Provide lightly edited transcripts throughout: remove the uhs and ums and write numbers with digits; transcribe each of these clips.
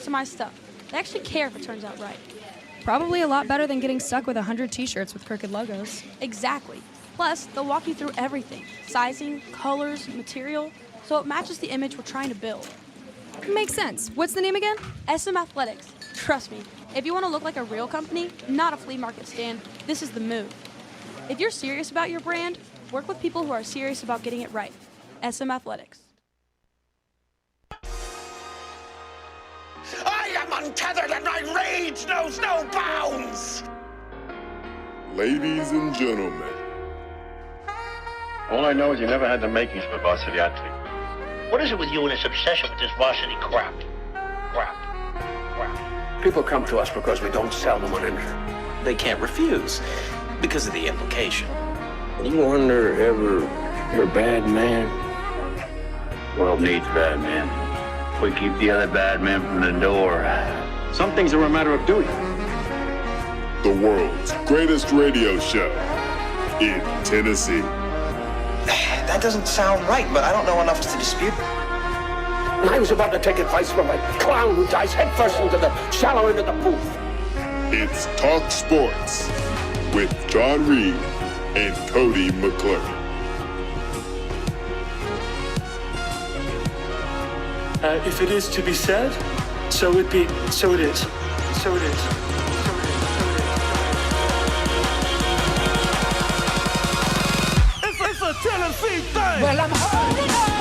customized stuff. They actually care if it turns out right. Probably a lot better than getting stuck with 100 t-shirts with crooked logos. Exactly. Plus, they'll walk you through everything. Sizing, colors, material, so it matches the image we're trying to build. Makes sense. What's the name again? SM Athletics. Trust me, if you want to look like a real company, not a flea market stand, this is the move. If you're serious about your brand, work with people who are serious about getting it right. SM Athletics. I am untethered and my rage knows no bounds! Ladies and gentlemen. All I know is you never had the makings of a varsity athlete. What is it with you and this obsession with this varsity crap? Crap. People come to us because we don't sell them on anything. They can't refuse because of the implication. You wonder ever you're a bad man? World needs bad men. We keep the other bad men from the door. Some things are a matter of duty. The world's greatest radio show in Tennessee. That doesn't sound right, but I don't know enough to dispute. I was about to take advice from a clown who dives headfirst into the shallow end of the booth. It's Talk Sports with John Reed and Cody McClure. If it is to be said, so it be, so it is. So it is. It's a Tennessee thing! Well, I'm holding on.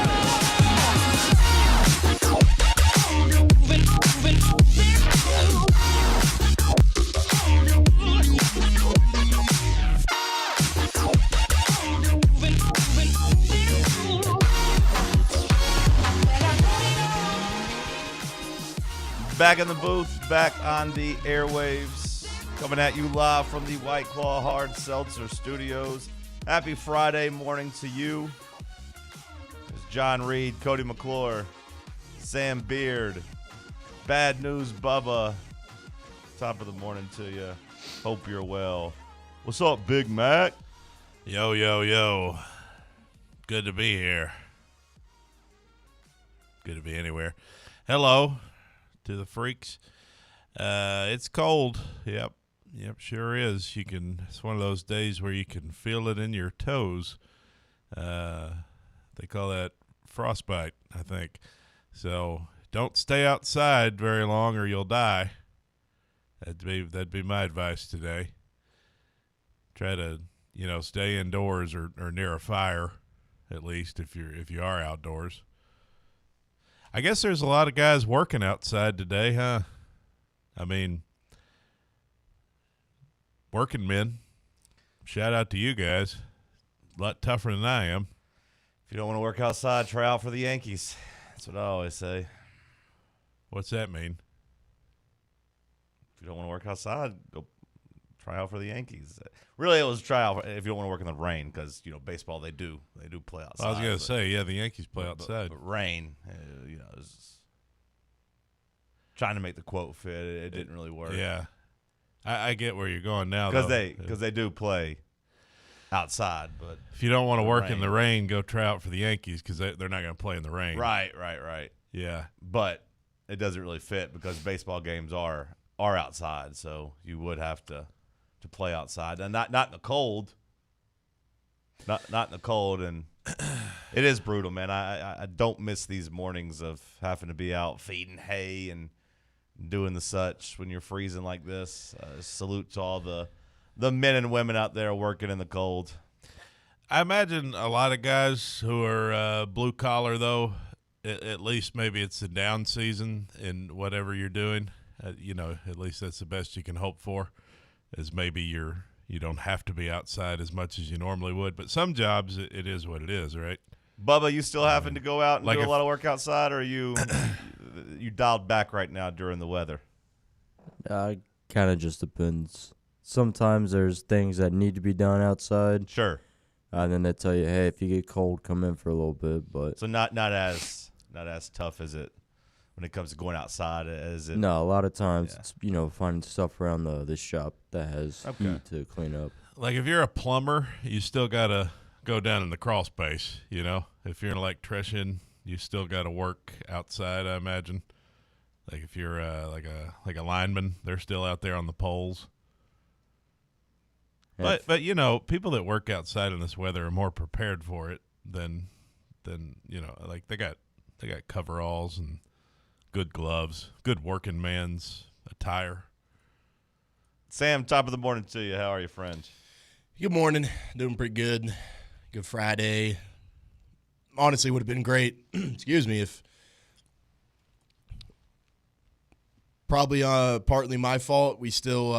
Back in the booth, back on the airwaves, coming at you live from the White Claw Hard Seltzer Studios. Happy Friday morning to you. It's John Reed, Cody McClure, Sam Beard, Bad News Bubba. Top of the morning to you. Hope you're well. What's up, Big Mac? Yo, yo, yo. Good to be here. Good to be anywhere. Hello to the freaks. It's cold. Yep, sure is. It's one of those days where you can feel it in your toes. They call that frostbite, I think. So don't stay outside very long or you'll die. That'd be my advice today. Try to, stay indoors or near a fire, at least if you are outdoors. I guess there's a lot of guys working outside today, huh? I mean, working men. Shout out to you guys. A lot tougher than I am. If you don't want to work outside, try out for the Yankees. That's what I always say. What's that mean? If you don't want to work outside, go try out for the Yankees. Really, it was try out if you don't want to work in the rain because, baseball, they do play outside. I was going to say, yeah, the Yankees play outside. But rain, trying to make the quote fit. It didn't really work. Yeah. I get where you're going now, because they do play outside. But if you don't want to work in the rain, go try out for the Yankees because they're not going to play in the rain. Right. Yeah. But it doesn't really fit because baseball games are outside, so you would have to play outside, and not in the cold. Not in the cold, and it is brutal, man. I don't miss these mornings of having to be out feeding hay and doing the such when you're freezing like this. Salute to all the men and women out there working in the cold. I imagine a lot of guys who are blue collar, though, at least maybe it's the down season in whatever you're doing. At least that's the best you can hope for, is maybe you don't have to be outside as much as you normally would. But some jobs, it is what it is, right? Bubba, you still having to go out and do a lot of work outside, or are you dialed back right now during the weather? Kind of just depends. Sometimes there's things that need to be done outside. Sure. And then they tell you, hey, if you get cold, come in for a little bit. But so not as tough as it when it comes to going outside as it. No, a lot of times it's finding stuff around the shop that has heat to clean up. Like if you're a plumber, you still gotta go down in the crawl space. If you're an electrician, you still gotta work outside. I imagine Like if you're like a lineman, they're still out there on the poles. But people that work outside in this weather are more prepared for it than like they got coveralls and good gloves, good working man's attire. Sam, top of the morning to you. How are you, friend? Good morning. Doing pretty good. Good Friday. Honestly, would have been great. Excuse me, if probably partly my fault. We still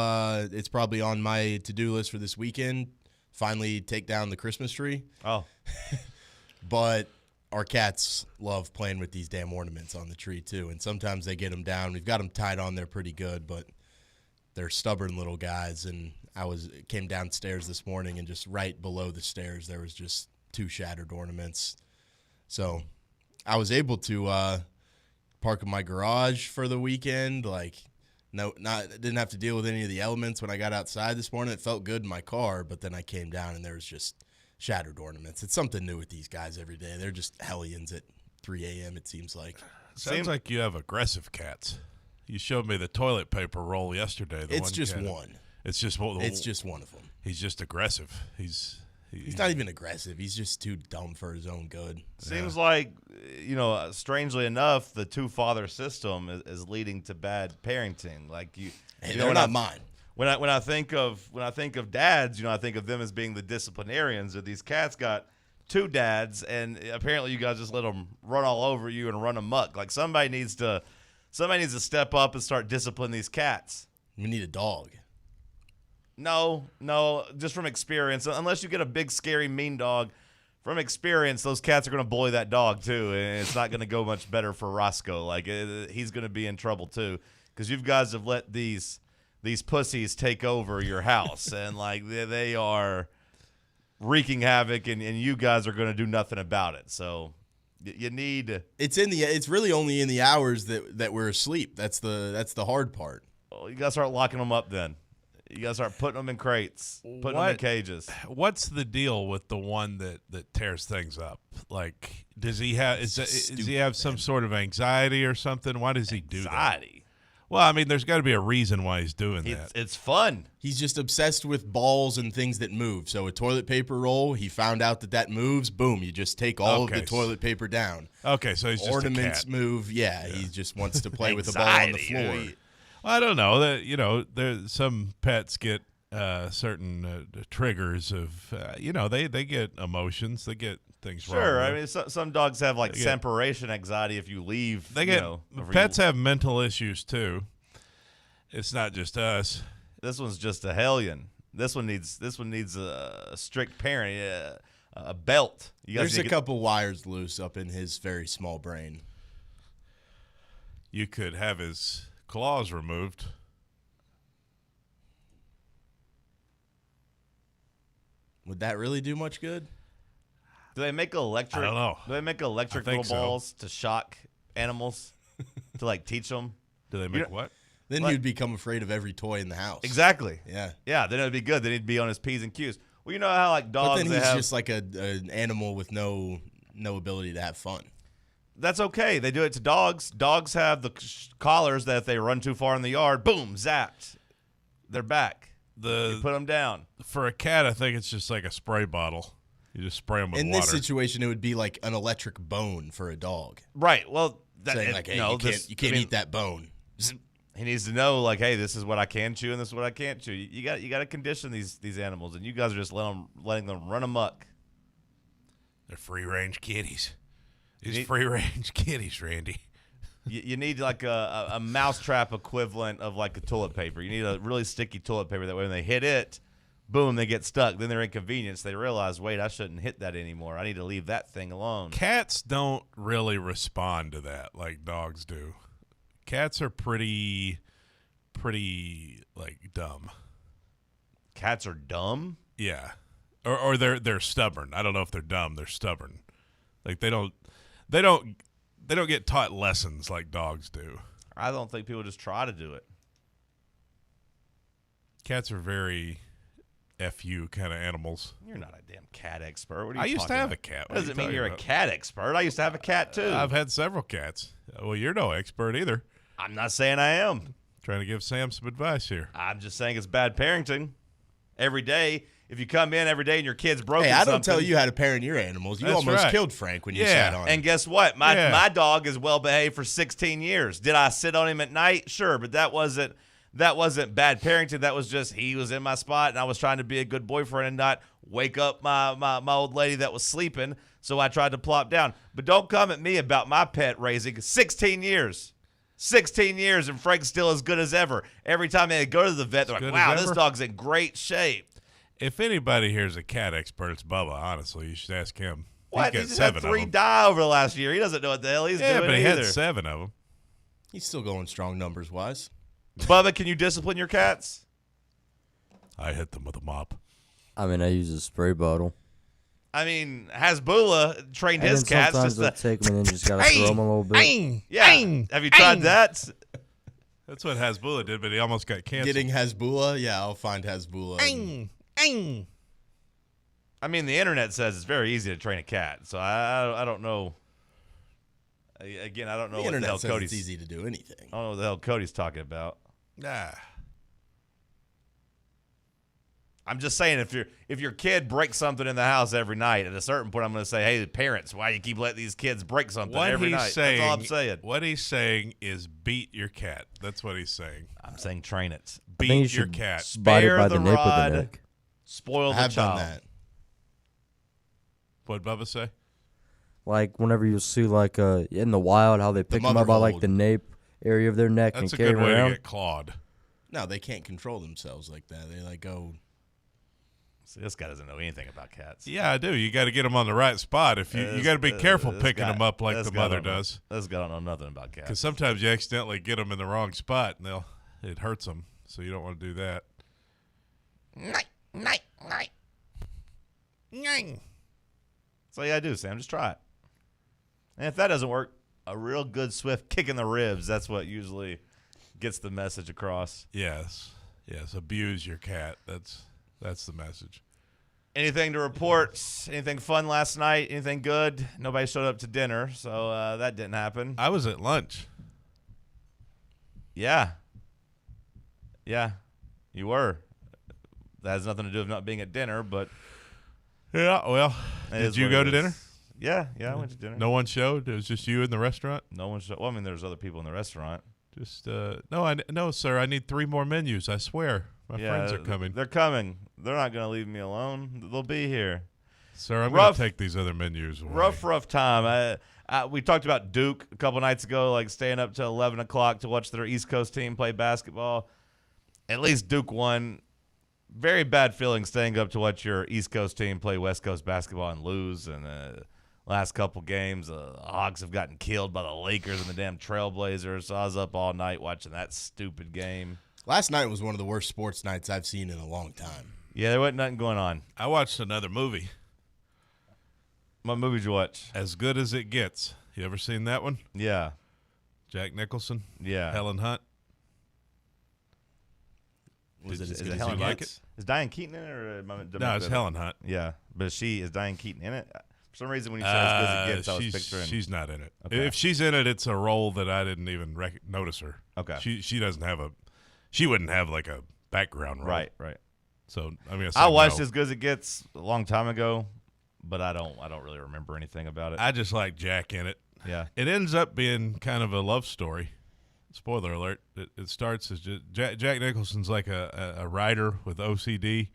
it's probably on my to-do list for this weekend. Finally take down the Christmas tree. Oh. But our cats love playing with these damn ornaments on the tree too, and sometimes they get them down. We've got them tied on there pretty good, but they're stubborn little guys, and came downstairs this morning, and just right below the stairs there was just 2 shattered ornaments. So I was able to park in my garage for the weekend. Didn't have to deal with any of the elements when I got outside this morning. It felt good in my car, but then I came down and there was just shattered ornaments. It's something new with these guys every day. They're just hellions at 3 a.m. it seems like. Sounds like you have aggressive cats. You showed me the toilet paper roll yesterday. It's just one. It's just one of them. He's just aggressive. He's not even aggressive. He's just too dumb for his own good. Seems like, strangely enough, the two-father system is leading to bad parenting. Like they're not mine. When I think of dads, I think of them as being the disciplinarians. Or these cats got 2 dads, and apparently you guys just let them run all over you and run amok. Like somebody needs to step up and start disciplining these cats. We need a dog. No, just from experience. Unless you get a big, scary, mean dog, from experience, those cats are going to bully that dog too, and it's not going to go much better for Roscoe. Like he's going to be in trouble too, because you guys have let these pussies take over your house, and like they are wreaking havoc, and you guys are going to do nothing about it. So you need. It's really only in the hours that we're asleep. That's the hard part. Well, you got to start locking them up then. You got to start putting them in crates, putting them in cages. What's the deal with the one that tears things up? Like, does he have some sort of anxiety or something? Why does he do that? Anxiety? Well, I mean, there's got to be a reason why he's doing that. It's fun. He's just obsessed with balls and things that move. So a toilet paper roll, he found out that moves. Boom, you just take all of the toilet paper down. Okay, so he's just ornaments a cat. move. Yeah, he just wants to play with the ball on the floor. I don't know that there's some pets get certain triggers of they get emotions, they get things wrong. Sure, I mean some dogs have like separation anxiety if you leave. Pets have mental issues too. It's not just us. This one's just a hellion. This one needs a strict parent, a belt. There's a couple wires loose up in his very small brain. You could have his claws removed. Would that really do much good? Do they make electric? I don't know. Do they make electric little balls to shock animals to like teach them? Do they make what? Then you'd become afraid of every toy in the house. Exactly. Yeah. Yeah. Then it'd be good. Then he'd be on his P's and Q's. Well, you know how like dogs. But then he's just like an animal with no ability to have fun. That's okay. They do it to dogs. Dogs have the collars that if they run too far in the yard, boom, zapped. They're back. You put them down. For a cat, I think it's just like a spray bottle. You just spray them with water. In this situation, it would be like an electric bone for a dog. Right. Well, saying like, hey, you can't eat that bone. He needs to know, like, hey, this is what I can chew and this is what I can't chew. You got to condition these animals, and you guys are just letting them run amok. They're free range kitties. These free range kitties, Randy. You need like a mousetrap equivalent of like a toilet paper. You need a really sticky toilet paper. That way when they hit it, boom, they get stuck. Then they're inconvenienced. They realize, wait, I shouldn't hit that anymore. I need to leave that thing alone. Cats don't really respond to that like dogs do. Cats are pretty like dumb. Cats are dumb? Yeah. Or they're stubborn. I don't know if they're dumb. They're stubborn. Like they don't get taught lessons like dogs do. I don't think people just try to do it. Cats are very FU kind of animals. You're not a damn cat expert. What are you I used to have about? a cat. What doesn't mean you're a cat expert. I used to have a cat too. I've had several cats. Well, you're no expert either. I'm not saying I am. Trying to give Sam some advice here. I'm just saying it's bad parenting. Every day, if you come in every day and your kid's broken Hey, I don't something, tell you how to parent your animals. You That's almost right. killed Frank when you sat on him. And guess what? My dog is well behaved for 16 years. Did I sit on him at night? Sure, but that wasn't bad parenting. That was just he was in my spot, and I was trying to be a good boyfriend and not wake up my old lady that was sleeping. So I tried to plop down. But don't come at me about my pet raising. 16 years. 16 years, and Frank's still as good as ever. Every time they go to the vet, they're like, wow, this dog's in great shape. If anybody here is a cat expert, it's Bubba, honestly. You should ask him. What? He's He got just 7 had of 3 them. die over the last year. He doesn't know what the hell he's doing Yeah, but he either. had 7 of them. He's still going strong numbers-wise. Bubba, can you discipline your cats? I hit them with a mop. I mean, I use a spray bottle. I mean, Hasbulla trained And his then cats sometimes just I to take them and then just gotta throw them a little bit. Yeah. Have you tried that? That's what Hasbulla did, but he almost got canceled. Getting Hasbulla? Yeah, I'll find Hasbulla. I mean, the internet says it's very easy to train a cat, so I don't know. Again, I don't know The what the internet hell says Cody's. it's easy to do anything. I don't know what the hell Cody's talking about. Nah. I'm just saying, if your kid breaks something in the house every night, at a certain point, I'm going to say, hey, parents, why you keep letting these kids break something every night? That's all I'm saying. What he's saying is beat your cat. That's what he's saying. I'm saying train it. I think you Beat your should cat. bite it Spare by the the nape of rod. the neck. Spoil I the have child. done that. What'd Bubba say? Like whenever you see like in the wild how they pick them mother up by like hold. the nape area of their neck That's a and carry good them way around. to get clawed. No, they can't control themselves like that. They like go. See, this guy doesn't know anything about cats. Yeah, I do. You got to get them on the right spot. If you got to be careful picking them up like the mother does. This guy don't know nothing about cats. Because sometimes you accidentally get them in the wrong spot and it hurts them. So you don't want to do that. Night. That's all you gotta do, Sam. Just try it. And if that doesn't work, a real good swift kick in the ribs. That's what usually gets the message across. Yes. Abuse your cat. That's the message. Anything to report? Anything fun last night? Anything good? Nobody showed up to dinner, so that didn't happen. I was at lunch. Yeah, you were. That has nothing to do with not being at dinner, but Yeah, well, did you go to dinner? Yeah, I went to dinner. No one showed? It was just you in the restaurant? No one showed. Well, I mean, there's other people in the restaurant. Just, no, sir, I need 3 more menus, I swear. My friends are coming. They're coming. They're not going to leave me alone. They'll be here. Sir, I'm going to take these other menus away. Rough time. We talked about Duke a couple nights ago, like staying up till 11 o'clock to watch their East Coast team play basketball. At least Duke won. Very bad feeling staying up to watch your East Coast team play West Coast basketball and lose. And last couple games, the Hawks have gotten killed by the Lakers and the damn Trailblazers. So I was up all night watching that stupid game. Last night was one of the worst sports nights I've seen in a long time. Yeah, there wasn't nothing going on. I watched another movie. What movie did you watch? As Good as It Gets. You ever seen that one? Yeah. Jack Nicholson? Yeah. Helen Hunt? Was it as did good as you you like get? it? Is Diane Keaton in it? Or No, it's Helen Hunt. Yeah, but is Diane Keaton in it? For some reason, when you said as good as it gets, I was picturing. She's not in it. Okay. If she's in it, it's a role that I didn't even notice her. Okay. She doesn't have she wouldn't have like a background role. Right. So I mean, I watched As Good as It Gets a long time ago, but I don't really remember anything about it. I just like Jack in it. Yeah. It ends up being kind of a love story. Spoiler alert. It starts as just Jack Nicholson's like a writer with OCD.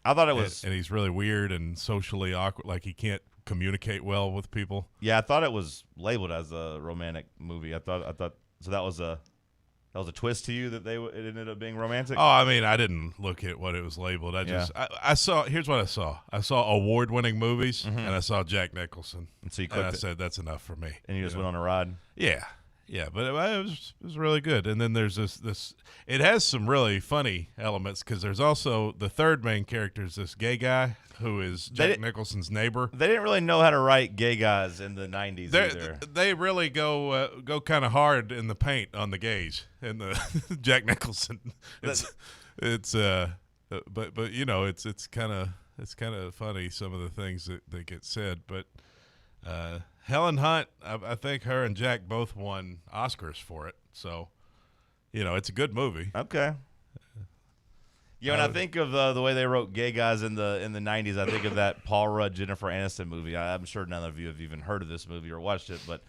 I thought it was, and he's really weird and socially awkward. Like he can't communicate well with people. Yeah, I thought it was labeled as a romantic movie. I thought so. That was a twist to you that it ended up being romantic. Oh, I mean, I didn't look at what it was labeled. I saw. Here's what I saw. I saw award-winning movies, and I saw Jack Nicholson. And so you I said that's enough for me. And you just went on a ride. Yeah, but it was really good. And then there's this. It has some really funny elements because there's also the third main character is this gay guy who is Jack Nicholson's neighbor. They didn't really know how to write gay guys in the 90s either. They really go kind of hard in the paint on the gays and the Jack Nicholson. But you know it's kind of funny some of the things that get said, but. Helen Hunt, I think her and Jack both won Oscars for it. So it's a good movie. Okay. Yeah, when I think of the way they wrote gay guys in the 90s, I think of that Paul Rudd, Jennifer Aniston movie. I'm sure none of you have even heard of this movie or watched it, but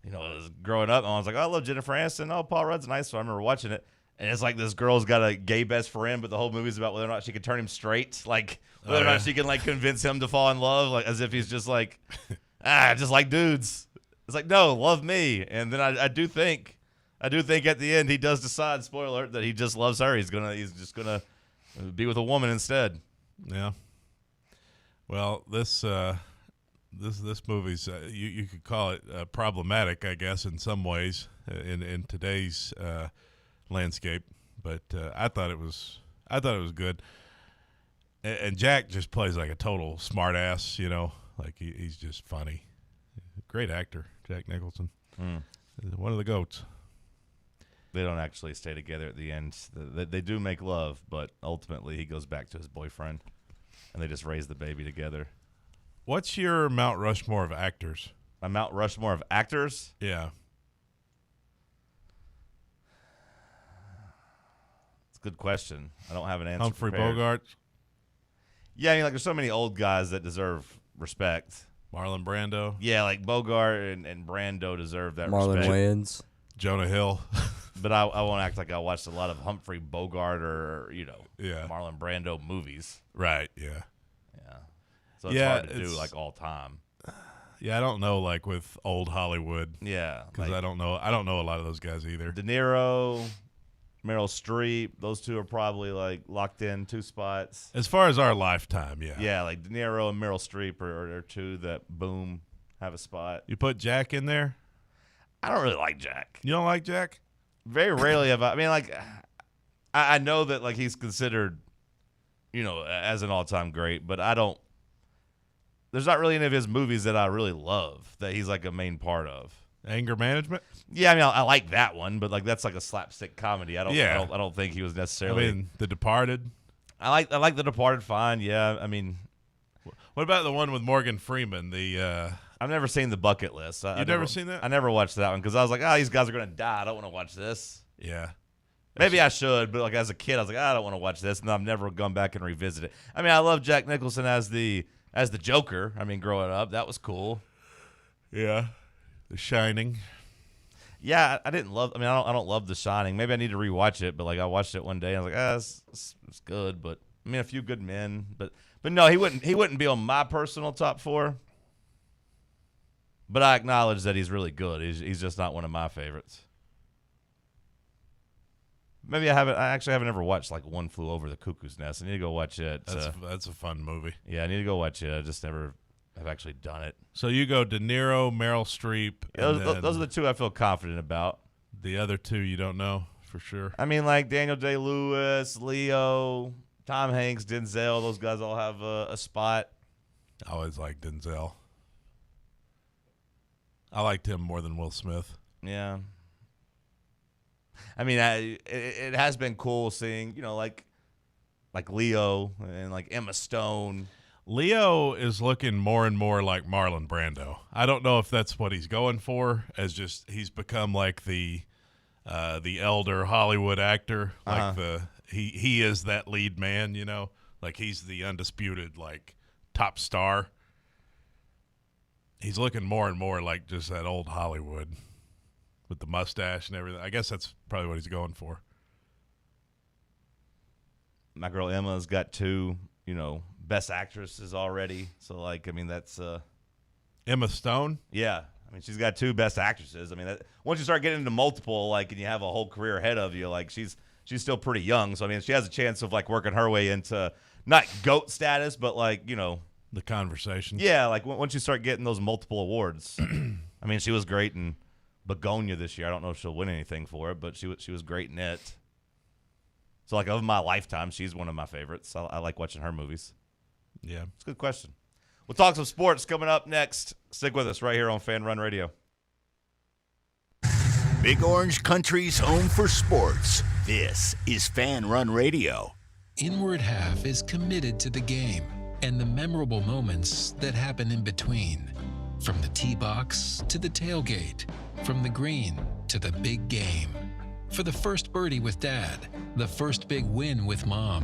I was growing up, and I was like, I love Jennifer Aniston. Oh, Paul Rudd's nice, so I remember watching it. And it's like this girl's got a gay best friend, but the whole movie's about whether or not she can turn him straight, like whether or not she can like convince him to fall in love, like as if he's just like, just like dudes. It's like, no, love me. And then I do think at the end he does decide, spoiler alert, that he just loves her. He's just gonna be with a woman instead. Yeah. Well, this movie's you could call it problematic, I guess, in some ways in today's landscape, but I thought it was good. And Jack just plays like a total smart ass, like he's just funny. Great actor, Jack Nicholson. One of the GOATs. They don't actually stay together at the end. They do make love, but ultimately he goes back to his boyfriend, and they just raise the baby together. What's your Mount Rushmore of actors? My Mount Rushmore of actors? Yeah. It's a good question. I don't have an answer. Humphrey prepared. Bogart? Yeah, I mean, like, there's so many old guys that deserve respect. Marlon Brando? Yeah, like Bogart and Brando deserve that Marlon respect. Wayans. Jonah Hill. But I won't act like I watched a lot of Humphrey Bogart or, Marlon Brando movies. Right, yeah. Yeah. So it's hard to do, like, all time. Yeah, I don't know, like, with old Hollywood. Yeah. Because like, I don't know a lot of those guys either. De Niro, Meryl Streep, those two are probably, like, locked in 2 spots. As far as our lifetime, yeah. Yeah, like De Niro and Meryl Streep are 2 that, boom, have a spot. You put Jack in there? I don't really like Jack. You don't like Jack? Very rarely have I mean, like, I know that, like, he's considered, as an all-time great, but I don't – there's not really any of his movies that I really love that he's, like, a main part of. Anger Management? Yeah, I mean, I like that one, but, like, that's like a slapstick comedy. I don't think he was necessarily – I mean, The Departed? I like The Departed fine, yeah. I mean – what about the one with Morgan Freeman, I've never seen The Bucket List. You've never seen that? I never watched that one because I was like, these guys are going to die. I don't want to watch this. Yeah. Maybe I should, but like as a kid, I was like, I don't want to watch this, and I've never gone back and revisit it. I mean, I love Jack Nicholson as the Joker. I mean, growing up, that was cool. Yeah. The Shining. Yeah, I didn't love. I mean, I don't love The Shining. Maybe I need to rewatch it, but like I watched it one day, and I was like, it's good, but I mean, A Few Good Men, but no, he wouldn't be on my personal top 4. But I acknowledge that he's really good. He's just not one of my favorites. Maybe I actually haven't ever watched like One Flew Over the Cuckoo's Nest. I need to go watch it. That's a fun movie. Yeah, I need to go watch it. I just never have actually done it. So you go De Niro, Meryl Streep. Yeah, those are the 2 I feel confident about. The other 2 you don't know for sure. I mean, like Daniel Day-Lewis, Leo, Tom Hanks, Denzel. Those guys all have a spot. I always liked Denzel. I liked him more than Will Smith. Yeah. I mean, it has been cool seeing, like Leo and like Emma Stone. Leo is looking more and more like Marlon Brando. I don't know if that's what he's going for, as just he's become like the elder Hollywood actor. Like he is that lead man, like he's the undisputed like top star. He's looking more and more like just that old Hollywood with the mustache and everything. I guess that's probably what he's going for. My girl Emma's got 2, best actresses already. So, like, I mean, that's Emma Stone? Yeah. I mean, she's got 2 best actresses. I mean, once you start getting into multiple, like, and you have a whole career ahead of you, like, she's still pretty young. So, I mean, she has a chance of, like, working her way into not GOAT status, but, like, the conversation. Yeah, like once you start getting those multiple awards. I mean, she was great in Begonia this year. I don't know if she'll win anything for it, but she was great in it. So, like, of my lifetime, she's one of my favorites. I like watching her movies. Yeah. It's a good question. We'll talk some sports coming up next. Stick with us right here on Fan Run Radio. Big Orange Country's home for sports. This is Fan Run Radio. Inward Half is committed to the game and the memorable moments that happen in between. From the tee box to the tailgate, from the green to the big game. For the first birdie with Dad, the first big win with Mom.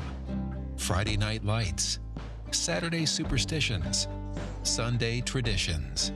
Friday night lights, Saturday superstitions, Sunday traditions.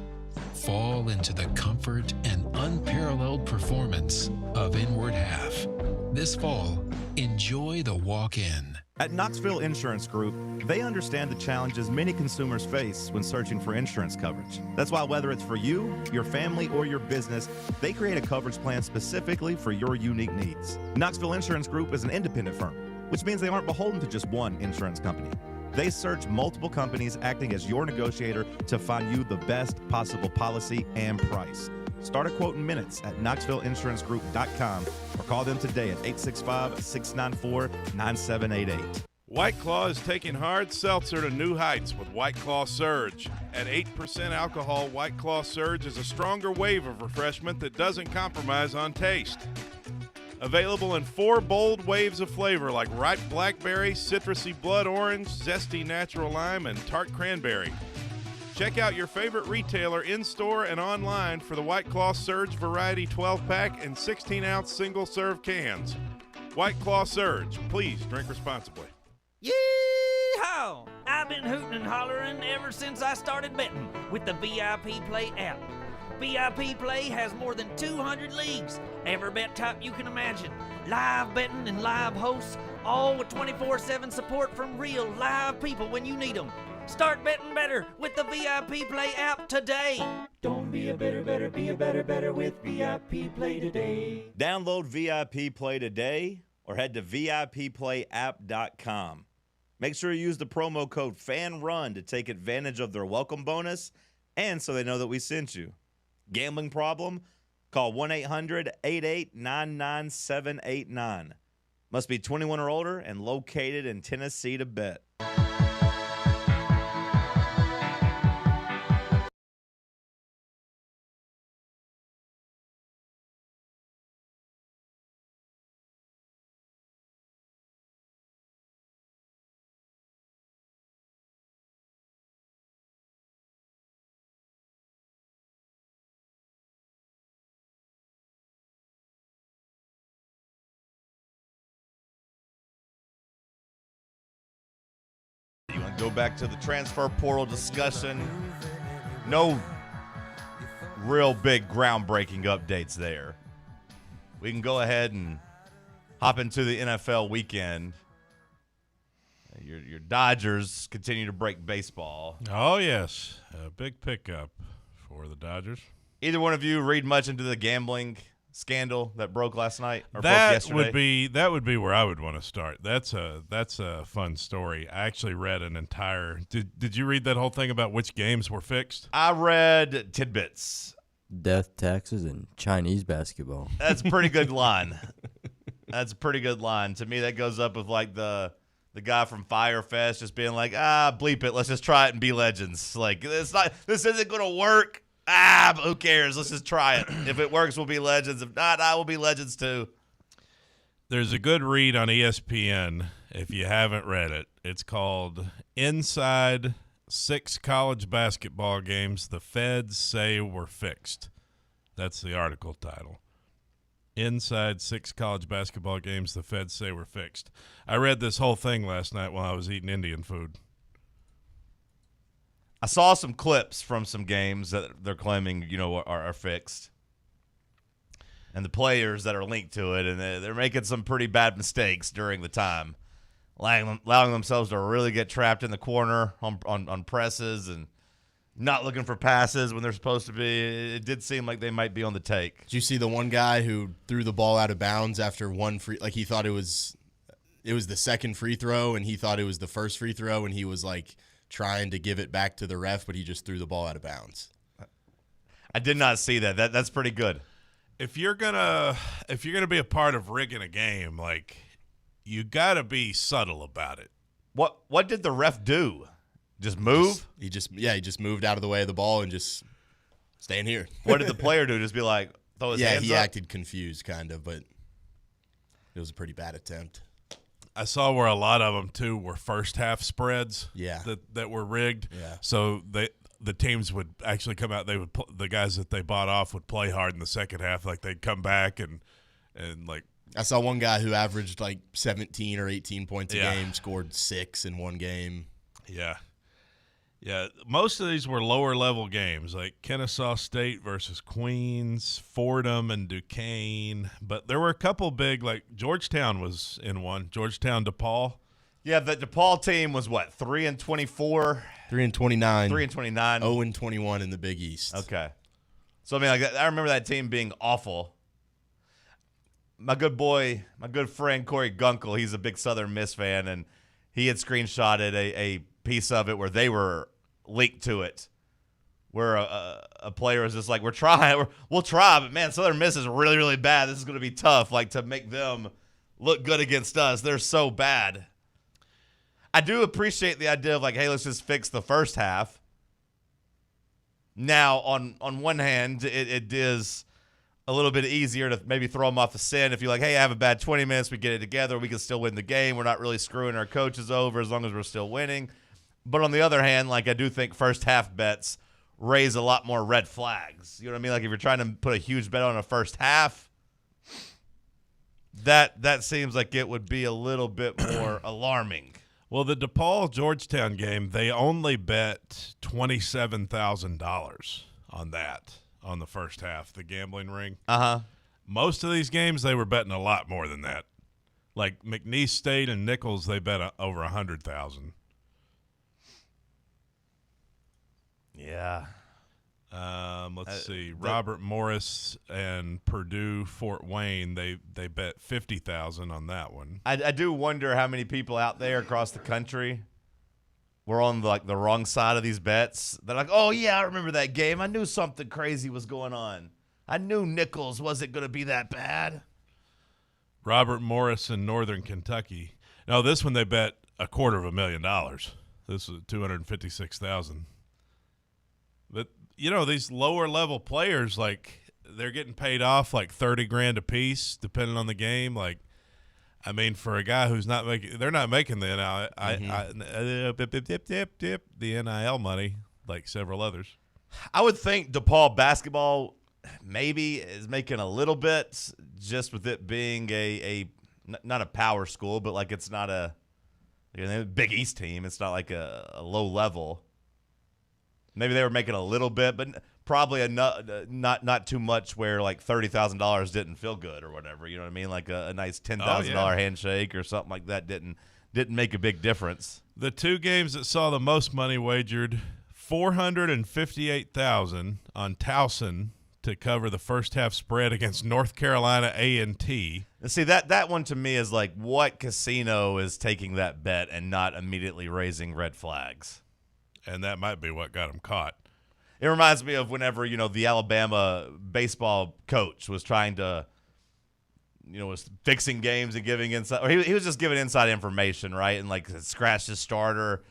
Fall into the comfort and unparalleled performance of Inward Half. This fall, enjoy the walk-in. At Knoxville Insurance Group, they understand the challenges many consumers face when searching for insurance coverage. That's why whether it's for you, your family, or your business, they create a coverage plan specifically for your unique needs. Knoxville Insurance Group is an independent firm, which means they aren't beholden to just one insurance company. They search multiple companies, acting as your negotiator to find you the best possible policy and price. Start a quote in minutes at KnoxvilleInsuranceGroup.com or call them today at 865-694-9788. White Claw is taking hard seltzer to new heights with White Claw Surge. At 8% alcohol, White Claw Surge is a stronger wave of refreshment that doesn't compromise on taste. Available in 4 bold waves of flavor like ripe blackberry, citrusy blood orange, zesty natural lime, and tart cranberry. Check out your favorite retailer in-store and online for the White Claw Surge Variety 12-pack and 16-ounce single-serve cans. White Claw Surge. Please drink responsibly. Yee-haw! I've been hooting and hollering ever since I started betting with the VIP Play app. VIP Play has more than 200 leagues, every bet type you can imagine, live betting and live hosts, all with 24/7 support from real live people when you need them. Start betting better with the VIP Play app today. Don't be a better, be a better with VIP Play today. Download VIP Play today or head to VIPPlayApp.com. Make sure you use the promo code FANRUN to take advantage of their welcome bonus and so they know that we sent you. Gambling problem? Call 1-800-8899-789. Must be 21 or older and located in Tennessee to bet. Go back to the transfer portal discussion. No real big groundbreaking updates there. We can go ahead and hop into the NFL weekend. Your Dodgers continue to break baseball. Oh, yes. A big pickup for the Dodgers. Either one of you read much into the gambling scandal that broke last night or broke That yesterday? would be where I would want to start. That's a fun story. I actually read an entire. Did you read that whole thing about which games were fixed? I read tidbits. Death, taxes, and Chinese basketball. That's a pretty good line. That's a pretty good line. To me, that goes up with like the guy from Firefest just being like, bleep it, let's just try it and be legends. Like this isn't gonna work. But who cares? Let's just try it. If it works, we'll be legends. If not, I will be legends too. There's a good read on ESPN if you haven't read it. It's called Inside 6 College Basketball Games the Feds Say Were Fixed. That's the article title. Inside 6 College Basketball Games the Feds Say Were Fixed. I read this whole thing last night while I was eating Indian food. I saw some clips from some games that they're claiming, are fixed. And the players that are linked to it, and they're making some pretty bad mistakes during the time, allowing themselves to really get trapped in the corner on presses and not looking for passes when they're supposed to be. It did seem like they might be on the take. Did you see the one guy who threw the ball out of bounds after one free? Like he thought it was the second free throw, and he thought it was the first free throw, and he was like trying to give it back to the ref, but he just threw the ball out of bounds. I did not see that. That's pretty good. If you're gonna be a part of rigging a game, like you gotta be subtle about it. What did the ref do? Just move? He just moved out of the way of the ball and just staying here. What did the player do? Just be like, throw his hands up? Yeah, he acted confused kind of, but it was a pretty bad attempt. I saw where a lot of them too were first half spreads. Yeah. that were rigged. Yeah. So the teams would actually come out. The guys that they bought off would play hard in the second half. Like they'd come back and like I saw one guy who averaged like 17 or 18 points a Yeah. game, scored 6 in one game. Yeah. Yeah, most of these were lower-level games, like Kennesaw State versus Queens, Fordham and Duquesne. But there were a couple big, like Georgetown was in one, Georgetown DePaul. Yeah, the DePaul team was what, 3-24? 3-29. 3-29. 0-21 in the Big East. Okay. So, I mean, like, I remember that team being awful. My good friend Corey Gunkel, he's a big Southern Miss fan, and he had screenshotted a piece of it where they were linked to it, where a player was just like, we'll try, but man, Southern Miss is really, really bad. This is going to be tough, like, to make them look good against us. They're so bad. I do appreciate the idea of like, hey, let's just fix the first half. Now, on one hand, it is a little bit easier to maybe throw them off the scent. If you're like, hey, I have a bad 20 minutes, we get it together, we can still win the game. We're not really screwing our coaches over as long as we're still winning. But on the other hand, like, I do think first half bets raise a lot more red flags. You know what I mean? Like, if you're trying to put a huge bet on a first half, that seems like it would be a little bit more alarming. Well, the DePaul-Georgetown game, they only bet $27,000 on that, on the first half, the gambling ring. Uh-huh. Most of these games, they were betting a lot more than that. Like McNeese State and Nichols, they bet over $100,000. Yeah. Let's see. Robert Morris and Purdue Fort Wayne, they bet $50,000 on that one. I do wonder how many people out there across the country were on the wrong side of these bets. They're like, oh yeah, I remember that game. I knew something crazy was going on. I knew Nichols wasn't going to be that bad. Robert Morris in Northern Kentucky. No, this one they bet $250,000. This was $256,000. But these lower level players, like, they're getting paid off like $30,000 a piece, depending on the game. Like, I mean, for a guy who's not making, they're not making the NIL money like several others. I would think DePaul basketball maybe is making a little bit, just with it being a not a power school, but like it's not a Big East team. It's not like a low level. Maybe they were making a little bit, but probably not too much where like $30,000 didn't feel good or whatever. You know what I mean? Like a nice $10,000 handshake or something like that didn't make a big difference. The two games that saw the most money wagered, $458,000 on Towson to cover the first half spread against North Carolina A&T. And see, that one to me is like, what casino is taking that bet and not immediately raising red flags? And that might be what got him caught. It reminds me of whenever, the Alabama baseball coach was trying to, was fixing games and giving inside, or he was just giving inside information, right? And like scratched his starter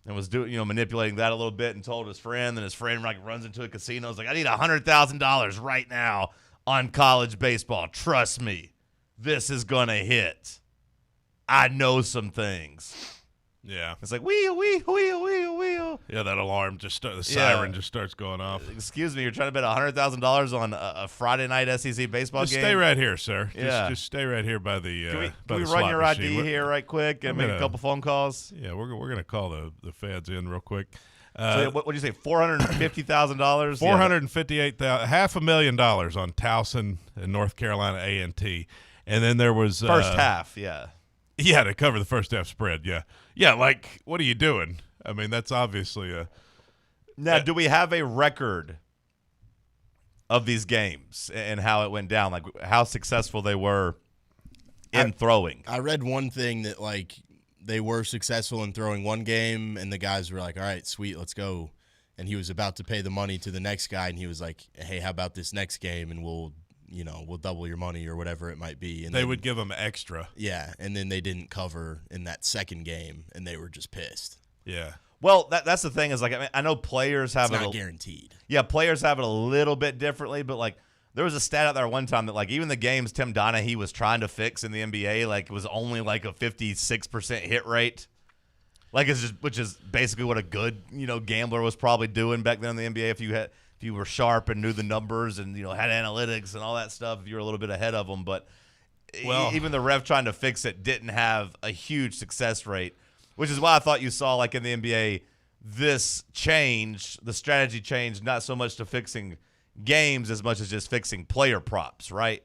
and was doing, manipulating that a little bit and told his friend, and his friend like runs into a casino. It's like, I need $100,000 right now on college baseball. Trust me, this is going to hit. I know some things. Yeah. It's like, wheel. Yeah, that alarm the siren just starts going off. Excuse me, you're trying to bet $100,000 on a Friday night SEC baseball just game? Stay right here, sir. Yeah. Just stay right here by the Can we run your ID here right quick and make a couple phone calls? Yeah, we're going to call the feds in real quick. So what did you say, $450,000? $458,000, $500,000 on Towson and North Carolina A&T. And then there was first half, yeah. Yeah, to cover the first half spread, yeah. Yeah, like, what are you doing? I mean, that's obviously a... Now, do we have a record of these games and how it went down? Like, how successful they were in throwing? I read one thing that, like, they were successful in throwing one game, and the guys were like, all right, sweet, let's go. And he was about to pay the money to the next guy, and he was like, hey, how about this next game, and we'll double your money or whatever it might be. And they would give them extra. Yeah, and then they didn't cover in that second game, and they were just pissed. Yeah. Well, that's the thing is, like, I know players have it's not guaranteed. Yeah, players have it a little bit differently, but, like, there was a stat out there one time that, like, even the games Tim Donaghy was trying to fix in the NBA, like, it was only, like, a 56% hit rate. Like, which is basically what a good, gambler was probably doing back then in the NBA if you were sharp and knew the numbers and, had analytics and all that stuff, if you were a little bit ahead of them. But even the ref trying to fix it didn't have a huge success rate, which is why I thought you saw, like in the NBA, this change, the strategy change, not so much to fixing games as much as just fixing player props, right?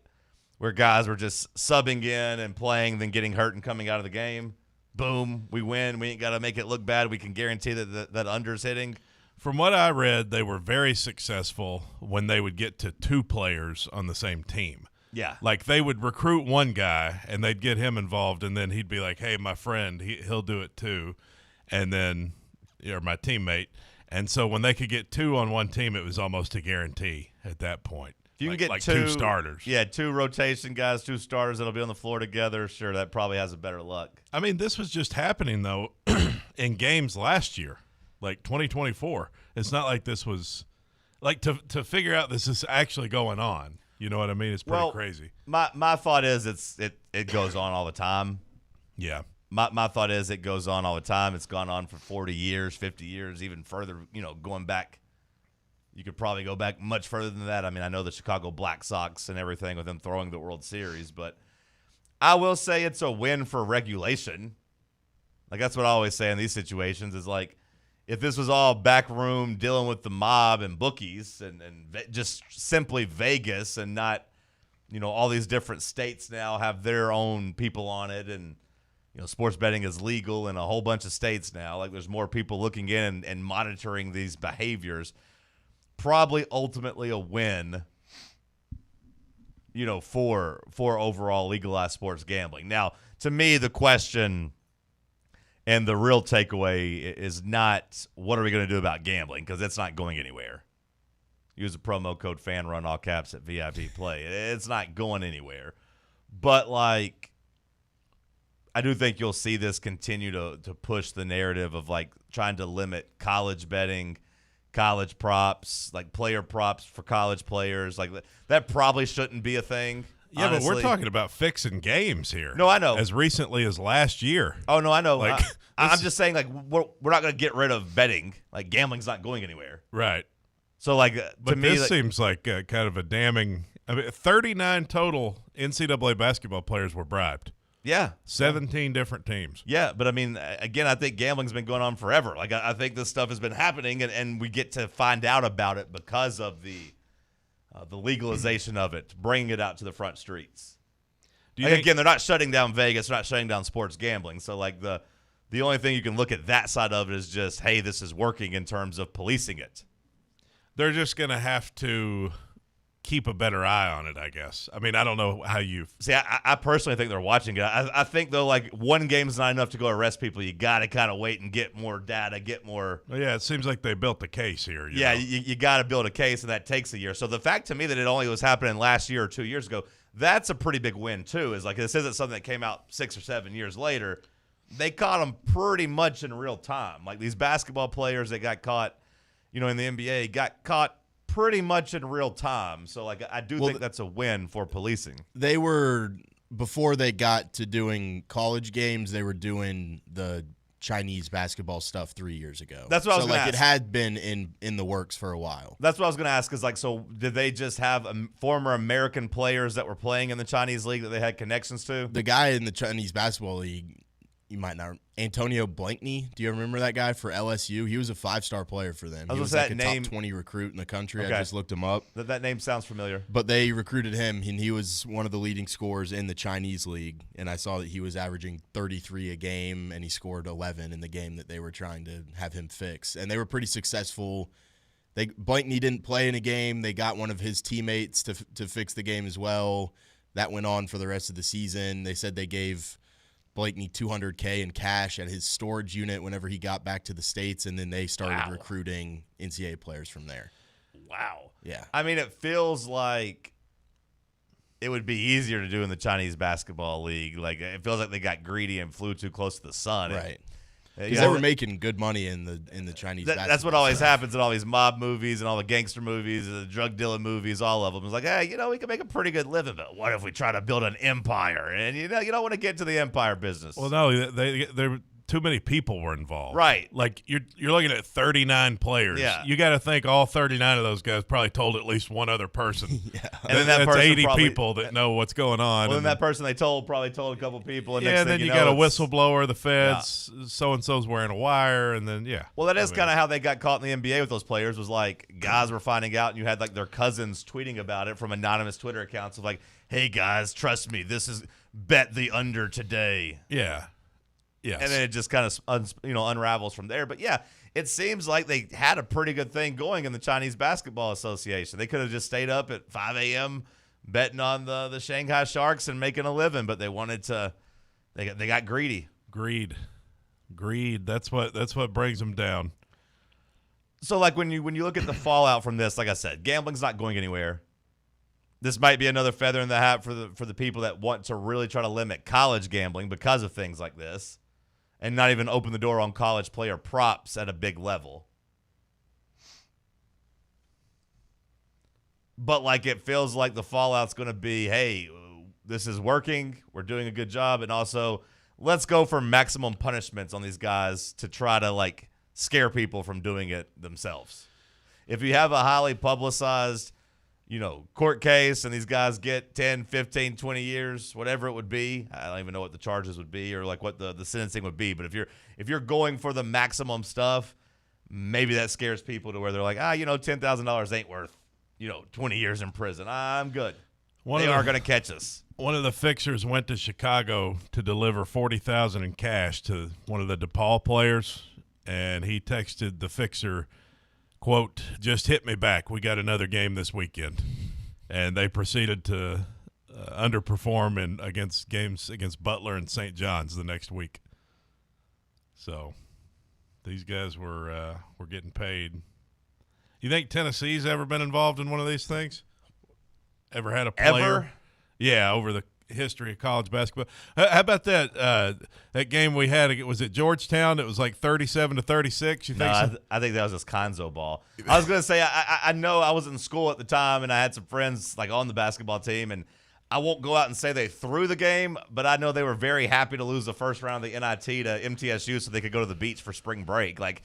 Where guys were just subbing in and playing, then getting hurt and coming out of the game. Boom, we win. We ain't got to make it look bad. We can guarantee that under's hitting. From what I read, they were very successful when they would get to 2 players on the same team. Yeah. Like they would recruit one guy and they'd get him involved, and then he'd be like, hey, my friend, he'll do it too. And then, or my teammate. And so when they could get 2 on one team, it was almost a guarantee at that point. If you can get 2 starters. Yeah, 2 rotation guys, 2 starters that'll be on the floor together. Sure, that probably has a better luck. I mean, this was just happening, though, in games last year, like 2024. It's not like this was – like to figure out this is actually going on. You know what I mean? It's pretty crazy. My thought is it goes on all the time. Yeah. My thought is it goes on all the time. It's gone on for 40 years, 50 years, even further, going back. You could probably go back much further than that. I mean, I know the Chicago Black Sox and everything with them throwing the World Series, but I will say it's a win for regulation. Like, that's what I always say in these situations is, like, if this was all backroom dealing with the mob and bookies and just simply Vegas and not, all these different states now have their own people on it and, sports betting is legal in a whole bunch of states now. Like, there's more people looking in and monitoring these behaviors. Probably ultimately a win, for overall legalized sports gambling. Now, to me, the question and the real takeaway is not what are we going to do about gambling, because it's not going anywhere. Use the promo code FANRUN, all caps, at VIP Play. It's not going anywhere. But, like, I do think you'll see this continue to push the narrative of, like, trying to limit college betting, college props, like player props for college players. Like, that probably shouldn't be a thing. Yeah, honestly. But we're talking about fixing games here. No, I know. As recently as last year. Oh, no, I know. Like, I'm just saying, like, we're not going to get rid of betting. Like, gambling's not going anywhere. Right. So, like, but to me, this seems like kind of a damning. I mean, 39 total NCAA basketball players were bribed. Yeah. 17 different teams. Yeah, but I mean, again, I think gambling's been going on forever. Like, I think this stuff has been happening, and we get to find out about it because of the legalization of it, bringing it out to the front streets. Again, they're not shutting down Vegas, they're not shutting down sports gambling. So, like, the only thing you can look at that side of it is just, hey, this is working in terms of policing it. They're just going to have to keep a better eye on it, I guess. I mean, I don't know how you see. I personally think they're watching it. I think, though, like, one game's not enough to go arrest people. You got to kind of wait and get more data, get more. Well, yeah, it seems like they built the case here. You got to build a case, and that takes a year. So the fact to me that it only was happening last year or 2 years ago, that's a pretty big win too. Is like, this isn't something that came out 6 or 7 years later. They caught them pretty much in real time. Like, these basketball players that got caught, in the NBA got caught pretty much in real time. So, like, I do think that's a win for policing. They were, before they got to doing college games, they were doing the Chinese basketball stuff 3 years ago. That's what I was going to ask. It had been in the works for a while. That's what I was going to ask, is, like, so did they just have former American players that were playing in the Chinese league that they had connections to? The guy in the Chinese basketball league, you might not, Antonio Blankney. Do you remember that guy for LSU? He was a 5-star player for them. He was like a top 20 recruit in the country. Okay. I just looked him up. That name sounds familiar. But they recruited him, and he was one of the leading scorers in the Chinese league. And I saw that he was averaging 33 a game, and he scored 11 in the game that they were trying to have him fix. And they were pretty successful. Blankney didn't play in a game. They got one of his teammates to fix the game as well. That went on for the rest of the season. They said they gave Blakeney $200K in cash at his storage unit whenever he got back to the States, and then they started recruiting NCAA players from there. Wow. Yeah. I mean, it feels like it would be easier to do in the Chinese basketball league. Like, it feels like they got greedy and flew too close to the sun. Right. Because they were making good money in the Chinese basketball. That's what always happens in all these mob movies and all the gangster movies and the drug dealing movies, all of them. It's like, hey, we can make a pretty good living, but what if we try to build an empire? And, you don't want to get to the empire business. Well, no, they're too many people were involved. Right. Like you're looking at 39 players. Yeah. You got to think all 39 of those guys probably told at least one other person. And then that that's person 80 probably, people that know what's going on. Well, then that person they told probably told a couple people. And yeah, next then thing you know, got a it's- whistleblower, the feds, so-and-so's wearing a wire, and then, yeah. Well, that is kind of how they got caught in the NBA with those players was like guys were finding out and you had like their cousins tweeting about it from anonymous Twitter accounts of like, hey, guys, trust me, this is bet the under today. Yeah. Yes. And then it just kind of unravels from there. But, yeah, it seems like they had a pretty good thing going in the Chinese Basketball Association. They could have just stayed up at 5 a.m. betting on the Shanghai Sharks and making a living, but they wanted to – they got greedy. Greed. That's what brings them down. So, like, when you look at the fallout from this, like I said, gambling's not going anywhere. This might be another feather in the hat for the people that want to really try to limit college gambling because of things like this and not even open the door on college player props at a big level. But, like, it feels like the fallout's going to be, hey, this is working, we're doing a good job, and also let's go for maximum punishments on these guys to try to, like, scare people from doing it themselves. If you have a highly publicized court case and these guys get 10, 15, 20 years, whatever it would be. I don't even know what the charges would be or like what the sentencing would be. But if you're going for the maximum stuff, maybe that scares people to where they're like, $10,000 ain't worth, 20 years in prison. I'm good. They are going to catch us. One of the fixers went to Chicago to deliver $40,000 in cash to one of the DePaul players, and he texted the fixer, quote, just hit me back. We got another game this weekend. And they proceeded to underperform against games against Butler and St. John's the next week. So these guys were getting paid. You think Tennessee's ever been involved in one of these things? Ever had a player? Ever? Yeah, over the history of college basketball. How about that game we had? Was it Georgetown? It was like 37-36. You think? No, I think that was just Konzo ball. I was going to say I know I was in school at the time and I had some friends like on the basketball team, and I won't go out and say they threw the game, but I know they were very happy to lose the first round of the NIT to MTSU so they could go to the beach for spring break. Like,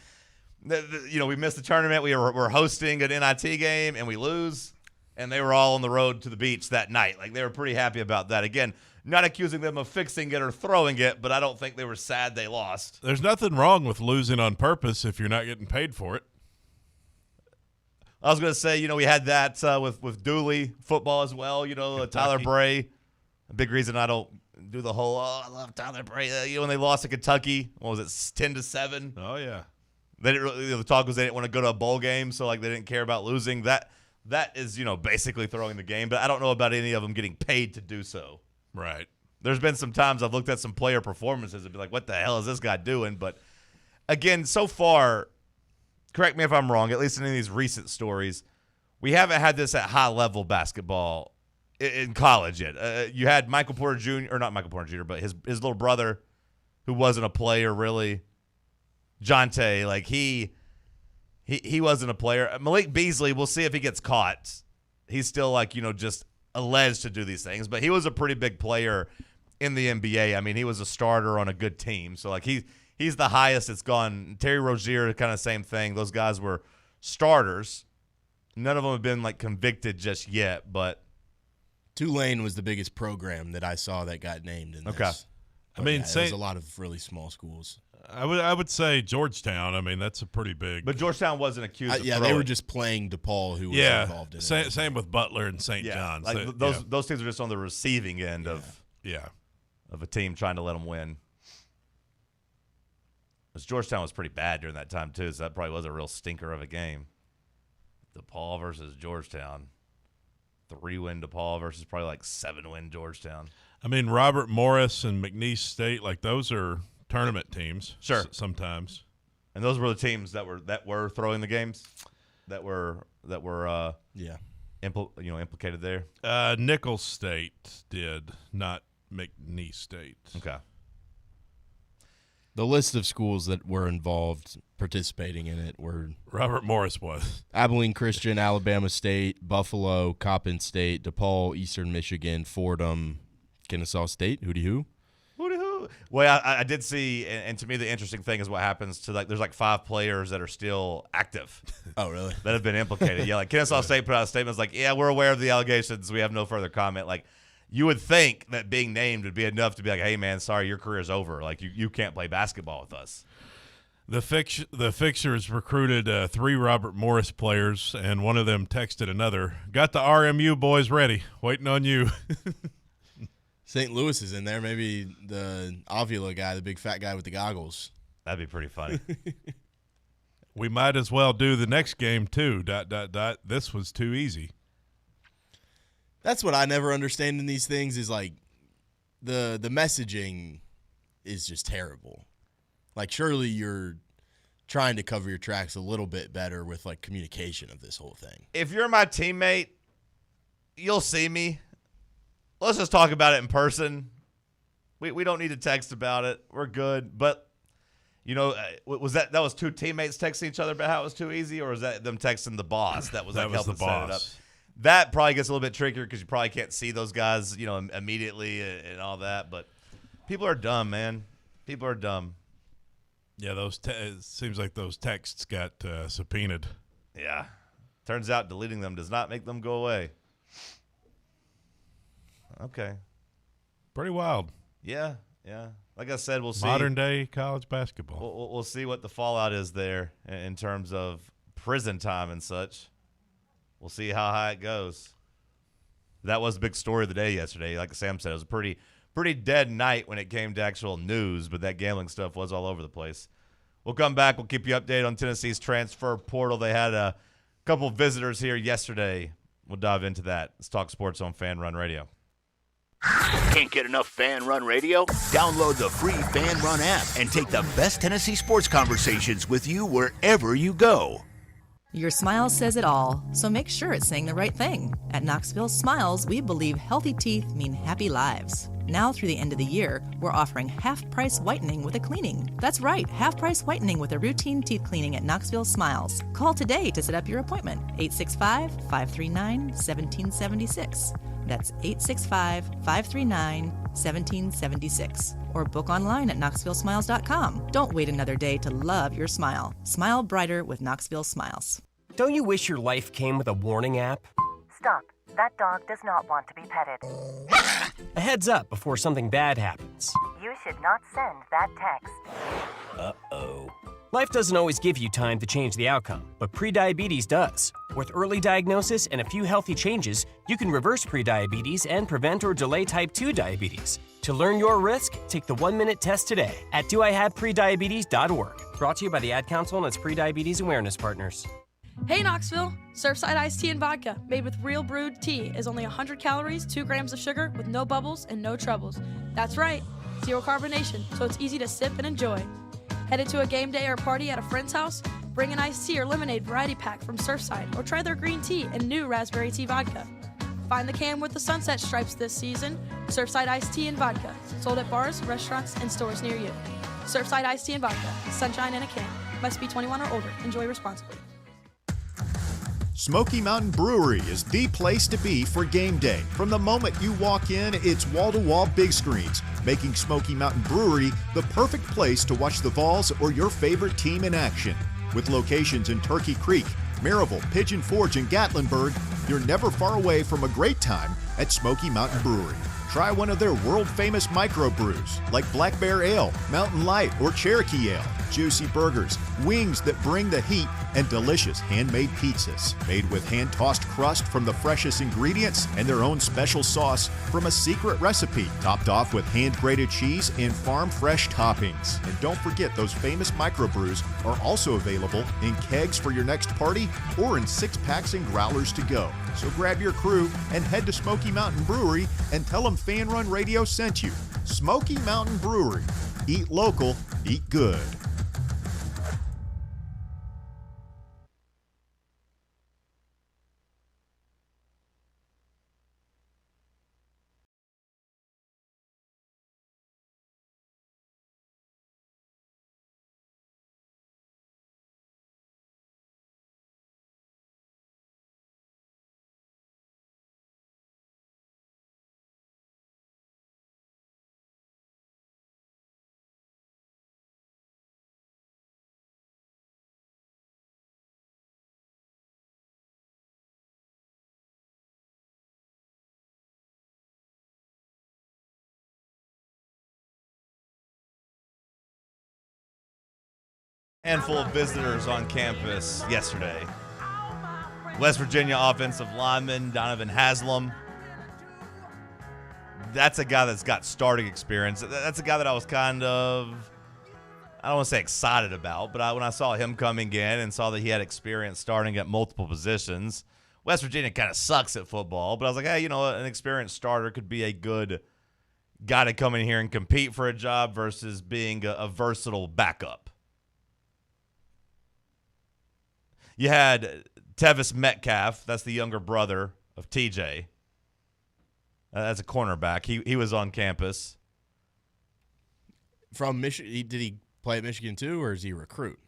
we missed the tournament. We're hosting an NIT game and we lose. And they were all on the road to the beach that night. Like, they were pretty happy about that. Again, not accusing them of fixing it or throwing it, but I don't think they were sad they lost. There's nothing wrong with losing on purpose if you're not getting paid for it. I was going to say, we had that with Dooley football as well. Tyler Bray. A big reason I don't do the whole, I love Tyler Bray. When they lost to Kentucky, what was it, 10-7? Oh, yeah. They didn't really, the talk was they didn't want to go to a bowl game, so, like, they didn't care about losing. That is, basically throwing the game. But I don't know about any of them getting paid to do so. Right. There's been some times I've looked at some player performances and be like, what the hell is this guy doing? But, again, so far, correct me if I'm wrong, at least in these recent stories, we haven't had this at high-level basketball in college yet. You had Michael Porter Jr., or not Michael Porter Jr., but his little brother, who wasn't a player really, Jonte, like he wasn't a player. Malik Beasley, we'll see if he gets caught. He's still just alleged to do these things, but he was a pretty big player in the NBA. I mean, he was a starter on a good team. So he's the highest it's gone. Terry Rozier, kind of same thing. Those guys were starters. None of them have been convicted just yet, but Tulane was the biggest program that I saw that got named in this. Okay. But there's a lot of really small schools. I would say Georgetown. I mean, that's a pretty big. But Georgetown wasn't accused of throwing. They were just playing DePaul, who was involved in it. Same with Butler and St. John's. Those teams are just on the receiving end of a team trying to let them win. Because Georgetown was pretty bad during that time, too, so that probably was a real stinker of a game. DePaul versus Georgetown. 3-win DePaul versus probably 7-win Georgetown. I mean, Robert Morris and McNeese State, those are tournament teams. Sure. Sometimes. And those were the teams that were throwing the games that were implicated there. Nicholls State did, not McNeese State. Okay. The list of schools that were involved participating in it were Robert Morris was Abilene Christian, Alabama State, Buffalo, Coppin State, DePaul, Eastern Michigan, Fordham, Kennesaw State, Hootie Hoo. Hootie Hoo. Well, I did see, and to me, the interesting thing is what happens to there's 5 players that are still active. Oh, really? That have been implicated. Yeah, like Kennesaw State put out a statement like, yeah, we're aware of the allegations. We have no further comment. Like, you would think that being named would be enough to be like, hey, man, sorry, your career's over. Like, you can't play basketball with us. The Fixers recruited 3 Robert Morris players, and one of them texted another, got the RMU boys ready, waiting on you. St. Louis is in there. Maybe the Avila guy, the big fat guy with the goggles. That'd be pretty funny. We might as well do the next game, too, ... This was too easy. That's what I never understand in these things is, like, the messaging is just terrible. Like, surely you're trying to cover your tracks a little bit better with, like, communication of this whole thing. If you're my teammate, you'll see me. Let's just talk about it in person. We don't need to text about it. We're good. But, was that was 2 teammates texting each other about how it was too easy, or was that them texting the boss that was helping set it up? That probably gets a little bit trickier because you probably can't see those guys, immediately and all that. But people are dumb, man. People are dumb. Yeah, it seems like those texts got subpoenaed. Yeah. Turns out deleting them does not make them go away. Okay. Pretty wild. Yeah. Like I said, we'll see. Modern day college basketball. We'll see what the fallout is there in terms of prison time and such. We'll see how high it goes. That was the big story of the day yesterday. Like Sam said, it was a pretty dead night when it came to actual news, but that gambling stuff was all over the place. We'll come back. We'll keep you updated on Tennessee's transfer portal. They had a couple of visitors here yesterday. We'll dive into that. Let's talk sports on Fan Run Radio. Can't get enough Fan Run Radio? Download the free Fan Run app and take the best Tennessee sports conversations with you wherever you go. Your smile says it all, so make sure it's saying the right thing. At Knoxville Smiles, we believe healthy teeth mean happy lives. Now through the end of the year, we're offering half-price whitening with a cleaning. That's right, half-price whitening with a routine teeth cleaning at Knoxville Smiles. Call today to set up your appointment, 865-539-1776. That's 865-539-1776. Or book online at knoxvillesmiles.com. Don't wait another day to love your smile. Smile brighter with Knoxville Smiles. Don't you wish your life came with a warning app? Stop. That dog does not want to be petted. A heads up before something bad happens. You should not send that text. Uh-oh. Life doesn't always give you time to change the outcome, but prediabetes does. With early diagnosis and a few healthy changes, you can reverse prediabetes and prevent or delay type 2 diabetes. To learn your risk, take the 1-minute test today at doihaveprediabetes.org. Brought to you by the Ad Council and its prediabetes awareness partners. Hey Knoxville! Surfside iced tea and vodka, made with real brewed tea, is only 100 calories, 2 grams of sugar, with no bubbles and no troubles. That's right, zero carbonation, so it's easy to sip and enjoy. Headed to a game day or party at a friend's house? Bring an iced tea or lemonade variety pack from Surfside, or try their green tea and new raspberry tea vodka. Find the can with the sunset stripes this season. Surfside iced tea and vodka, sold at bars, restaurants, and stores near you. Surfside iced tea and vodka, sunshine in a can. Must be 21 or older. Enjoy responsibly. Smoky Mountain Brewery is the place to be for game day. From the moment you walk in, it's wall-to-wall big screens, making Smoky Mountain Brewery the perfect place to watch the Vols or your favorite team in action. With locations in Turkey Creek, Maryville, Pigeon Forge, and Gatlinburg, you're never far away from a great time at Smoky Mountain Brewery. Try one of their world-famous microbrews like Black Bear Ale, Mountain Light, or Cherokee Ale. Juicy burgers, wings that bring the heat, and delicious handmade pizzas made with hand-tossed crust from the freshest ingredients and their own special sauce from a secret recipe, topped off with hand-grated cheese and farm-fresh toppings. And don't forget, those famous microbrews are also available in kegs for your next party or in 6-packs and growlers to go. So grab your crew and head to Smoky Mountain Brewery and tell them Fan Run Radio sent you. Smoky Mountain Brewery. Eat local, eat good. Handful of visitors on campus yesterday. West Virginia offensive lineman Donovan Haslam. That's a guy that's got starting experience. That's a guy that I was kind of, I don't want to say excited about, but when I saw him coming in and saw that he had experience starting at multiple positions. West Virginia kind of sucks at football, but I was like, hey, you know, an experienced starter could be a good guy to come in here and compete for a job versus being a versatile backup. You had Tevis Metcalf, that's the younger brother of TJ. That's a cornerback. He was on campus. From Michigan, did he play at Michigan too, or is he a recruit?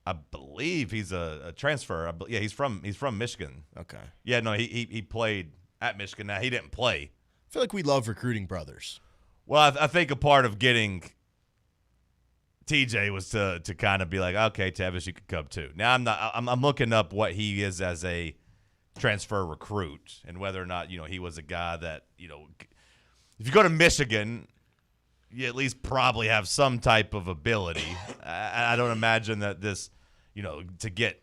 I believe he's a transfer. Yeah, he's from Michigan. Okay. Yeah, no, he played at Michigan. Now, he didn't play. I feel like we love recruiting brothers. Well, I think a part of getting TJ was to kind of be like, okay, Tevis, you could come too. Now I'm looking up what he is as a transfer recruit and whether or not, you know, he was a guy that, you know, if you go to Michigan, you at least probably have some type of ability. I don't imagine that this, you know, to get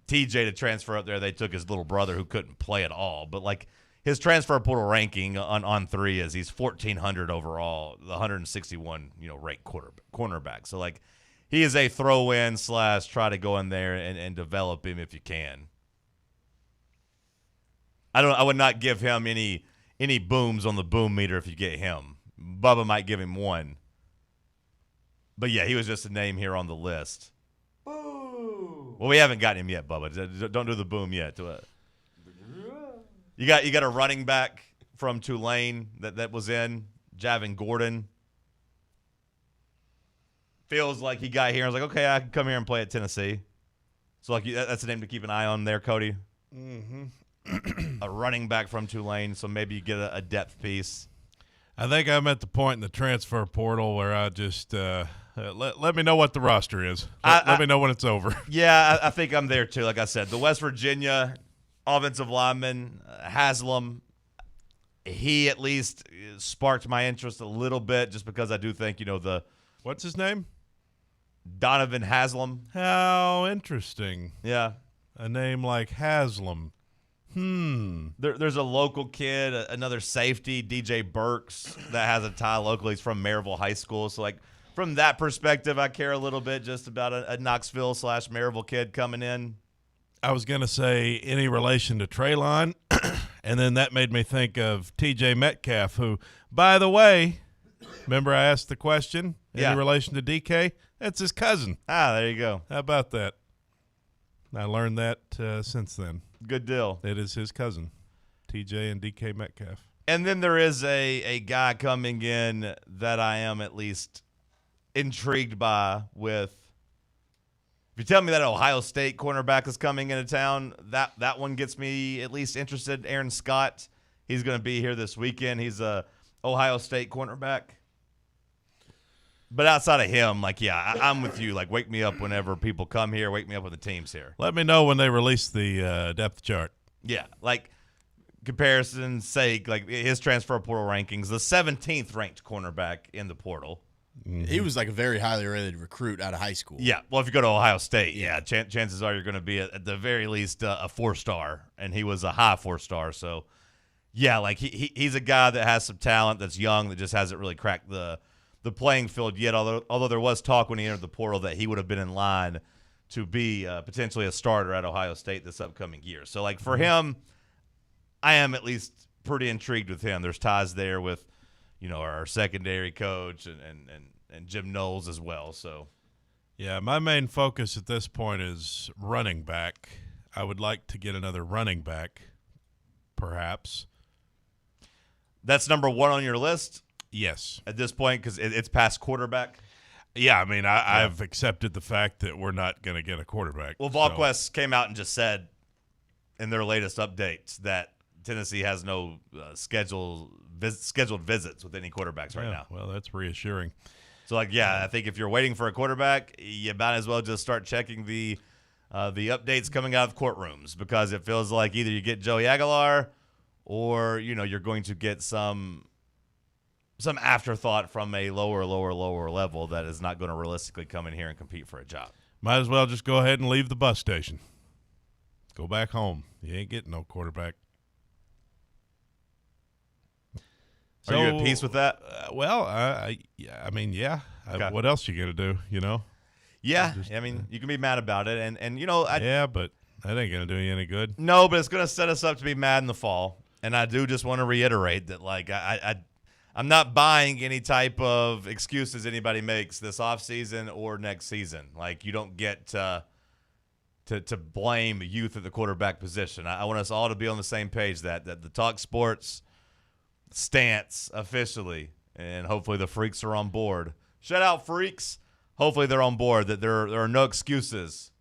TJ to transfer up there, they took his little brother who couldn't play at all. But like his transfer portal ranking on 3 is he's 1,400 overall, the 161, you know, ranked cornerback. So like he is a throw-in / try to go in there and develop him if you can. I would not give him any booms on the boom meter if you get him. Bubba might give him one. But yeah, he was just a name here on the list. Boo! Well, we haven't gotten him yet, Bubba. Don't do the boom yet. You got a running back from Tulane that was in, Javin Gordon. Feels like he got here and was like, okay, I can come here and play at Tennessee. So like that's a name to keep an eye on there, Cody. Mm-hmm. A running back from Tulane, so maybe you get a depth piece. I think I'm at the point in the transfer portal where I just let me know what the roster is. Let me know when it's over. Yeah, I think I'm there too. Like I said, the West Virginia offensive lineman, Haslam, he at least sparked my interest a little bit just because I do think, you know, what's his name? Donovan Haslam. How interesting. Yeah. A name like Haslam. There's a local kid, another safety, DJ Burks, that has a tie locally. He's from Maryville High School. So, like, from that perspective, I care a little bit just about a Knoxville / Maryville kid coming in. I was going to say any relation to Traylon, and then that made me think of TJ Metcalf, who, by the way, remember I asked the question, any relation to DK? That's his cousin. Ah, there you go. How about that? I learned that since then. Good deal. It is his cousin, TJ and DK Metcalf. And then there is a guy coming in that I am at least intrigued by with. If you tell me that Ohio State cornerback is coming into town, that one gets me at least interested. Aaron Scott, he's going to be here this weekend. He's a Ohio State cornerback. But outside of him, like, yeah, I'm with you. Like, wake me up whenever people come here. Wake me up when the team's here. Let me know when they release the depth chart. Yeah, like, comparison's sake, like, his transfer portal rankings, the 17th ranked cornerback in the portal. Mm-hmm. He was like a very highly rated recruit out of high school. Yeah, well, if you go to Ohio State, chances are you're going to be at the very least a 4-star, and he was a high 4-star. So, yeah, like, he's a guy that has some talent, that's young, that just hasn't really cracked the playing field yet, although there was talk when he entered the portal that he would have been in line to be potentially a starter at Ohio State this upcoming year. So, like, for him, I am at least pretty intrigued with him. There's ties there with, you know, our secondary coach and Jim Knowles as well. So, yeah, my main focus at this point is running back. I would like to get another running back, perhaps. That's number one on your list? Yes. At this point, because it's past quarterback? Yeah, I mean, I've accepted the fact that we're not going to get a quarterback. Well, VolQuest came out and just said in their latest updates that Tennessee has no scheduled visits with any quarterbacks right now. Well, that's reassuring. So, like, yeah, I think if you're waiting for a quarterback, you might as well just start checking the updates coming out of courtrooms, because it feels like either you get Joey Aguilar or, you know, you're going to get some afterthought from a lower level that is not going to realistically come in here and compete for a job. Might as well just go ahead and leave the bus station. Go back home. You ain't getting no quarterback. Are you at peace with that? I mean, yeah. Okay. What else you gonna do? You know? Yeah, I mean, you can be mad about it, and you know, yeah, but that ain't gonna do you any good. No, but it's gonna set us up to be mad in the fall. And I do just want to reiterate that, like, I'm not buying any type of excuses anybody makes this offseason or next season. Like, you don't get to blame youth at the quarterback position. I want us all to be on the same page that the TalkSports stance officially, and hopefully the freaks are on board. Shout out freaks. Hopefully they're on board, that there are no excuses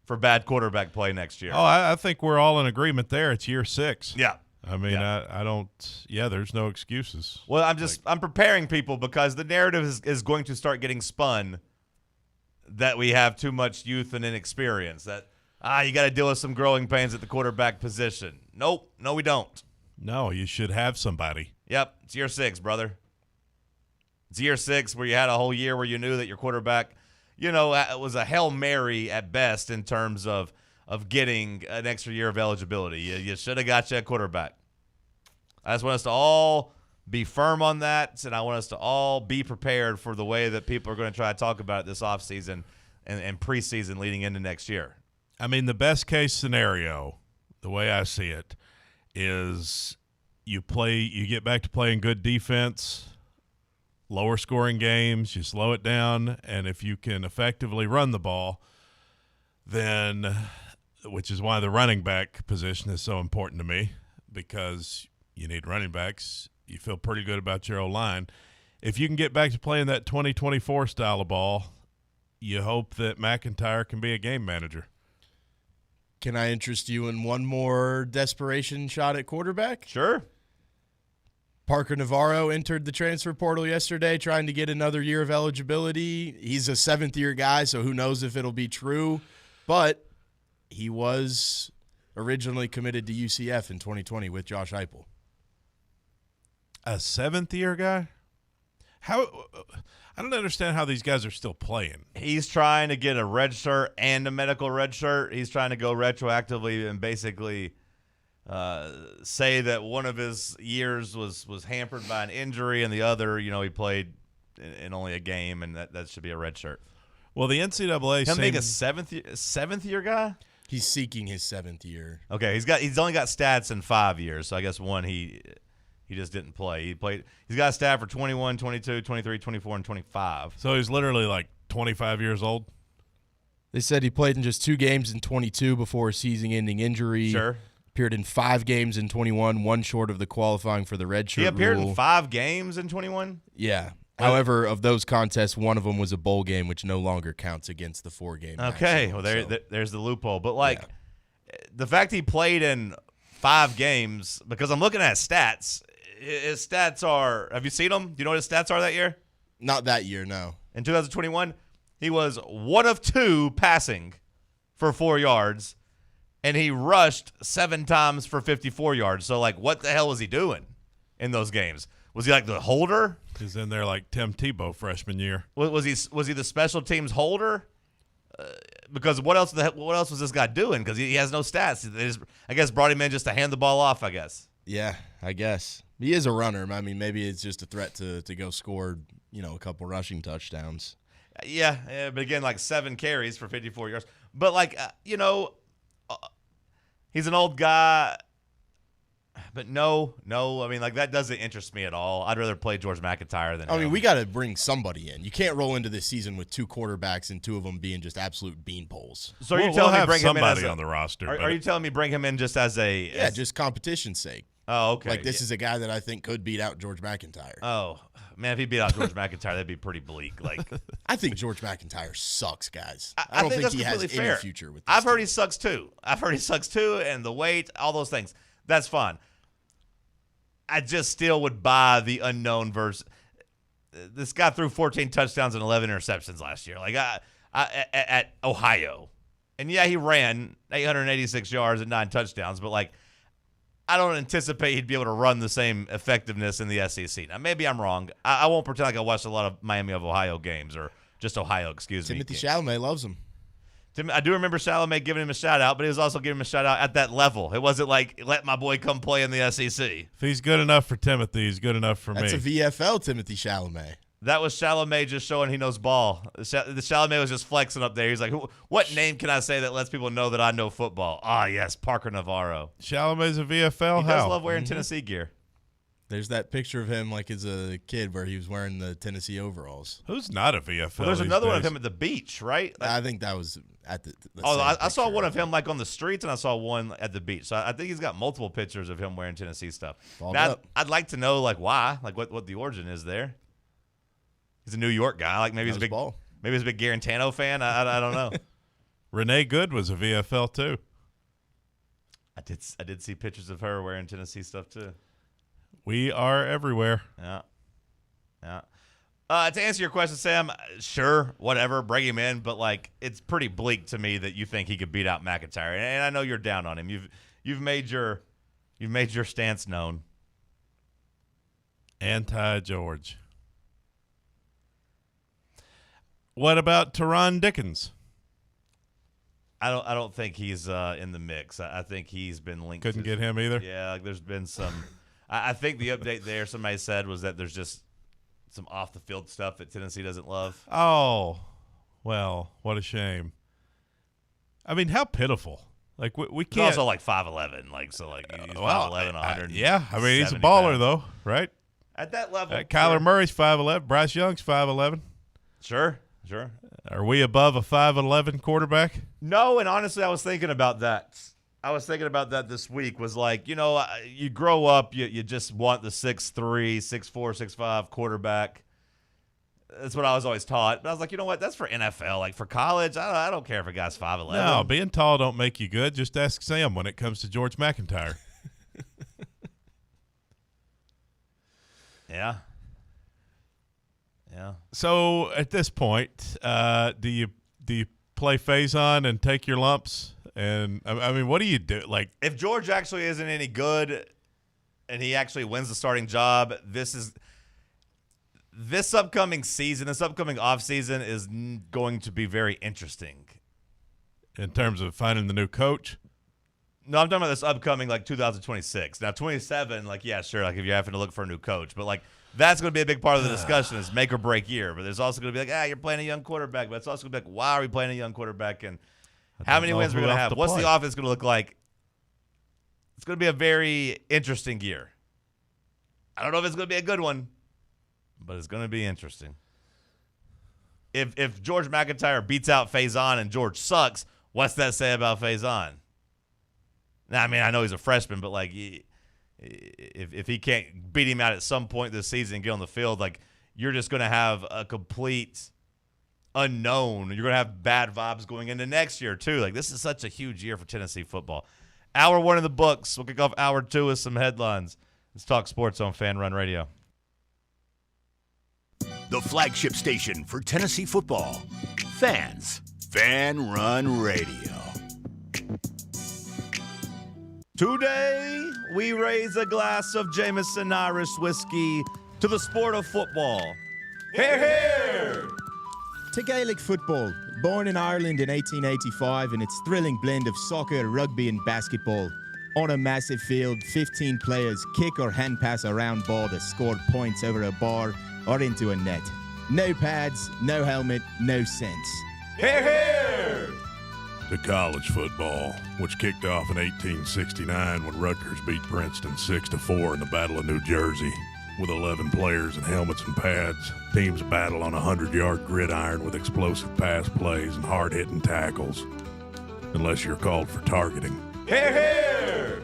for bad quarterback play next year. Oh, I think we're all in agreement there. It's year 6. Yeah. I mean, I don't – yeah, there's no excuses. Well, I'm preparing people because the narrative is going to start getting spun that we have too much youth and inexperience, that, you got to deal with some growing pains at the quarterback position. Nope. No, we don't. No, you should have somebody. Yep. It's year 6, brother. It's year 6 where you had a whole year where you knew that your quarterback, you know, it was a Hail Mary at best in terms of getting an extra year of eligibility. You should have got you a quarterback. I just want us to all be firm on that, and I want us to all be prepared for the way that people are going to try to talk about it this offseason and preseason leading into next year. I mean, the best case scenario, the way I see it, is you get back to playing good defense, lower scoring games, you slow it down, and if you can effectively run the ball, then, which is why the running back position is so important to me, because you need running backs. You feel pretty good about your O-line. If you can get back to playing that 2024 style of ball, you hope that McIntyre can be a game manager. Can I interest you in one more desperation shot at quarterback? Sure. Parker Navarro entered the transfer portal yesterday trying to get another year of eligibility. He's a 7th-year guy, so who knows if it'll be true. But he was originally committed to UCF in 2020 with Josh Heupel. A 7th-year guy? How? I don't understand how these guys are still playing. He's trying to get a red shirt and a medical red shirt. He's trying to go retroactively and basically say that one of his years was hampered by an injury and the other, you know, he played in only a game, and that should be a red shirt. Well, the NCAA Him being a seventh year guy? He's seeking his 7th year. Okay, he's only got stats in 5 years, so I guess one he just didn't play. He's got a stat for 21, 22, 23, 24, and 25. So he's literally like 25 years old? They said he played in just 2 games in 22 before a season-ending injury. Sure. Appeared in 5 games in 21, one short of the qualifying for the red shirt He appeared rule. in 5 games in 21? Yeah. However, of those contests, one of them was a bowl game, which no longer counts against the 4-game. Okay, well, there's the loophole. But, the fact he played in 5 games, because I'm looking at his stats are – have you seen them? Do you know what his stats are that year? Not that year, no. In 2021, he was 1 of 2 passing for 4 yards, and he rushed 7 times for 54 yards. So, what the hell was he doing in those games? Was he like the holder? He's in there like Tim Tebow freshman year. Was he the special teams holder? Because what else was this guy doing? Because he has no stats. They just, I guess, brought him in just to hand the ball off, I guess. Yeah, I guess. He is a runner. I mean, maybe it's just a threat to go score, a couple rushing touchdowns. Yeah, but again, 7 carries for 54 yards. But, he's an old guy. But no, I mean, that doesn't interest me at all. I'd rather play George McIntyre than him. We got to bring somebody in. You can't roll into this season with 2 quarterbacks and 2 of them being just absolute beanpoles. So are you telling me bring him in as on the roster? Are you telling me bring him in just as a? Yeah, just competition's sake. Oh, okay. This is a guy that I think could beat out George McIntyre. Oh, man, if he beat out George McIntyre, that'd be pretty bleak. I think George McIntyre sucks, guys. I don't think he has any future with this I've heard he sucks too. And the weight, all those things. That's fine. I just still would buy the unknown verse. This guy threw 14 touchdowns and 11 interceptions last year. At Ohio. And yeah, he ran 886 yards and 9 touchdowns, but I don't anticipate he'd be able to run the same effectiveness in the SEC. Now, maybe I'm wrong. I won't pretend like I watched a lot of Miami of Ohio games or just Ohio, excuse me. Timothy Chalamet loves him. I do remember Chalamet giving him a shout-out, but he was also giving him a shout-out at that level. It wasn't like, let my boy come play in the SEC. If he's good enough for Timothy, he's good enough for me. That's a VFL Timothy Chalamet. That was Chalamet just showing he knows ball. The Chalamet was just flexing up there. He's like, what name can I say that lets people know that I know football? Ah, yes, Parker Navarro. Chalamet's a VFL? He does love wearing Tennessee gear. There's that picture of him like as a kid where he was wearing the Tennessee overalls. Who's not a VFL? Well, there's another one of him at the beach, right? I think that was at the I saw one of him like on the streets, and I saw one at the beach. So I think he's got multiple pictures of him wearing Tennessee stuff. Now, I'd like to know like why, like what the origin is there. He's a New York guy. Like maybe he's a big Garantano fan. I don't know. Renee Good was a VFL too. I did see pictures of her wearing Tennessee stuff too. We are everywhere. Yeah. To answer your question, Sam, sure, whatever, bring him in, but like it's pretty bleak to me that you think he could beat out McIntyre, and I know you're down on him. You've made your stance known. Anti-George. What about Teron Dickens? I don't think he's in the mix. I think he's been linked. Couldn't get him either. Yeah, like there's been some. I think the update there somebody said was that there's just some off the field stuff that Tennessee doesn't love. Oh, well, what a shame. I mean, how pitiful. Like we can't. He's also like 5'11", like so like he's 5'11", 100. Yeah, I mean he's a baller though, right? At that level, Kyler Murray's 5'11", Bryce Young's 5'11". Sure. Are we above a 5'11" quarterback? No, and honestly, I was thinking about that. This week. Was like, you grow up, you just want the 6'3", 6'4", 6'5" quarterback. That's what I was always taught. But I was like, you know what? That's for NFL. Like for college, I don't care if a guy's 5'11". No, being tall don't make you good. Just ask Sam when it comes to George McIntyre. Yeah. So at this point, do you play Faison and take your lumps? And I mean, what do you do? Like, if George actually isn't any good, and he actually wins the starting job, this upcoming season, this upcoming offseason is going to be very interesting. In terms of finding the new coach? No, I'm talking about this upcoming, like, 2026. Now, 27, like, yeah, sure, like, if you're having to look for a new coach. But, like, that's going to be a big part of the discussion is make or break year. But there's also going to be like, you're playing a young quarterback. But it's also going to be like, why are we playing a young quarterback? And how many wins we're going to have? What's the offense going to look like? It's going to be a very interesting year. I don't know if it's going to be a good one, but it's going to be interesting. If George McIntyre beats out Faison and George sucks, what's that say about Faison? Now, I mean, I know he's a freshman, but like, if he can't beat him out at some point this season and get on the field, like you're just going to have a complete unknown. You're going to have bad vibes going into next year too. Like this is such a huge year for Tennessee football. Hour 1 in the books. We'll kick off hour 2 with some headlines. Let's talk sports on Fan Run Radio. The flagship station for Tennessee football. Fans. Fan Run Radio. Today, we raise a glass of Jameson Irish whiskey to the sport of football. Hear, hear! To Gaelic football, born in Ireland in 1885 in its thrilling blend of soccer, rugby and basketball. On a massive field, 15 players kick or hand pass a round ball that scored points over a bar or into a net. No pads, no helmet, no sense. Hear, hear! To college football, which kicked off in 1869 when Rutgers beat Princeton 6-4 in the Battle of New Jersey. With 11 players and helmets and pads, teams battle on a 100-yard gridiron with explosive pass plays and hard-hitting tackles. Unless you're called for targeting. Hear, hear!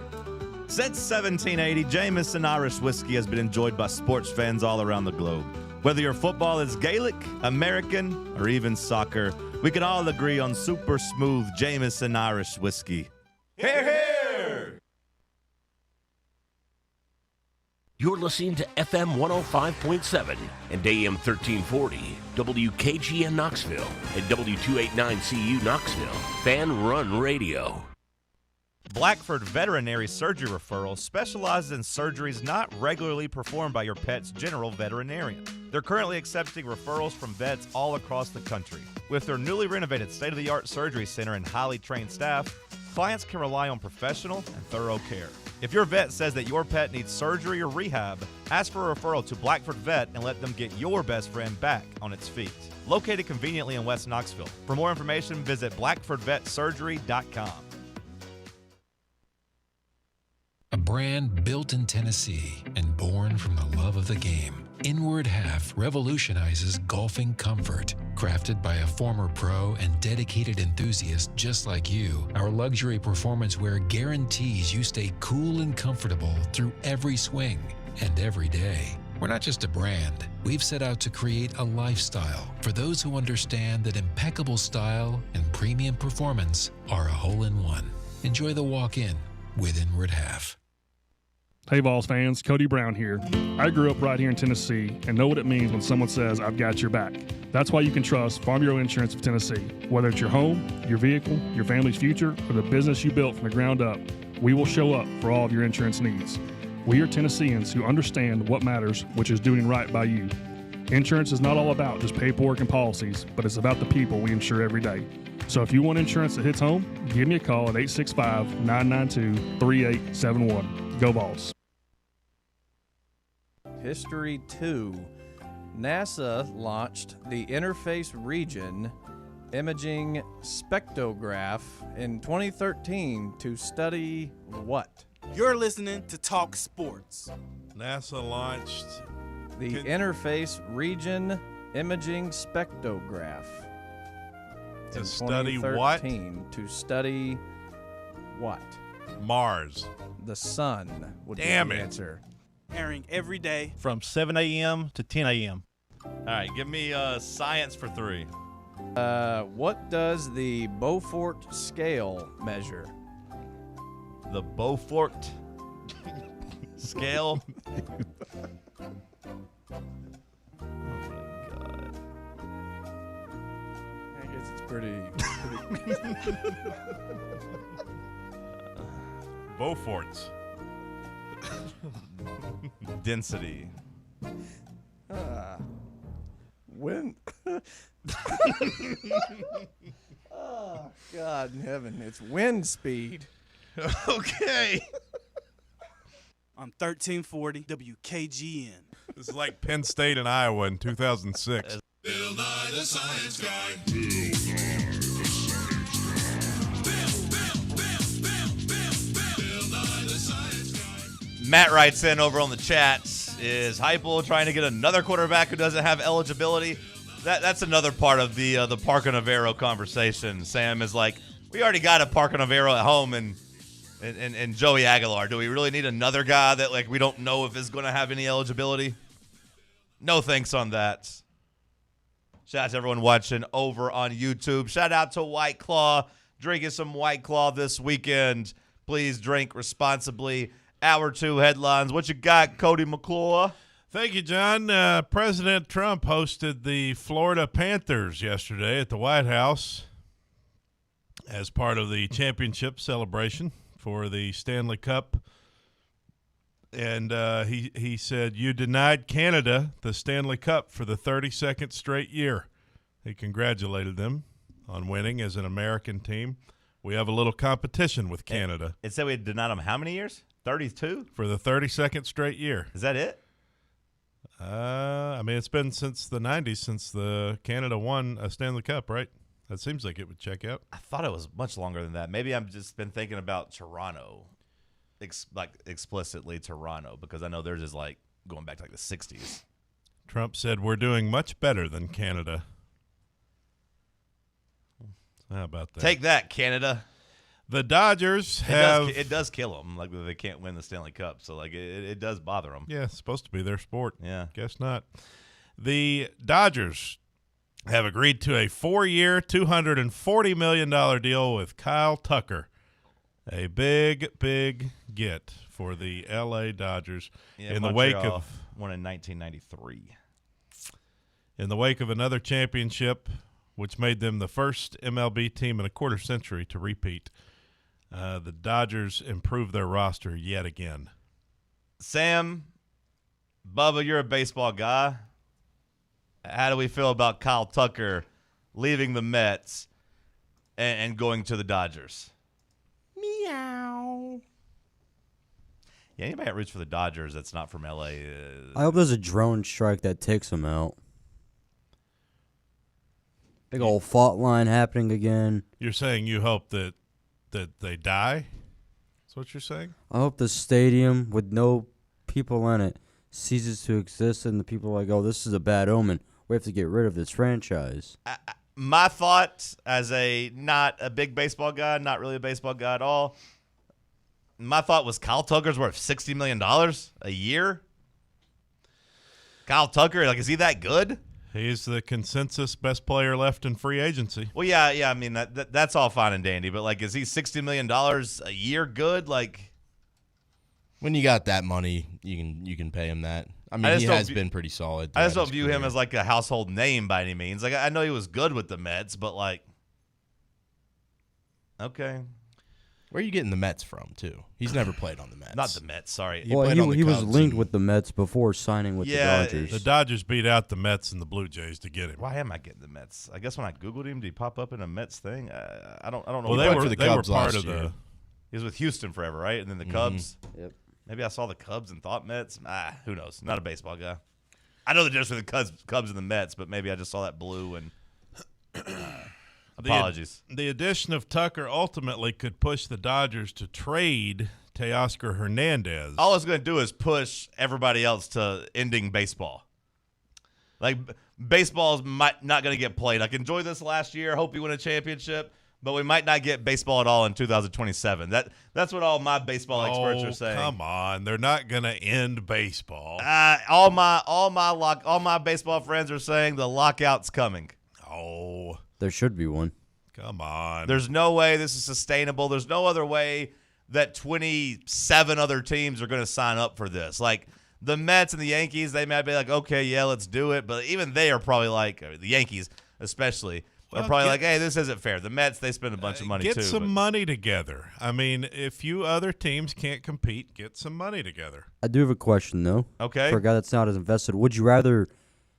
Since 1780, Jameson Irish whiskey has been enjoyed by sports fans all around the globe. Whether your football is Gaelic, American, or even soccer, we can all agree on super smooth Jameson Irish whiskey. Hear, hear! You're listening to FM 105.7 and AM 1340, WKGN Knoxville, and W289CU Knoxville, Fan Run Radio. Blackford Veterinary Surgery Referral specializes in surgeries not regularly performed by your pet's general veterinarian. They're currently accepting referrals from vets all across the country. With their newly renovated state-of-the-art surgery center and highly trained staff, clients can rely on professional and thorough care. If your vet says that your pet needs surgery or rehab, ask for a referral to Blackford Vet and let them get your best friend back on its feet. Located conveniently in West Knoxville. For more information, visit blackfordvetsurgery.com. A brand built in Tennessee and born from the love of the game. Inward Half revolutionizes golfing comfort. Crafted by a former pro and dedicated enthusiast just like you, our luxury performance wear guarantees you stay cool and comfortable through every swing and every day. We're not just a brand. We've set out to create a lifestyle for those who understand that impeccable style and premium performance are a hole-in-one. Enjoy the walk-in with Inward Half. Hey Vols fans, Cody Brown here. I grew up right here in Tennessee and know what it means when someone says, I've got your back. That's why you can trust Farm Bureau Insurance of Tennessee. Whether it's your home, your vehicle, your family's future, or the business you built from the ground up, we will show up for all of your insurance needs. We are Tennesseans who understand what matters, which is doing right by you. Insurance is not all about just paperwork and policies, but it's about the people we insure every day. So if you want insurance that hits home, give me a call at 865-992-3871. Go Vols. History 2. NASA launched the Interface Region Imaging Spectrograph in 2013 to study what? You're listening to Talk Sports. NASA launched the Interface Region Imaging Spectrograph. To study what? To study what? Mars. The sun would be the answer. Airing every day from 7 a.m. to 10 a.m. All right, give me science for 3. What does the Beaufort scale measure? The Beaufort scale? I guess it's pretty Beaufort's. Density. When? Oh, God in heaven. It's wind speed. Okay. On 1340 WKGN. This is like Penn State and Iowa in 2006. Bill Nye the Science Guy. Matt writes in over on the chats, is Heupel trying to get another quarterback who doesn't have eligibility? That's another part of the Parker Navarro conversation. Sam is like, we already got a Parker Navarro at home and Joey Aguilar. Do we really need another guy that like we don't know if is going to have any eligibility? No thanks on that. Shout out to everyone watching over on YouTube. Shout out to White Claw. Drinking some White Claw this weekend. Please drink responsibly. Hour 2 headlines. What you got, Cody McClure? Thank you, John. President Trump hosted the Florida Panthers yesterday at the White House as part of the championship celebration for the Stanley Cup. And he said, you denied Canada the Stanley Cup for the 32nd straight year. He congratulated them on winning as an American team. We have a little competition with Canada. It said we denied them how many years? 32? For the 32nd straight year. Is that it? I mean, it's been since the 90s since the Canada won a Stanley Cup, right? That seems like it would check out. I thought it was much longer than that. Maybe I've just been thinking about Toronto, explicitly Toronto, because I know theirs is like going back to like the 60s. Trump said we're doing much better than Canada. How about that? Take that, Canada. The Dodgers have... It does kill them, like they can't win the Stanley Cup. So like it does bother them. Yeah, it's supposed to be their sport. Yeah. Guess not. The Dodgers have agreed to a 4-year, $240 million deal with Kyle Tucker. A big, big get for the L.A. Dodgers Yeah, in the Montreal wake of... won in 1993. In the wake of another championship, which made them the first MLB team in a quarter century to repeat. The Dodgers improved their roster yet again. Sam, Bubba, you're a baseball guy. How do we feel about Kyle Tucker leaving the Mets and going to the Dodgers? Meow. Yeah, anybody that roots for the Dodgers that's not from L.A. I hope there's a drone strike that takes him out. Big old fault line happening again. You're saying you hope that they die? That's what you're saying? I hope the stadium with no people in it ceases to exist, and the people are like, oh, this is a bad omen. We have to get rid of this franchise. My thought, as not a big baseball guy, not really a baseball guy at all, my thought was Kyle Tucker's worth $60 million a year. Kyle Tucker, is he that good? He's the consensus best player left in free agency. Well, yeah. I mean, that's all fine and dandy, but is he $60 million a year good? When you got that money, you can pay him that. I mean, he has been pretty solid. I just don't view him as a household name by any means. I know he was good with the Mets, but okay. Where are you getting the Mets from, too? He's never played on the Mets. Not the Mets, sorry. He was linked with the Mets before signing with the Dodgers. The Dodgers beat out the Mets and the Blue Jays to get him. Why am I getting the Mets? I guess when I Googled him, did he pop up in a Mets thing? I don't know. Well, they were part of the. He was with Houston forever, right? And then the Cubs. Yep. Maybe I saw the Cubs and thought Mets. Who knows? Not a baseball guy. I know the difference between the Cubs and the Mets, but maybe I just saw that blue and apologies. The addition of Tucker ultimately could push the Dodgers to trade Teoscar Hernandez. All it's going to do is push everybody else to ending baseball. Baseball's not going to get played. Enjoy this last year. Hope you win a championship. But we might not get baseball at all in 2027. That's what all my baseball experts are saying. Come on, they're not going to end baseball. All my baseball friends are saying the lockout's coming. Oh, there should be one. Come on. There's no way this is sustainable. There's no other way that 27 other teams are going to sign up for this. The Mets and the Yankees, they might be okay, yeah, let's do it. But even they are probably the Yankees especially. They're probably hey, this isn't fair. The Mets, they spend a bunch of money, too. Get some money together. I mean, if you other teams can't compete, get some money together. I do have a question, though. Okay. For a guy that's not as invested, would you rather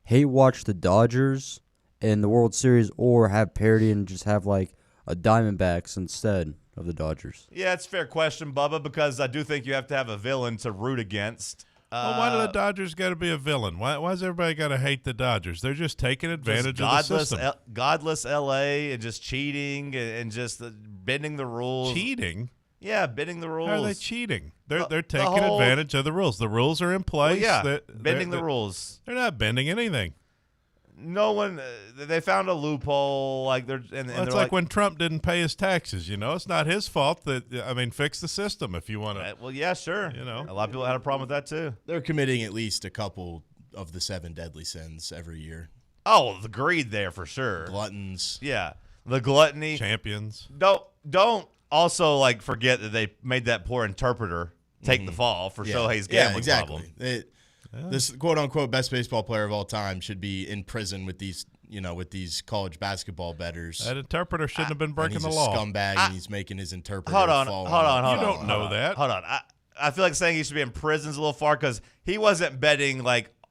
hate watch the Dodgers in the World Series or have parity and just have, a Diamondbacks instead of the Dodgers? Yeah, it's a fair question, Bubba, because I do think you have to have a villain to root against. Well, why do the Dodgers got to be a villain? Why's everybody got to hate the Dodgers? They're just taking advantage of the system. Godless L.A. and just cheating and just bending the rules. Cheating? Yeah, bending the rules. How are they cheating? They're taking advantage of the rules. The rules are in place. Well, yeah, bending the rules. They're not bending anything. No one. They found a loophole. It's like when Trump didn't pay his taxes. It's not his fault. Fix the system if you want to. Well, yeah, sure. A lot of people had a problem with that too. They're committing at least a couple of the 7 deadly sins every year. Oh, the greed there for sure. Gluttons. Yeah, the gluttony. Champions. Don't also forget that they made that poor interpreter take the fall for Shohei's gambling problem. This quote-unquote best baseball player of all time should be in prison with these college basketball bettors. That interpreter shouldn't have been breaking the law. He's a scumbag, and he's making his interpreter Hold on. You don't know that. Hold on. I feel like saying he should be in prison is a little far because he wasn't betting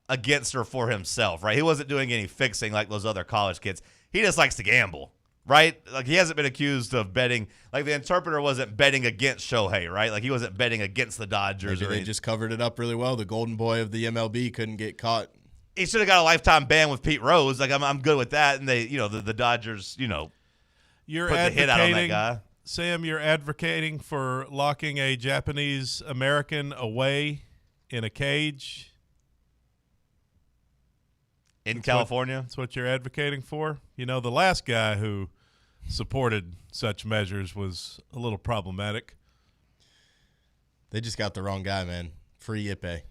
against or for himself, right? He wasn't doing any fixing like those other college kids. He just likes to gamble. Right? He hasn't been accused of betting. The interpreter wasn't betting against Shohei, right? He wasn't betting against the Dodgers. Maybe they just covered it up really well. The golden boy of the MLB couldn't get caught. He should have got a lifetime ban with Pete Rose. I'm good with that. And they, the Dodgers, you're put the hit out on that guy. Sam, you're advocating for locking a Japanese American away in a cage in California. That's what you're advocating for. The last guy who supported such measures was a little problematic. They just got the wrong guy, man. Free Ippei.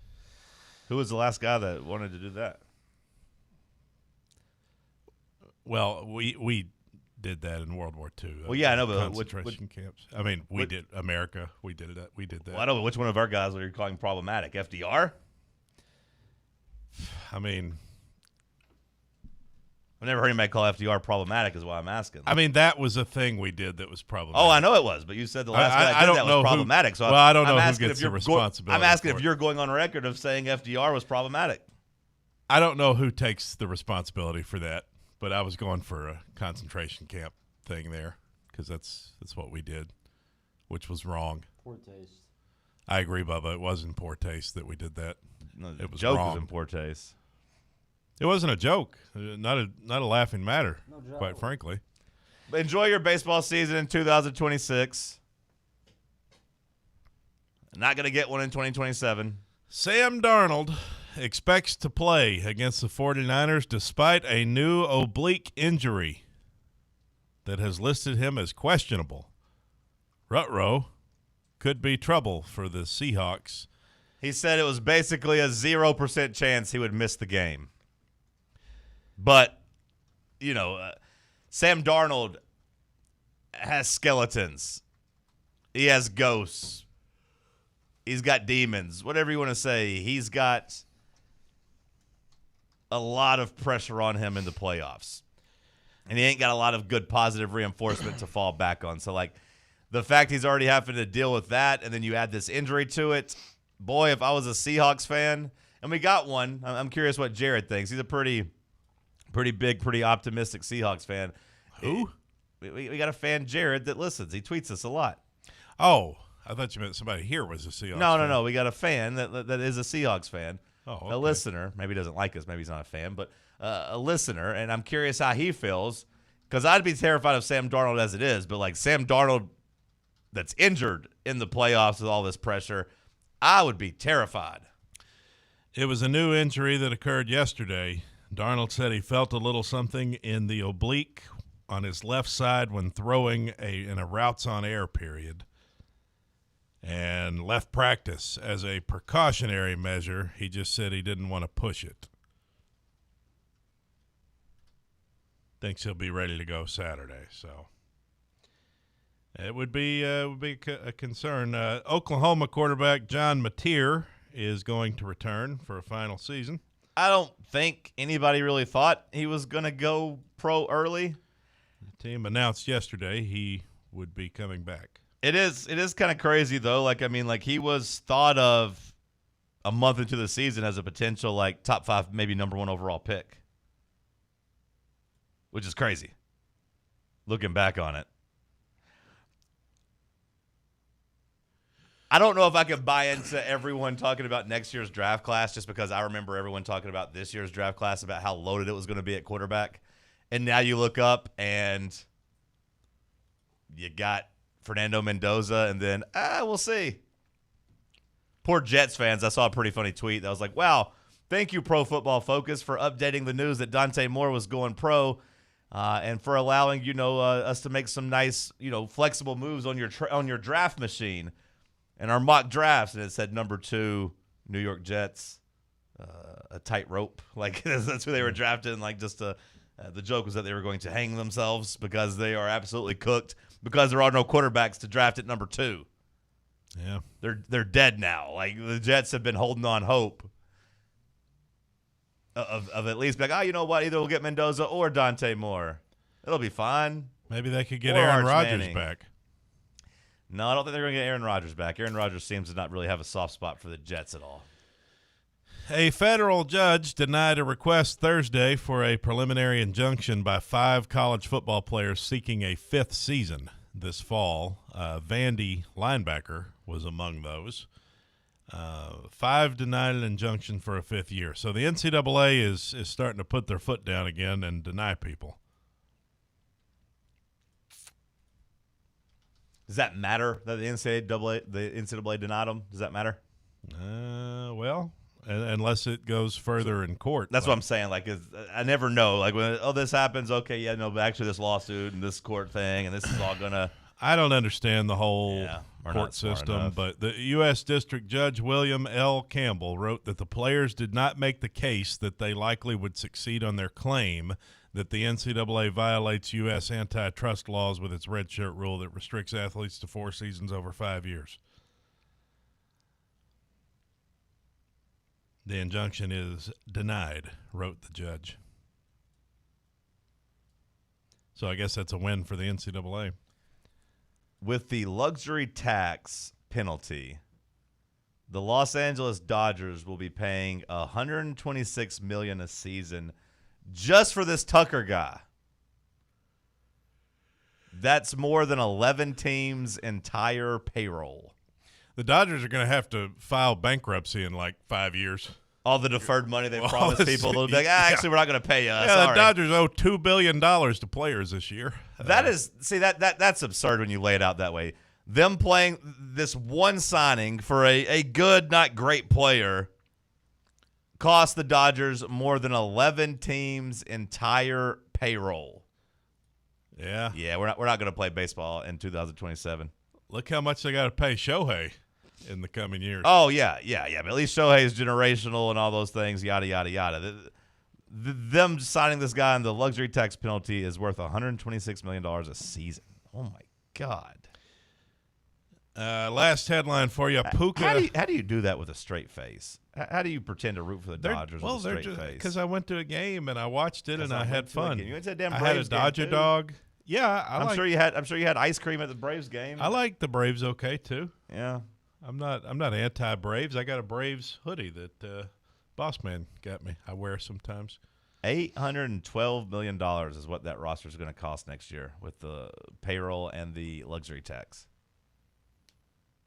Who was the last guy that wanted to do that? Well, we did that in World War II. Well, yeah, I know, but concentration camps. I mean, we did America. We did that. We did that. Well, I know, but which one of our guys were you calling problematic? FDR? I mean, I've never heard anybody call FDR problematic is why I'm asking. I mean, that was a thing we did that was problematic. Oh, I know it was, but you said the last guy that did that was problematic. So I don't know who gets the responsibility. I'm asking if you're going on record of saying FDR was problematic. I don't know who takes the responsibility for that, but I was going for a concentration camp thing there because that's what we did, which was wrong. Poor taste. I agree, Bubba. It was in poor taste that we did that. No, it was joke wrong. was in poor taste. It wasn't a joke. Not a laughing matter, quite frankly. But enjoy your baseball season in 2026. Not going to get one in 2027. Sam Darnold expects to play against the 49ers despite a new oblique injury that has listed him as questionable. Rutrow could be trouble for the Seahawks. He said it was basically a 0% chance he would miss the game. But, Sam Darnold has skeletons. He has ghosts. He's got demons. Whatever you want to say. He's got a lot of pressure on him in the playoffs. And he ain't got a lot of good positive reinforcement to fall back on. So, the fact he's already having to deal with that, and then you add this injury to it, boy, if I was a Seahawks fan, and we got one, I'm curious what Jared thinks. He's a pretty big, pretty optimistic Seahawks fan. Who? We got a fan, Jared, that listens. He tweets us a lot. Oh, I thought you meant somebody here was a Seahawks fan. No. We got a fan that is a Seahawks fan. Oh, okay. A listener. Maybe he doesn't like us. Maybe he's not a fan. But a listener, and I'm curious how he feels because I'd be terrified of Sam Darnold as it is. But, Sam Darnold that's injured in the playoffs with all this pressure, I would be terrified. It was a new injury that occurred yesterday. Darnold said he felt a little something in the oblique on his left side when throwing in a routes on air period and left practice as a precautionary measure. He just said he didn't want to push it. Thinks he'll be ready to go Saturday, so it would be a concern. Oklahoma quarterback John Mateer is going to return for a final season. I don't think anybody really thought he was going to go pro early. The team announced yesterday he would be coming back. It is kind of crazy, though. He was thought of a month into the season as a potential, top 5, maybe number 1 overall pick, which is crazy looking back on it. I don't know if I could buy into everyone talking about next year's draft class just because I remember everyone talking about this year's draft class about how loaded it was going to be at quarterback. And now you look up and you got Fernando Mendoza and then, we'll see. Poor Jets fans. I saw a pretty funny tweet that was like, wow, thank you, Pro Football Focus, for updating the news that Dante Moore was going pro and for allowing, us to make some nice, flexible moves on your draft machine. And our mock drafts, and it said number 2, New York Jets, a tightrope. That's who they were drafted. And the joke was that they were going to hang themselves because they are absolutely cooked because there are no quarterbacks to draft at number 2. Yeah, they're dead now. The Jets have been holding on hope of at least you know what? Either we'll get Mendoza or Dante Moore. It'll be fine. Maybe they could get Aaron Rodgers back. No, I don't think they're going to get Aaron Rodgers back. Aaron Rodgers seems to not really have a soft spot for the Jets at all. A federal judge denied a request Thursday for a preliminary injunction by 5 college football players seeking a 5th season this fall. Vandy linebacker was among those. 5 denied an injunction for a 5th year. So the NCAA is starting to put their foot down again and deny people. Does that matter that the NCAA denied them? Does that matter? Well, unless it goes further in court. That's what I'm saying. I never know. When this happens, okay, yeah, no, but actually this lawsuit and this court thing, and this is all gonna. I don't understand the whole court system, but the U.S. District Judge William L. Campbell wrote that the players did not make the case that they likely would succeed on their claim that the NCAA violates U.S. antitrust laws with its red shirt rule that restricts athletes to 4 seasons over 5 years. The injunction is denied, wrote the judge. So I guess that's a win for the NCAA. With the luxury tax penalty, The Los Angeles Dodgers will be paying $126 million a season just for this Tucker guy. That's more than 11 teams' entire payroll. The Dodgers are going to have to file bankruptcy in like 5 years. All the deferred money they promised people, they'll be like, actually, we're not going to pay you. Yeah, Sorry. the Dodgers owe $2 billion to players this year. That's absurd when you lay it out that way. Them playing this one signing for a good, not great player cost the Dodgers more than 11 teams' entire payroll. Yeah. Yeah, we're not going to play baseball in 2027. Look how much they got to pay Shohei in the coming years. Oh, yeah. But at least Shohei is generational and all those things, yada, yada, yada. Them signing this guy on the luxury tax penalty is worth $126 million a season. Oh, my God. Last headline for you. Puka. How do you do that with a straight face? How do you pretend to root for the Dodgers with a straight face? Because I went to a game and I watched it and I had fun. You went to a damn I Braves had a Dodger game too. dog. Yeah, I'm sure you had ice cream at the Braves game. I like the Braves okay too. Yeah. I'm not anti-Braves. I got a Braves hoodie that Boss Man got me. I wear sometimes. $812 million is what that roster is going to cost next year with the payroll and the luxury tax.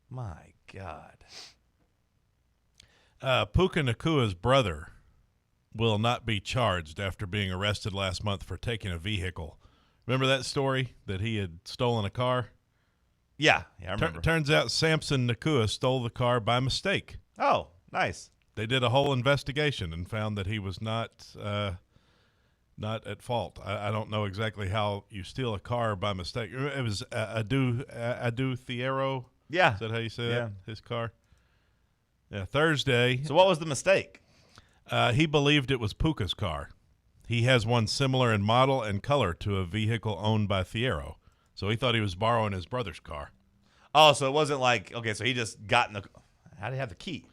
My God. Puka Nakua's brother will not be charged after being arrested last month for taking a vehicle. Remember that story that he had stolen a car? Yeah, I remember. Turns out Samson Nakua stole the car by mistake. Oh, nice. They did a whole investigation and found that he was not at fault. I don't know exactly how you steal a car by mistake. It was Adu Thiero. Yeah. Is that how you say that? His car? Yeah, Thursday. So what was the mistake? He believed it was Puka's car. He has one similar in model and color to a vehicle owned by Thiero. So he thought he was borrowing his brother's car. Oh, so it wasn't like, okay, so he just got in the – how did he have the key?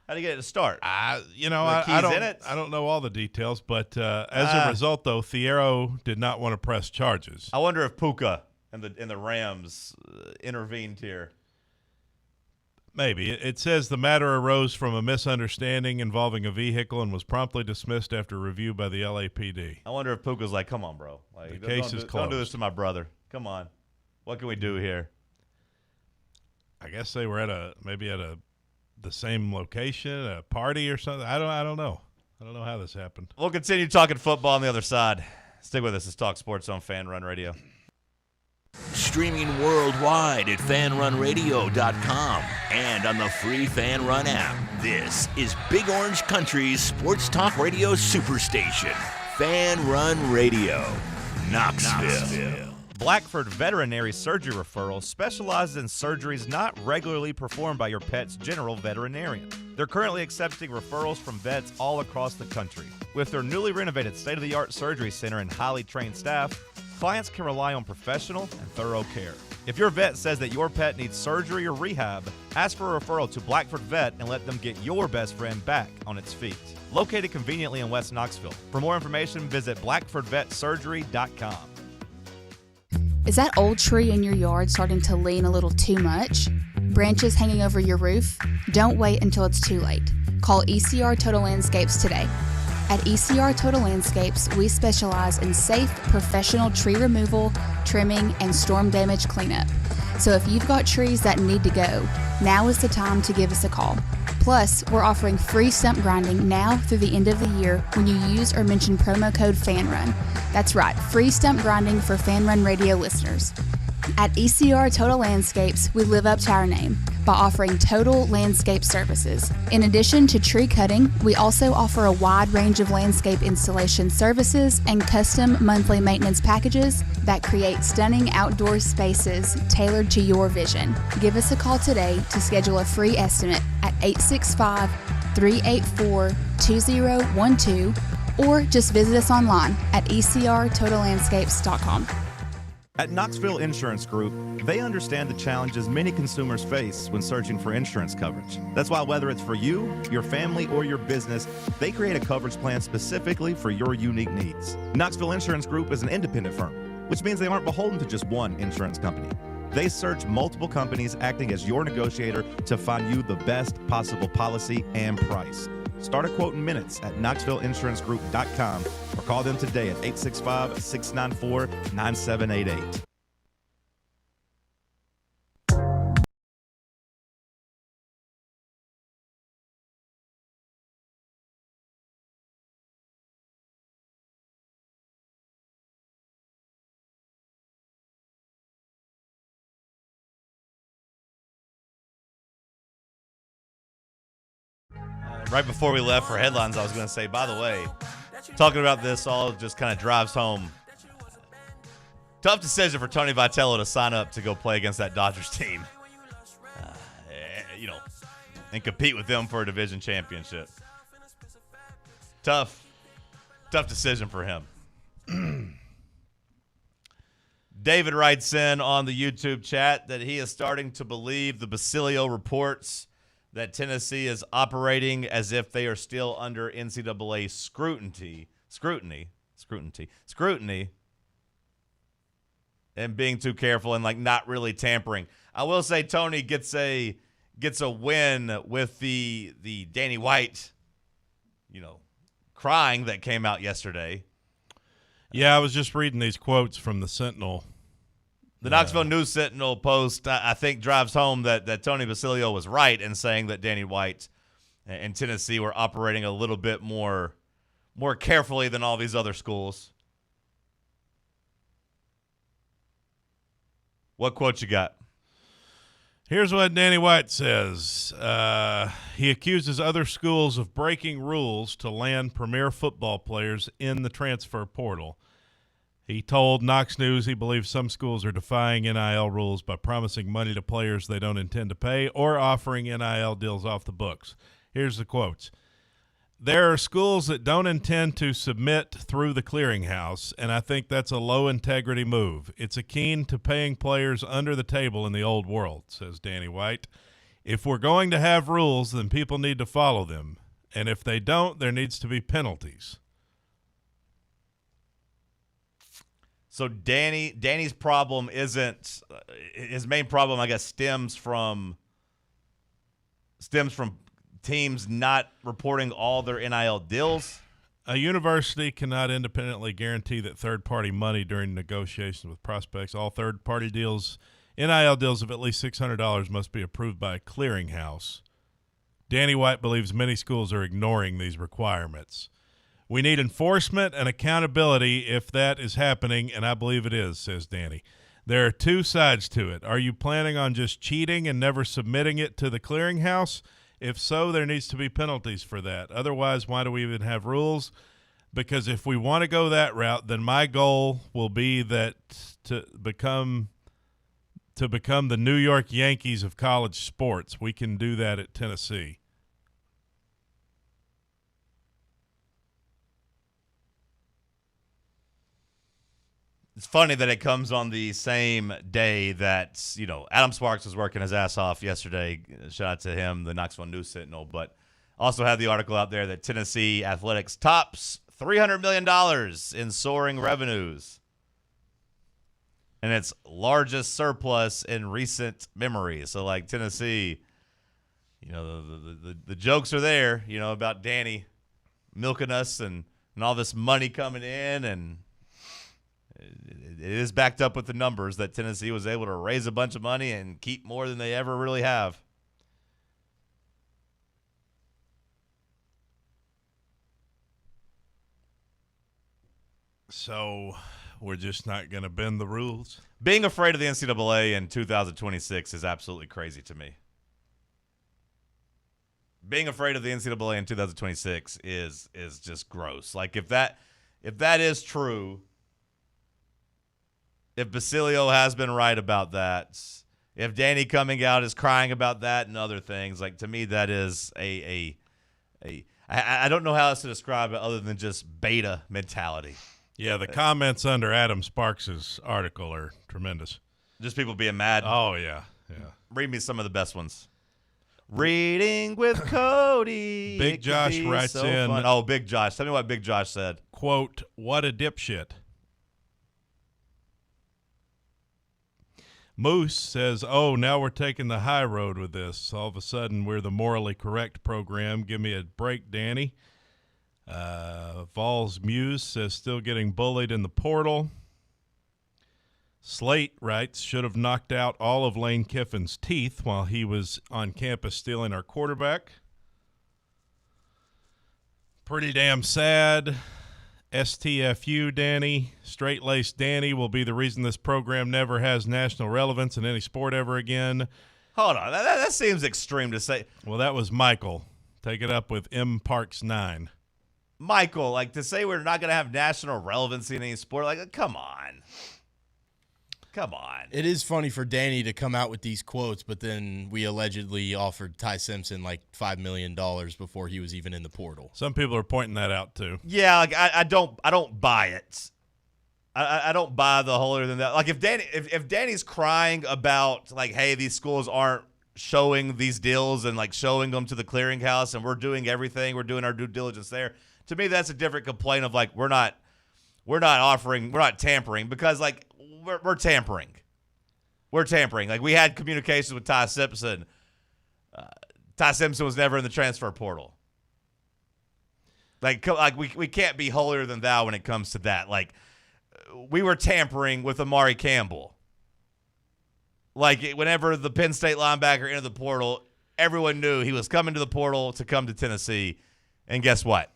How did he get it to start? I don't know all the details, but as a result, though, Thiero did not want to press charges. I wonder if Puka and the Rams intervened here. Maybe. It says the matter arose from a misunderstanding involving a vehicle and was promptly dismissed after review by the LAPD. I wonder if Puka's like, come on, bro. Like, the case is closed. Don't do this to my brother. Come on. What can we do here? I guess they were at the same location, a party or something. I don't know. I don't know how this happened. We'll continue talking football on the other side. Stick with us. It's Talk Sports on Fan Run Radio. Streaming worldwide at fanrunradio.com and on the free Fan Run app. This is Big Orange Country's sports talk radio superstation, Fan Run Radio, Knoxville. Blackford Veterinary Surgery Referral specializes in surgeries not regularly performed by your pet's general veterinarian. They're currently accepting referrals from vets all across the country. With their newly renovated state-of-the-art surgery center and highly trained staff, clients can rely on professional and thorough care. If your vet says that your pet needs surgery or rehab, ask for a referral to Blackford Vet and let them get your best friend back on its feet. Located conveniently in West Knoxville. For more information, visit blackfordvetsurgery.com. Is that old tree in your yard starting to lean a little too much? Branches hanging over your roof? Don't wait until it's too late. Call ECR Total Landscapes today. At ECR Total Landscapes, we specialize in safe, professional tree removal, trimming, and storm damage cleanup. So if you've got trees that need to go, now is the time to give us a call. Plus, we're offering free stump grinding now through the end of the year when you use or mention promo code FANRUN. That's right, free stump grinding for Fan Run Radio listeners. At ECR Total Landscapes, we live up to our name by offering total landscape services. In addition to tree cutting, we also offer a wide range of landscape installation services and custom monthly maintenance packages that create stunning outdoor spaces tailored to your vision. Give us a call today to schedule a free estimate at 865-384-2012 or just visit us online at ecrtotallandscapes.com. At Knoxville Insurance Group, they understand the challenges many consumers face when searching for insurance coverage. That's why whether it's for you, your family, or your business, they create a coverage plan specifically for your unique needs. Knoxville Insurance Group is an independent firm, which means they aren't beholden to just one insurance company. They search multiple companies, acting as your negotiator to find you the best possible policy and price. Start a quote in minutes at KnoxvilleInsuranceGroup.com or call them today at 865-694-9788. Right before we left for headlines, I was going to say, by the way, talking about this all just kind of drives home. Tough decision for Tony Vitello to sign up to go play against that Dodgers team, and compete with them for a division championship. Tough decision for him. David writes in on the YouTube chat that he is starting to believe the Basilio reports that Tennessee is operating as if they are still under NCAA scrutiny, and being too careful and not really tampering. I will say Tony gets a win with the Danny White, crying that came out yesterday. Yeah, I was just reading these quotes from the Sentinel. The Knoxville News Sentinel post, I think, drives home that Tony Basilio was right in saying that Danny White and Tennessee were operating a little bit more carefully than all these other schools. What quote you got? Here's what Danny White says. He accuses other schools of breaking rules to land premier football players in the transfer portal. He told Knox News he believes some schools are defying NIL rules by promising money to players they don't intend to pay or offering NIL deals off the books. Here's the quotes. There are schools that don't intend to submit through the clearinghouse, and I think that's a low-integrity move. It's akin to paying players under the table in the old world, says Danny White. If we're going to have rules, then people need to follow them, and if they don't, there needs to be penalties. So Danny's problem isn't his main problem, I guess, stems from teams not reporting all their NIL deals. A university cannot independently guarantee that third-party money during negotiations with prospects. All third-party deals, NIL deals of at least $600 must be approved by a clearinghouse. Danny White believes many schools are ignoring these requirements. We need enforcement and accountability if that is happening, and I believe it is, says Danny. There are two sides to it. Are you planning on just cheating and never submitting it to the clearinghouse? If so, there needs to be penalties for that. Otherwise, why do we even have rules? Because if we want to go that route, then my goal will be that to become the New York Yankees of college sports. We can do that at Tennessee. It's funny that it comes on the same day that, Adam Sparks was working his ass off yesterday. Shout out to him, the Knoxville News Sentinel, but also had the article out there that Tennessee athletics tops $300 million in soaring revenues and its largest surplus in recent memory. So, Tennessee, the jokes are there, about Danny milking us and all this money coming in, and it is backed up with the numbers that Tennessee was able to raise a bunch of money and keep more than they ever really have. So we're just not going to bend the rules? Being afraid of the NCAA in 2026 is absolutely crazy to me. Being afraid of the NCAA in 2026 is just gross. If that is true, if Basilio has been right about that, if Danny coming out is crying about that and other things, to me that is I don't know how else to describe it other than just beta mentality. Yeah, the comments under Adam Sparks' article are tremendous. Just people being mad. Oh, yeah. Read me some of the best ones. Reading with Cody. Big Josh writes so in. Fun. Oh, Big Josh. Tell me what Big Josh said. Quote, what a dipshit. Moose says, oh, now we're taking the high road with this. All of a sudden, we're the morally correct program. Give me a break, Danny. Vols Muse says, still getting bullied in the portal. Slate writes, should have knocked out all of Lane Kiffin's teeth while he was on campus stealing our quarterback. Pretty damn sad. STFU Danny, straight-laced Danny will be the reason this program never has national relevance in any sport ever again. Hold on. That seems extreme to say. Well, that was Michael. Take it up with M. Parks 9. Michael, like, to say we're not going to have national relevancy in any sport, like, come on. Come on. It is funny for Danny to come out with these quotes, but then we allegedly offered Ty Simpson like $5 million before he was even in the portal. Some people are pointing that out too. Yeah, like I don't buy it. I don't buy the whole other than that. Like if Danny's crying about like, hey, these schools aren't showing these deals and like showing them to the clearinghouse and we're doing everything, we're doing our due diligence there. To me, that's a different complaint of like we're not tampering because like we're tampering. We're tampering. Like we had communications with Ty Simpson. Ty Simpson was never in the transfer portal. Like we can't be holier than thou when it comes to that. Like we were tampering with Amari Campbell. Like whenever the Penn State linebacker entered the portal, everyone knew he was coming to the portal to come to Tennessee. And guess what?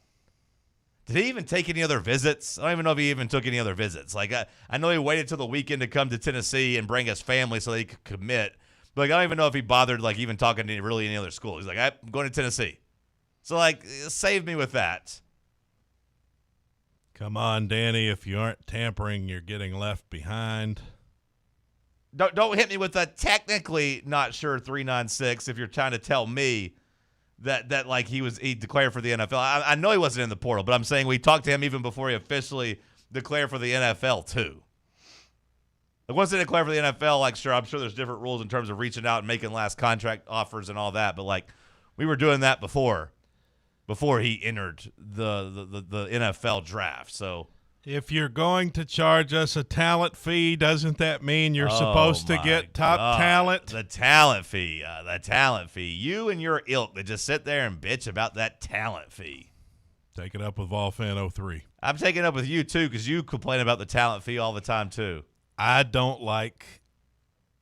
Did he even take any other visits? I don't even know if he even took any other visits. Like I know he waited till the weekend to come to Tennessee and bring his family so they could commit. But like I don't even know if he bothered like even talking to really any other school. He's like, I'm going to Tennessee. So like save me with that. Come on, Danny. If you aren't tampering, you're getting left behind. Don't hit me with a technically not sure 396 if you're trying to tell me that like he declared for the NFL. I know he wasn't in the portal, but I'm saying we talked to him even before he officially declared for the NFL too. Like once they declare for the NFL, like sure, I'm sure there's different rules in terms of reaching out and making last contract offers and all that, but like we were doing that before he entered the NFL draft. So if you're going to charge us a talent fee, doesn't that mean you're supposed to get top talent? The talent fee. You and your ilk that just sit there and bitch about that talent fee. Take it up with Volfan03. I'm taking it up with you, too, because you complain about the talent fee all the time, too. I don't like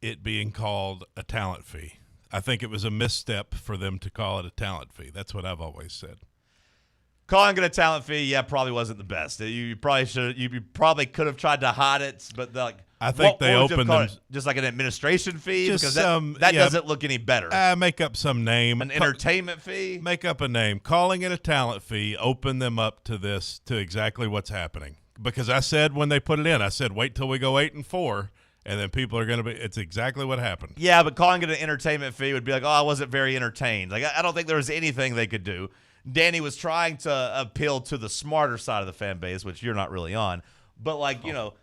it being called a talent fee. I think it was a misstep for them to call it a talent fee. That's what I've always said. Calling it a talent fee, yeah, probably wasn't the best. You probably could have tried to hide it, but like I think they opened them just like an administration fee because that doesn't look any better. Make up some name, an entertainment fee. Make up a name, calling it a talent fee. Open them up to exactly what's happening. Because I said when they put it in, I said wait till we go 8-4. And then people are going to be – it's exactly what happened. Yeah, but calling it an entertainment fee would be like, oh, I wasn't very entertained. Like, I don't think there was anything they could do. Danny was trying to appeal to the smarter side of the fan base, which you're not really on. But, like, you know,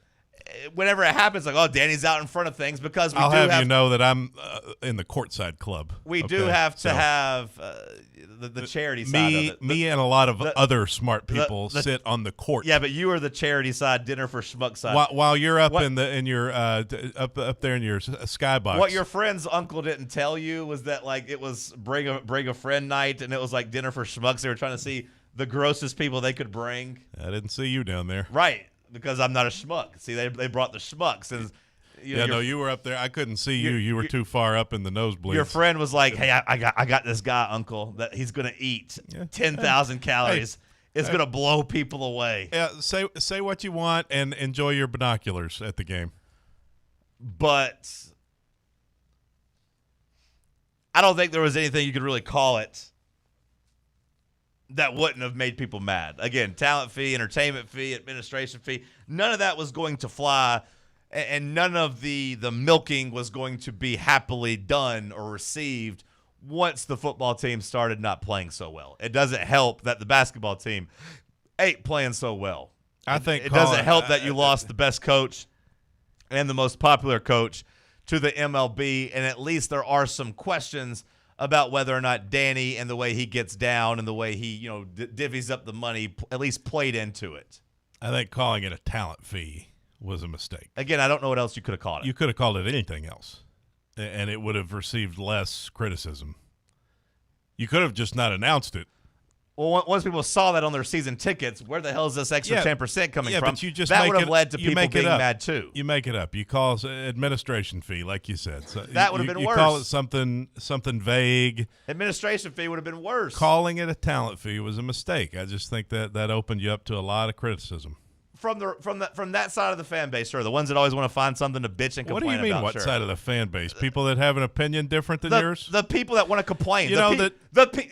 whenever it happens, like, oh, Danny's out in front of things because I'll have you know that I'm in the courtside club. We do have to have the charity side of it. Me and a lot of other smart people sit on the court. Yeah, but you are the charity side, dinner for schmuck side. While you're up in your up there in your skybox. What your friend's uncle didn't tell you was that like it was bring a friend night and it was like dinner for schmucks. They were trying to see the grossest people they could bring. I didn't see you down there. Right. Because I'm not a schmuck. See, they brought the schmucks. And, you were up there. I couldn't see you. You were too far up in the nosebleeds. Your friend was like, hey, I got this guy, uncle, that he's going to eat 10,000 calories. It's going to blow people away. Yeah, say what you want and enjoy your binoculars at the game. But I don't think there was anything you could really call it that wouldn't have made people mad. Again, talent fee, entertainment fee, administration fee, none of that was going to fly, and none of the milking was going to be happily done or received once the football team started not playing so well. It doesn't help that the basketball team ain't playing so well. It doesn't help that you lost the best coach and the most popular coach to the MLB, and at least there are some questions about whether or not Danny and the way he gets down and the way he, divvies up the money at least played into it. I think calling it a talent fee was a mistake. Again, I don't know what else you could have called it. You could have called it anything else, and it would have received less criticism. You could have just not announced it. Well, once people saw that on their season tickets, where the hell is this extra 10% coming from? But you just that make would have it, led to you people make being it up. mad too. You make it up. You call it administration fee, like you said. So that would have been you worse. You call it something vague. Administration fee would have been worse. Calling it a talent fee was a mistake. I just think that opened you up to a lot of criticism. From that side of the fan base, sure, the ones that always want to find something to bitch and complain about. What do you mean, about, what sure. side of the fan base? People that have an opinion different than yours? The people that want to complain. You the know people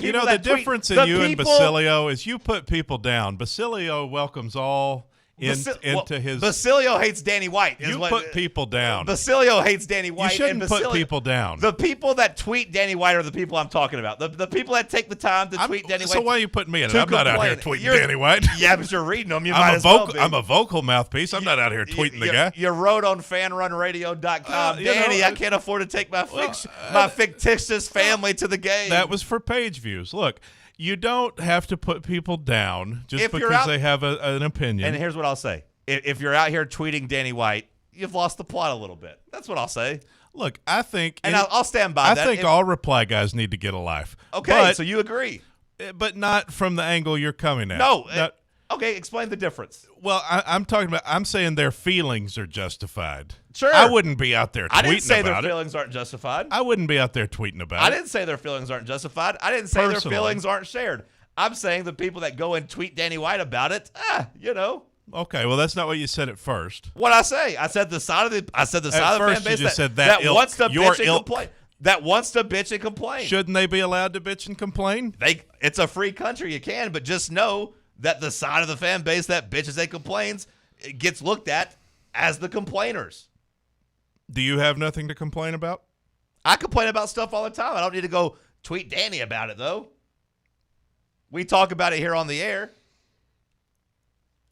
You know, that the difference in you and Basilio is you put people down. Basilio welcomes all into his. Basilio hates Danny White. You put people down. Basilio hates Danny White. You shouldn't and put people down. The people that tweet Danny White are the people I'm talking about. The people that take the time to tweet Danny White. So why are you putting me in it? I'm not out here tweeting Danny White. Yeah, but you're reading them. You might as well be. I'm a vocal mouthpiece. I'm not out here tweeting the guy. You wrote on fanrunradio.com, Danny, I can't afford to take my fictitious family to the game. That was for page views. Look, you don't have to put people down just because they have an opinion. And here's what I'll say. If you're out here tweeting Danny White, you've lost the plot a little bit. That's what I'll say. Look, I think... And I'll stand by that. I think all reply guys need to get a life. Okay, so you agree. But not from the angle you're coming at. No. Okay, explain the difference. Well, I'm saying their feelings are justified. Sure. I wouldn't be out there tweeting about it. I didn't say their feelings aren't justified. I wouldn't be out there tweeting about it. I didn't say their feelings aren't justified. I didn't say their feelings aren't shared. I'm saying the people that go and tweet Danny White about it, Okay, well, that's not what you said at first. What I say? I said the side of the fan base you just said that ilk, wants to your bitch and ilk. complain. That wants to bitch and complain. Shouldn't they be allowed to bitch and complain? It's a free country. You can, but just know that the side of the fan base that bitches and complains gets looked at as the complainers. Do you have nothing to complain about? I complain about stuff all the time. I don't need to go tweet Danny about it, though. We talk about it here on the air.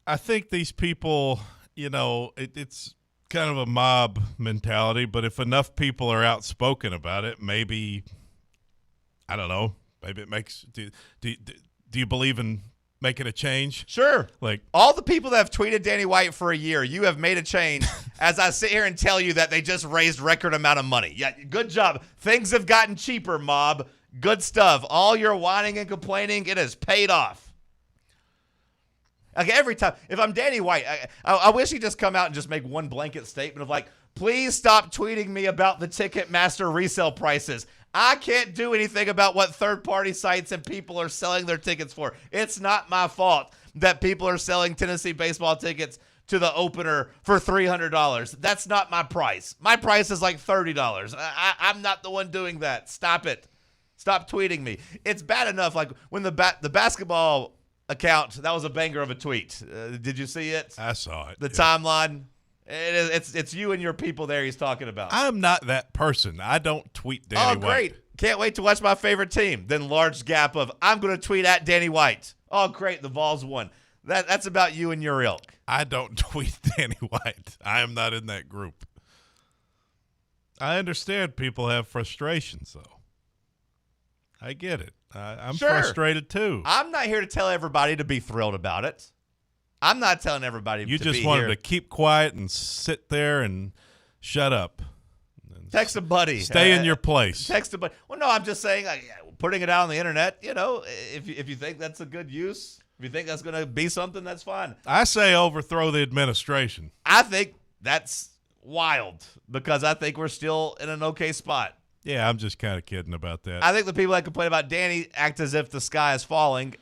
I think these people, it's kind of a mob mentality, but if enough people are outspoken about it, maybe, I don't know, maybe it makes, do you believe in making a change? Sure. Like all the people that have tweeted Danny White for a year, you have made a change as I sit here and tell you that they just raised record amount of money. Yeah, good job. Things have gotten cheaper, mob. Good stuff. All your whining and complaining, it has paid off. Like every time, if I'm Danny White, I wish he'd just come out and just make one blanket statement of like, please stop tweeting me about the Ticketmaster resale prices. I can't do anything about what third-party sites and people are selling their tickets for. It's not my fault that people are selling Tennessee baseball tickets to the opener for $300. That's not my price. My price is like $30. I'm not the one doing that. Stop it. Stop tweeting me. It's bad enough. Like when the basketball account, that was a banger of a tweet. Did you see it? I saw it. The timeline. It's you and your people there he's talking about. I'm not that person. I don't tweet Danny White. Oh, great. Can't wait to watch my favorite team. Then large gap of, I'm going to tweet at Danny White. Oh, great. The Vols won. That's about you and your ilk. I don't tweet Danny White. I am not in that group. I understand people have frustrations, though. I get it. I'm frustrated, too. I'm not here to tell everybody to be thrilled about it. I'm not telling everybody you to just be wanted here. to keep quiet and sit there and shut up. Text a buddy. Stay in your place. Text a buddy. Well, no, I'm just saying, putting it out on the internet, if you think that's a good use, if you think that's going to be something, that's fine. I say overthrow the administration. I think that's wild because I think we're still in an okay spot. Yeah, I'm just kind of kidding about that. I think the people that complain about Danny act as if the sky is falling.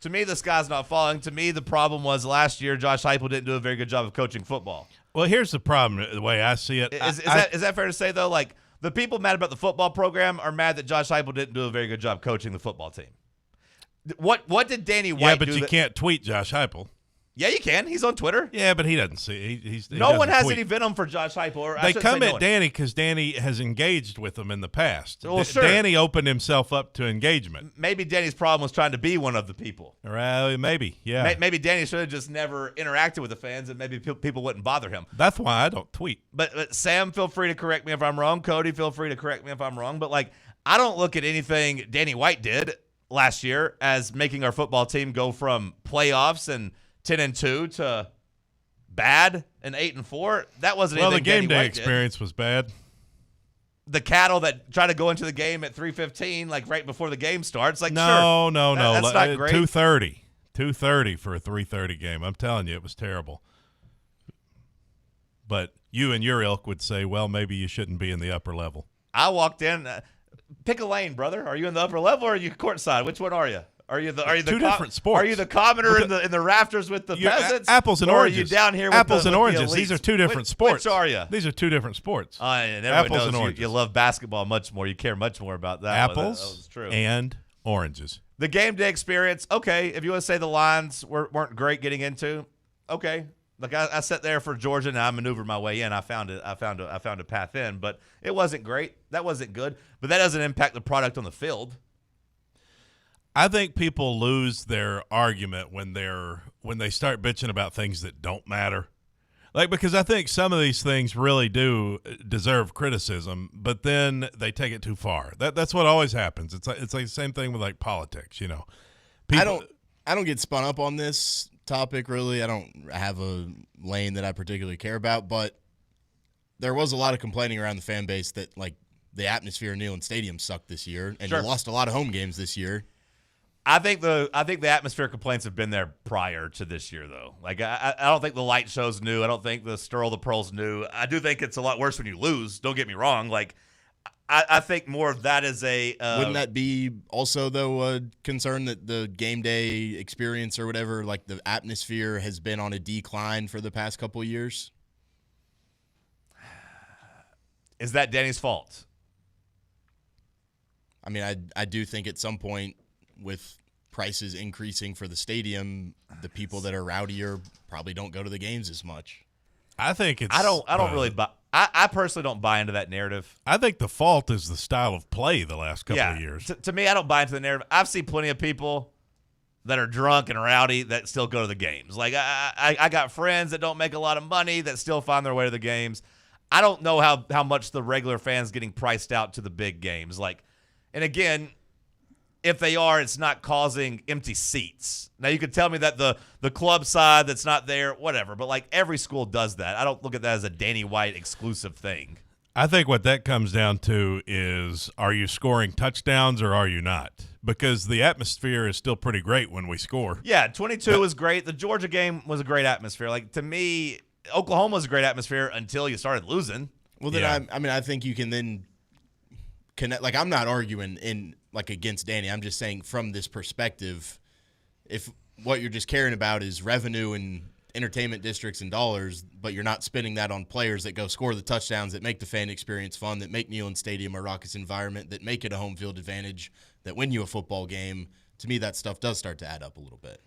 To me, the sky's not falling. To me, the problem was last year Josh Heupel didn't do a very good job of coaching football. Well, here's the problem, the way I see it. Is that fair to say, though? Like, the people mad about the football program are mad that Josh Heupel didn't do a very good job coaching the football team. What did Danny White do? Yeah, but you can't tweet Josh Heupel. Yeah, you can. He's on Twitter. Yeah, but he doesn't see. He no one has tweet. any venom for Josh Heupel. They come at Danny because Danny has engaged with them in the past. Well, sure. Danny opened himself up to engagement. Maybe Danny's problem was trying to be one of the people. Maybe, yeah. Maybe Danny should have just never interacted with the fans, and maybe people wouldn't bother him. That's why I don't tweet. But Sam, feel free to correct me if I'm wrong. Cody, feel free to correct me if I'm wrong. But I don't look at anything Danny White did last year as making our football team go from playoffs and 10-2 to bad in 8 and 4. That wasn't well. The anything game Danny day White did. experience was bad. The cattle that try to go into the game at 3:15, like right before the game starts, like no, sure, no, that's not great. 2:30 for a 3:30 game. I'm telling you, it was terrible. But you and your ilk would say, well, maybe you shouldn't be in the upper level. I walked in. Pick a lane, brother. Are you in the upper level or are you courtside? Which one are you? Are you the two different sports? Are you the commoner in the rafters with the peasants? Apples and or oranges. Are you down here with apples the, and with oranges? The These are two different sports. Which are you? These are two different sports. And apples knows and oranges. You love basketball much more. You care much more about that. Apples that was true. and oranges. The game day experience. Okay, if you want to say the lines weren't great getting into, okay. Like I sat there for Georgia and I maneuvered my way in. I found a path in, but it wasn't great. That wasn't good. But that doesn't impact the product on the field. I think people lose their argument when they start bitching about things that don't matter. Like, because I think some of these things really do deserve criticism, but then they take it too far. That's what always happens. It's like the same thing with like politics, you know. I don't get spun up on this topic really. I don't have a lane that I particularly care about, but there was a lot of complaining around the fan base that like the atmosphere in Neyland Stadium sucked this year, and Sure. you lost a lot of home games this year. I think the atmosphere complaints have been there prior to this year, though. Like I don't think the light show's new. I don't think the Stir the Pearl's new. I do think it's a lot worse when you lose. Don't get me wrong. Like I think more of that is a. Wouldn't that be also though a concern that the game day experience or whatever, like the atmosphere has been on a decline for the past couple of years? Is that Danny's fault? I mean, I do think at some point, with prices increasing for the stadium, the people that are rowdier probably don't go to the games as much. I think it's. I don't really buy. I personally don't buy into that narrative. I think the fault is the style of play the last couple of years. To me, I don't buy into the narrative. I've seen plenty of people that are drunk and rowdy that still go to the games. Like I got friends that don't make a lot of money that still find their way to the games. I don't know how much the regular fans getting priced out to the big games. Like, and again. If they are, it's not causing empty seats. Now, you could tell me that the club side that's not there, whatever. But, like, every school does that. I don't look at that as a Danny White exclusive thing. I think what that comes down to is, are you scoring touchdowns or are you not? Because the atmosphere is still pretty great when we score. Yeah, 22 was great. The Georgia game was a great atmosphere. Like, to me, Oklahoma was a great atmosphere until you started losing. Well, then I think you can then connect. Like, I'm not arguing against Danny. I'm just saying from this perspective, if what you're just caring about is revenue and entertainment districts and dollars, but you're not spending that on players that go score the touchdowns, that make the fan experience fun, that make Neyland Stadium a raucous environment, that make it a home field advantage, that win you a football game, to me that stuff does start to add up a little bit.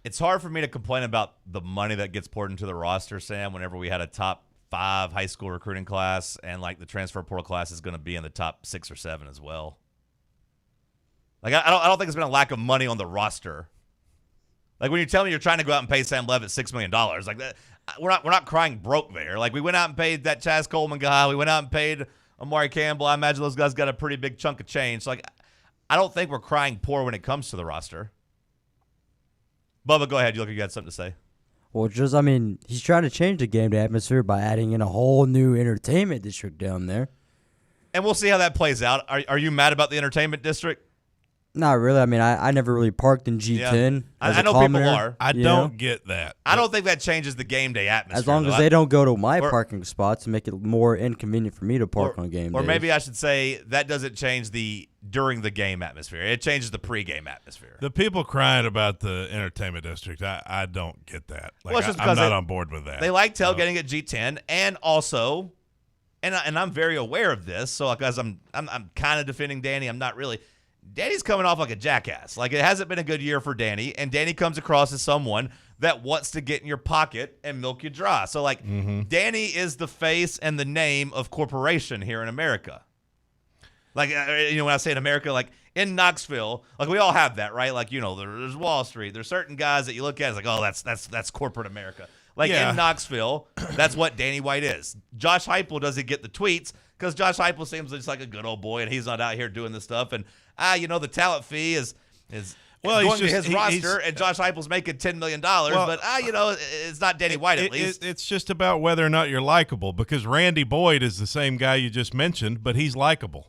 It's hard for me to complain about the money that gets poured into the roster, Sam, whenever we had a top 5 high school recruiting class and like the transfer portal class is going to be in the top 6 or 7 as well. Like, I don't think it's been a lack of money on the roster. Like, when you tell me you're trying to go out and pay Sam Levitt $6 million, like that, we're not crying broke there. Like, we went out and paid that Chaz Coleman guy. We went out and paid Amari Campbell. I imagine those guys got a pretty big chunk of change. So, like, I don't think we're crying poor when it comes to the roster. Bubba, go ahead. You look like you had something to say. Well, he's trying to change the game day atmosphere by adding in a whole new entertainment district down there. And we'll see how that plays out. Are you mad about the entertainment district? Not really. I mean, I never really parked in G10. Yeah. I know commoner, people are. I don't get that. I don't think that changes the game day atmosphere. As long as they don't go to my parking spots and make it more inconvenient for me to park on game days. Or maybe I should say that doesn't change the during the game atmosphere. It changes the pregame atmosphere. The people crying about the entertainment district, I don't get that. Like, well, it's just I'm not on board with that. They like tailgating at G10, and also, and I'm very aware of this. So, because I'm kind of defending Danny, I'm not really. Danny's coming off like a jackass. Like, it hasn't been a good year for Danny, and Danny comes across as someone that wants to get in your pocket and milk you dry. So, like, Danny is the face and the name of corporation here in America. Like, when I say in America, like, in Knoxville, like, we all have that, right? Like, there's Wall Street. There's certain guys that you look at, it's like, oh, that's corporate America. Like, in Knoxville, that's what Danny White is. Josh Heupel doesn't get the tweets because Josh Heupel seems just like a good old boy, and he's not out here doing this stuff. And, the talent fee is going to his roster, and Josh Heupel's making $10 million. But it's not Danny White at least. It's just about whether or not you're likable, because Randy Boyd is the same guy you just mentioned, but he's likable.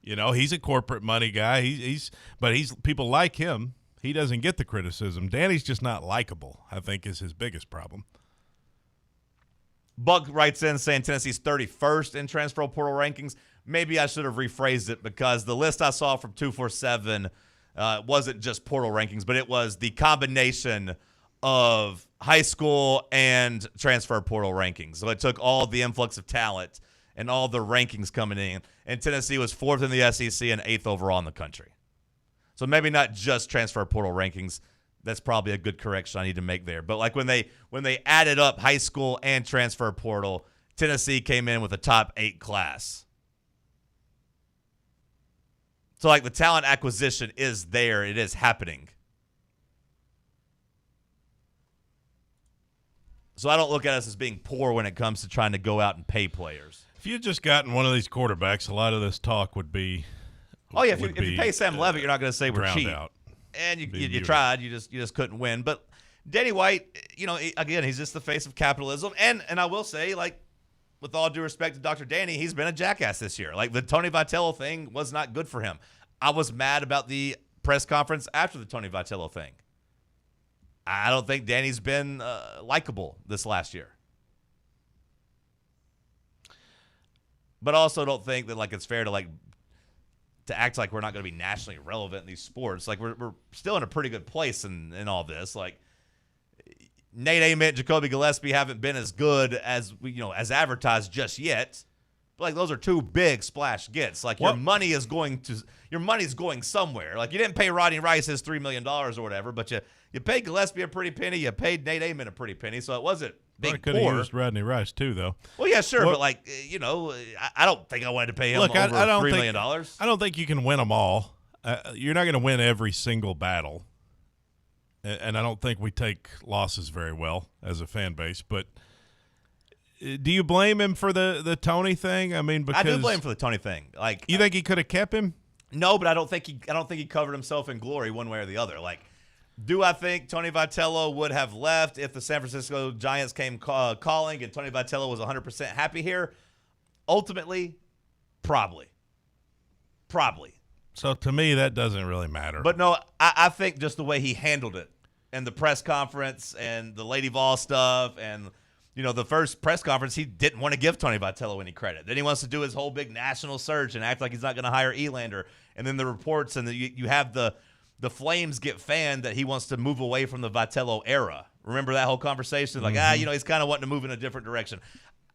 He's a corporate money guy. But people like him. He doesn't get the criticism. Danny's just not likable, I think, is his biggest problem. Buck writes in saying Tennessee's 31st in transfer portal rankings. Maybe I should have rephrased it, because the list I saw from 247 wasn't just portal rankings, but it was the combination of high school and transfer portal rankings. So it took all the influx of talent and all the rankings coming in, and Tennessee was 4th in the SEC and 8th overall in the country. So maybe not just transfer portal rankings. That's probably a good correction I need to make there. But like when they added up high school and transfer portal, Tennessee came in with a top 8 class. So like the talent acquisition is there. It is happening. So I don't look at us as being poor when it comes to trying to go out and pay players. If you had just gotten one of these quarterbacks, a lot of this talk would be. Oh yeah, if you pay Sam Levitt, you're not going to say we're cheap. Out. And you tried, you just couldn't win. But Danny White, again, he's just the face of capitalism. And I will say, like, with all due respect to Dr. Danny, he's been a jackass this year. Like, the Tony Vitello thing was not good for him. I was mad about the press conference after the Tony Vitello thing. I don't think Danny's been likable this last year. But I also don't think that, like, it's fair to act like we're not going to be nationally relevant in these sports. Like, we're still in a pretty good place in all this. Like, Nate Ament, Jacoby Gillespie haven't been as good as as advertised just yet. But like, those are two big splash gets. Like, your money's going somewhere. Like, you didn't pay Rodney Rice his $3 million or whatever, but you paid Gillespie a pretty penny. You paid Nate Ament a pretty penny, so it wasn't big could have used Rodney Rice too, though. Well, yeah, sure, but I don't think I wanted to pay him over $3 million. I don't think you can win them all. You're not going to win every single battle, and I don't think we take losses very well as a fan base. But do you blame him for the Tony thing? I mean, because I do blame him for the Tony thing. Like, you think he could have kept him? No, but I don't think he covered himself in glory one way or the other. Like, do I think Tony Vitello would have left if the San Francisco Giants came calling and Tony Vitello was 100% happy here? Ultimately, probably. So to me, that doesn't really matter. But no, I think just the way he handled it, and the press conference and the Lady Vol stuff, and the first press conference, he didn't want to give Tony Vitello any credit. Then he wants to do his whole big national search and act like he's not going to hire Elander. And then the reports, and you have the Flames get fanned that he wants to move away from the Vitello era. Remember that whole conversation? Like, he's kind of wanting to move in a different direction.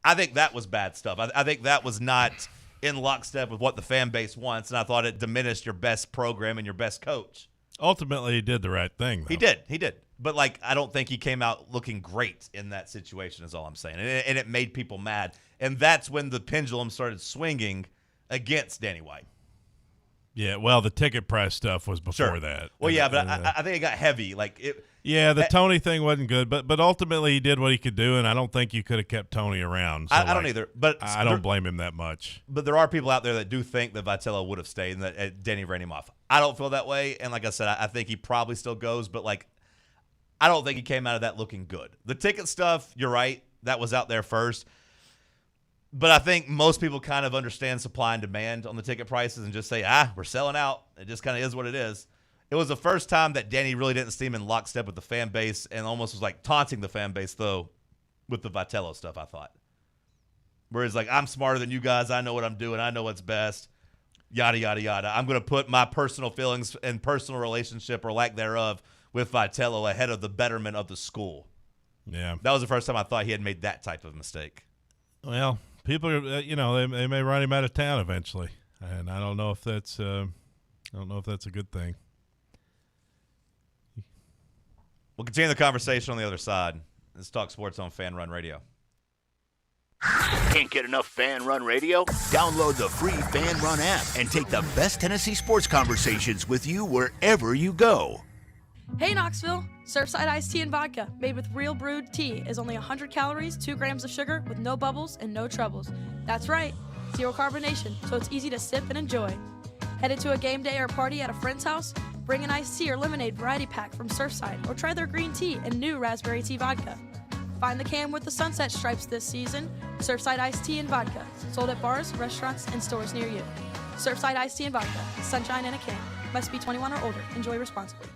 I think that was bad stuff. I think that was not in lockstep with what the fan base wants, and I thought it diminished your best program and your best coach. Ultimately, he did the right thing, though. He did. But, like, I don't think he came out looking great in that situation is all I'm saying. And it made people mad. And that's when the pendulum started swinging against Danny White. Yeah, well, the ticket price stuff was before that. Well, yeah, but I think it got heavy. The Tony thing wasn't good, but ultimately he did what he could do, and I don't think you could have kept Tony around. So I don't either. But I don't blame him that much. But there are people out there that do think that Vitello would have stayed and that Danny ran him off. I don't feel that way, and like I said, I think he probably still goes, but I don't think he came out of that looking good. The ticket stuff, you're right, that was out there first. But I think most people kind of understand supply and demand on the ticket prices and just say, we're selling out. It just kind of is what it is. It was the first time that Danny really didn't seem in lockstep with the fan base and almost was like taunting the fan base, though, with the Vitello stuff, I thought. Whereas, like, I'm smarter than you guys. I know what I'm doing. I know what's best. Yada, yada, yada. I'm going to put my personal feelings and personal relationship or lack thereof with Vitello ahead of the betterment of the school. Yeah. That was the first time I thought he had made that type of mistake. Well, people are, they may run him out of town eventually, and I don't know if that's a good thing. We'll continue the conversation on the other side. Let's talk sports on Fan Run Radio. Can't get enough Fan Run Radio? Download the free Fan Run app and take the best Tennessee sports conversations with you wherever you go. Hey Knoxville, Surfside iced tea and vodka made with real brewed tea is only 100 calories, 2 grams of sugar with no bubbles and no troubles. That's right, zero carbonation, so it's easy to sip and enjoy. Headed to a game day or party at a friend's house? Bring an iced tea or lemonade variety pack from Surfside or try their green tea and new raspberry tea vodka. Find the can with the sunset stripes this season. Surfside iced tea and vodka. Sold at bars, restaurants, and stores near you. Surfside iced tea and vodka. Sunshine in a can. Must be 21 or older. Enjoy responsibly.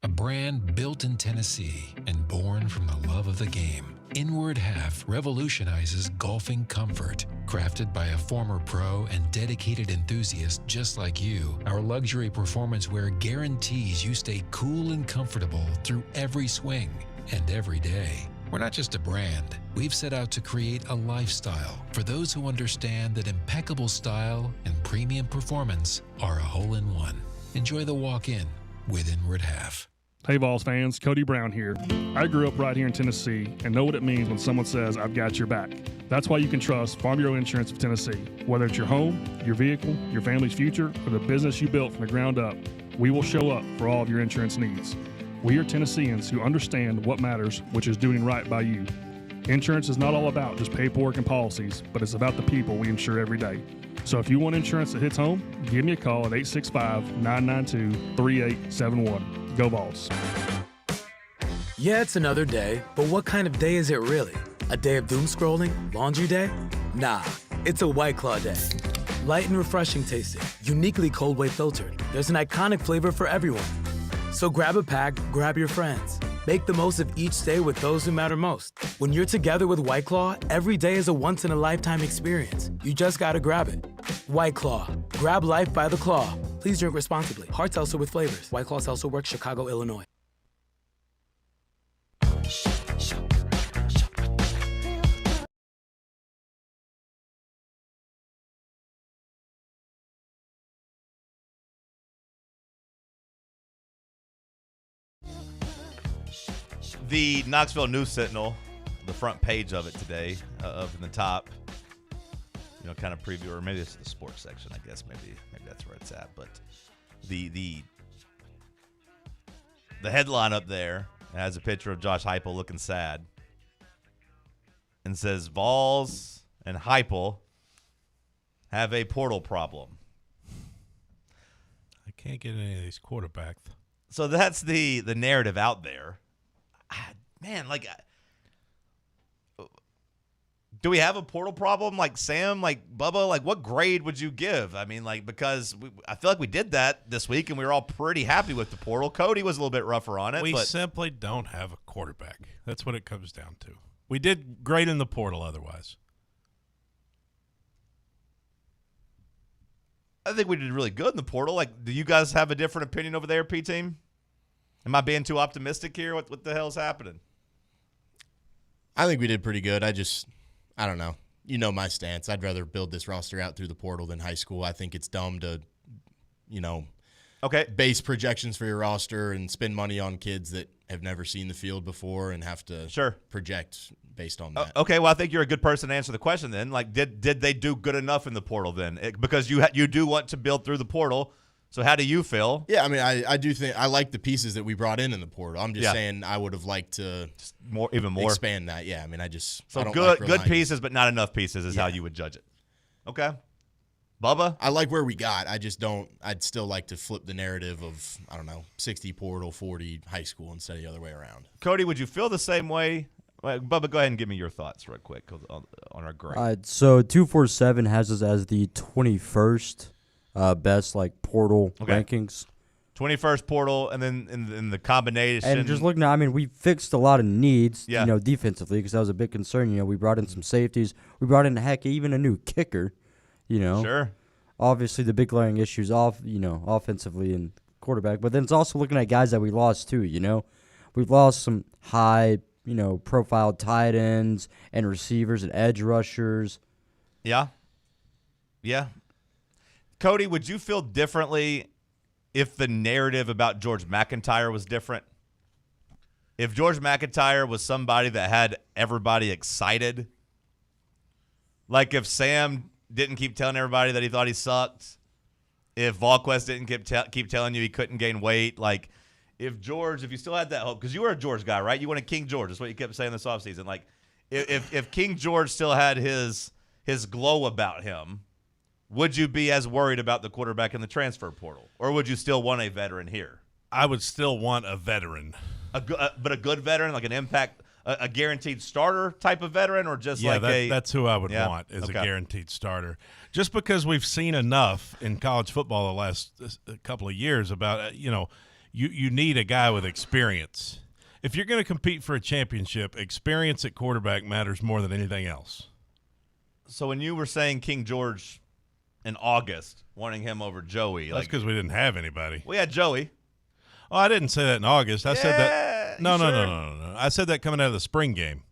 A brand built in Tennessee and born from the love of the game. Inward Half revolutionizes golfing comfort. Crafted by a former pro and dedicated enthusiast just like you, our luxury performance wear guarantees you stay cool and comfortable through every swing and every day. We're not just a brand. We've set out to create a lifestyle for those who understand that impeccable style and premium performance are a hole-in-one. Enjoy the walk-in with Inward Half. Hey, Vols fans, Cody Brown here. I grew up right here in Tennessee and know what it means when someone says, I've got your back. That's why you can trust Farm Bureau Insurance of Tennessee. Whether it's your home, your vehicle, your family's future, or the business you built from the ground up, we will show up for all of your insurance needs. We are Tennesseans who understand what matters, which is doing right by you. Insurance is not all about just paperwork and policies, but it's about the people we insure every day. So if you want insurance that hits home, give me a call at 865-992-3871. Go Vols. Yeah, it's another day, but what kind of day is it really? A day of doom scrolling? Laundry day? Nah, it's a White Claw day. Light and refreshing tasting, uniquely cold way filtered. There's an iconic flavor for everyone. So grab a pack, grab your friends. Make the most of each day with those who matter most. When you're together with White Claw, every day is a once-in-a-lifetime experience. You just gotta grab it. White Claw. Grab life by the claw. Please drink responsibly. Hard seltzer with flavors. White Claw Seltzer Works, Chicago, Illinois. The Knoxville News Sentinel, the front page of it today, up in the top, kind of preview, or maybe it's the sports section, I guess. Maybe that's where it's at. But the headline up there has a picture of Josh Heupel looking sad and says, Vols and Heupel have a portal problem. I can't get any of these quarterbacks. So that's the narrative out there. Man, do we have a portal problem? Like Sam, like Bubba, like what grade would you give? I mean, because I feel like we did that this week and we were all pretty happy with the portal. Cody was a little bit rougher on it. We simply don't have a quarterback. That's what it comes down to. We did great in the portal otherwise. I think we did really good in the portal. Do you guys have a different opinion over there, P-Team? Am I being too optimistic here? What the hell's happening? I think we did pretty good. I don't know. You know my stance. I'd rather build this roster out through the portal than high school. I think it's dumb to, base projections for your roster and spend money on kids that have never seen the field before and have to project based on that. Okay, well, I think you're a good person to answer the question then. Did they do good enough in the portal then? Because you do want to build through the portal. So how do you feel? Yeah, I mean, I do think I like the pieces that we brought in the portal. I'm just saying I would have liked to even more expand that. Yeah, I mean, I don't good like pieces, but not enough pieces is how you would judge it. Okay, Bubba, I like where we got. I just don't. I'd still like to flip the narrative of 60 portal, 40 high school instead of the other way around. Cody, would you feel the same way? Well, Bubba, go ahead and give me your thoughts real quick on our grade. So 247 has us as the 21st. Best portal rankings. 21st portal, and then in the combination. And just looking at, we fixed a lot of needs, defensively, because that was a big concern. We brought in some safeties. We brought in, even a new kicker, Sure. Obviously, the big glaring issues offensively and quarterback. But then it's also looking at guys that we lost, too, We've lost some high, profile tight ends and receivers and edge rushers. Yeah. Yeah. Cody, would you feel differently if the narrative about George McIntyre was different? If George McIntyre was somebody that had everybody excited? Like if Sam didn't keep telling everybody that he thought he sucked? If Volquest didn't keep telling you he couldn't gain weight? If you still had that hope, because you were a George guy, right? You wanted King George. That's what you kept saying this offseason. If King George still had his glow about him, would you be as worried about the quarterback in the transfer portal, or would you still want a veteran here? I would still want a veteran. But a good veteran, like an impact, a guaranteed starter type of veteran, or just that's who I would want is a guaranteed starter. Just because we've seen enough in college football the last couple of years about, you need a guy with experience. If you're going to compete for a championship, experience at quarterback matters more than anything else. So when you were saying King George in August, wanting him over Joey. That's because we didn't have anybody. We had Joey. Oh, I didn't say that in August. I said that. No. Sure? I said that coming out of the spring game.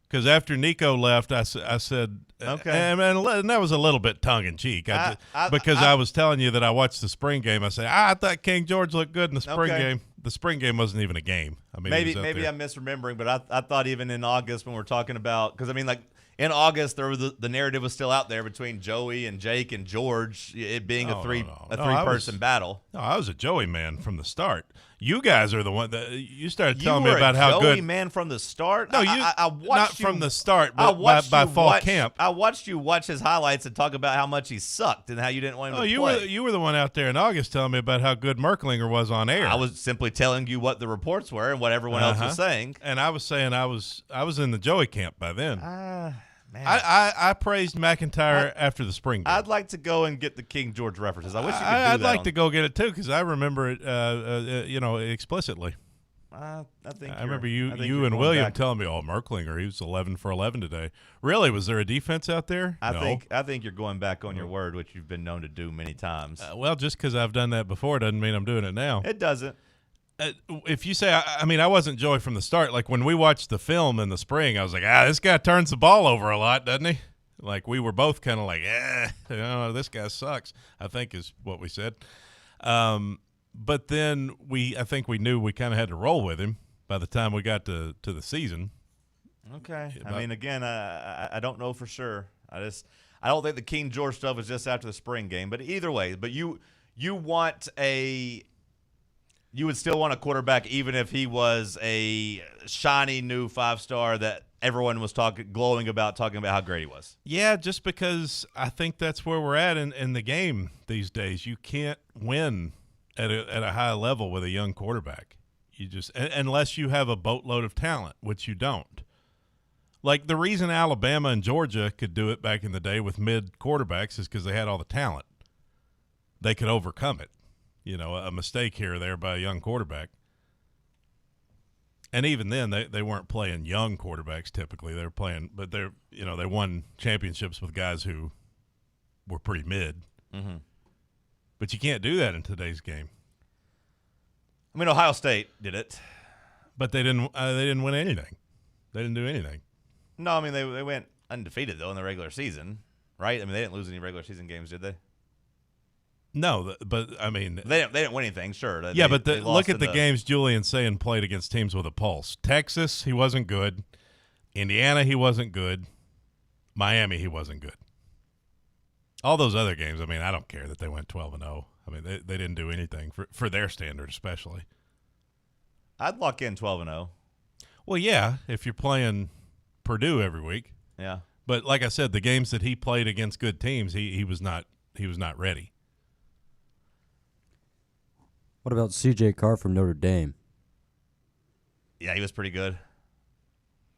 Because after Nico left, I said, okay. And that was a little bit tongue-in-cheek. Because I was telling you that I watched the spring game. I said, I thought King George looked good in the spring game. The spring game wasn't even a game. I mean, maybe I'm misremembering, but I thought even in August when we're talking about – because, in August, there was the narrative was still out there between Joey and Jake and George, it being a three-person battle. No, I was a Joey man from the start. You guys are the one that you started telling me about how good. Joey man from the start. No, I watched not from the start, but by fall camp. I watched you watch his highlights and talk about how much he sucked and how you didn't want him to play. You were the one out there in August telling me about how good Merklinger was on air. I was simply telling you what the reports were and what everyone else was saying. And I was saying I was in the Joey camp by then. Man. I praised McIntyre after the spring game. I'd like to go and get the King George references. I wish you could do that. I'd like to go get it too because I remember it, explicitly. I remember you and William telling me, "Oh, Merklinger, he was 11 for 11 today." Really? Was there a defense out there? I think you're going back on your word, which you've been known to do many times. Well, just because I've done that before doesn't mean I'm doing it now. It doesn't. If you say, I wasn't Joey from the start. Like when we watched the film in the spring, I was like, this guy turns the ball over a lot, doesn't he? Like we were both kind of like, this guy sucks, I think is what we said. But then I think we knew we kind of had to roll with him by the time we got to the season. Okay. Again, I don't know for sure. I don't think the King George stuff was just after the spring game. But either way, you want you would still want a quarterback even if he was a shiny new 5-star that everyone was talking about how great he was. Yeah, just because I think that's where we're at in the game these days. You can't win at a high level with a young quarterback. You just unless you have a boatload of talent, which you don't. Like the reason Alabama and Georgia could do it back in the day with mid quarterbacks is because they had all the talent. They could overcome it. A mistake here or there by a young quarterback. And even then, they weren't playing young quarterbacks typically. They were playing, but they won championships with guys who were pretty mid. Mm-hmm. But you can't do that in today's game. Ohio State did it, but they didn't win anything. They didn't do anything. No, they went undefeated though in the regular season, right? They didn't lose any regular season games, did they? No, but they didn't win anything. Sure. But look at the games Julian Sayin played against teams with a pulse. Texas, he wasn't good. Indiana, he wasn't good. Miami, he wasn't good. All those other games, I don't care that they went 12-0. They didn't do anything for their standard, especially. I'd lock in 12-0. Well, yeah, if you're playing Purdue every week. Yeah. But like I said, the games that he played against good teams, he was not ready. What about C.J. Carr from Notre Dame? Yeah, he was pretty good.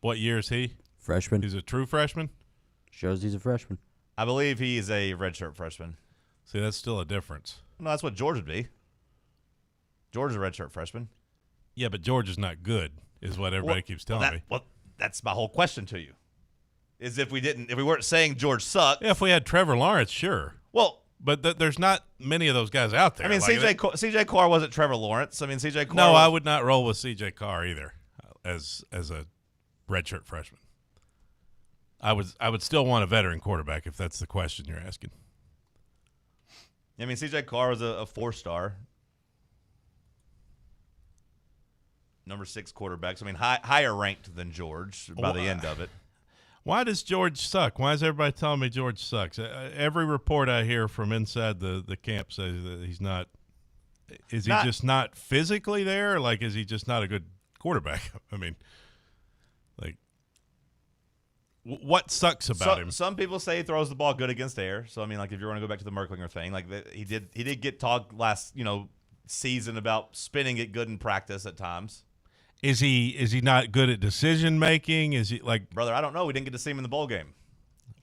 What year is he? Freshman. He's a true freshman? Shows he's a freshman. I believe he's a redshirt freshman. See, that's still a difference. No, that's what George would be. George is a redshirt freshman. Yeah, but George is not good, is what everybody keeps telling me. Well, that's my whole question to you. Is if we weren't saying George sucked. Yeah, if we had Trevor Lawrence, sure. Well, but there's not many of those guys out there. C.J. Carr wasn't Trevor Lawrence. C.J. Carr. No, I would not roll with C.J. Carr either, as a redshirt freshman. I would still want a veteran quarterback if that's the question you're asking. C.J. Carr was a 4-star, number 6 quarterback. Higher ranked than George by the end of it. Why does George suck? Why is everybody telling me George sucks? Every report I hear from inside the camp says that he's not. Is he just not physically there? Or is he just not a good quarterback? What sucks about him? Some people say he throws the ball good against air. So I mean, like if you want to go back to the Merklinger thing, like he did get talked last season about spinning it good in practice at times. Is he not good at decision making? Is he like brother? I don't know. We didn't get to see him in the bowl game.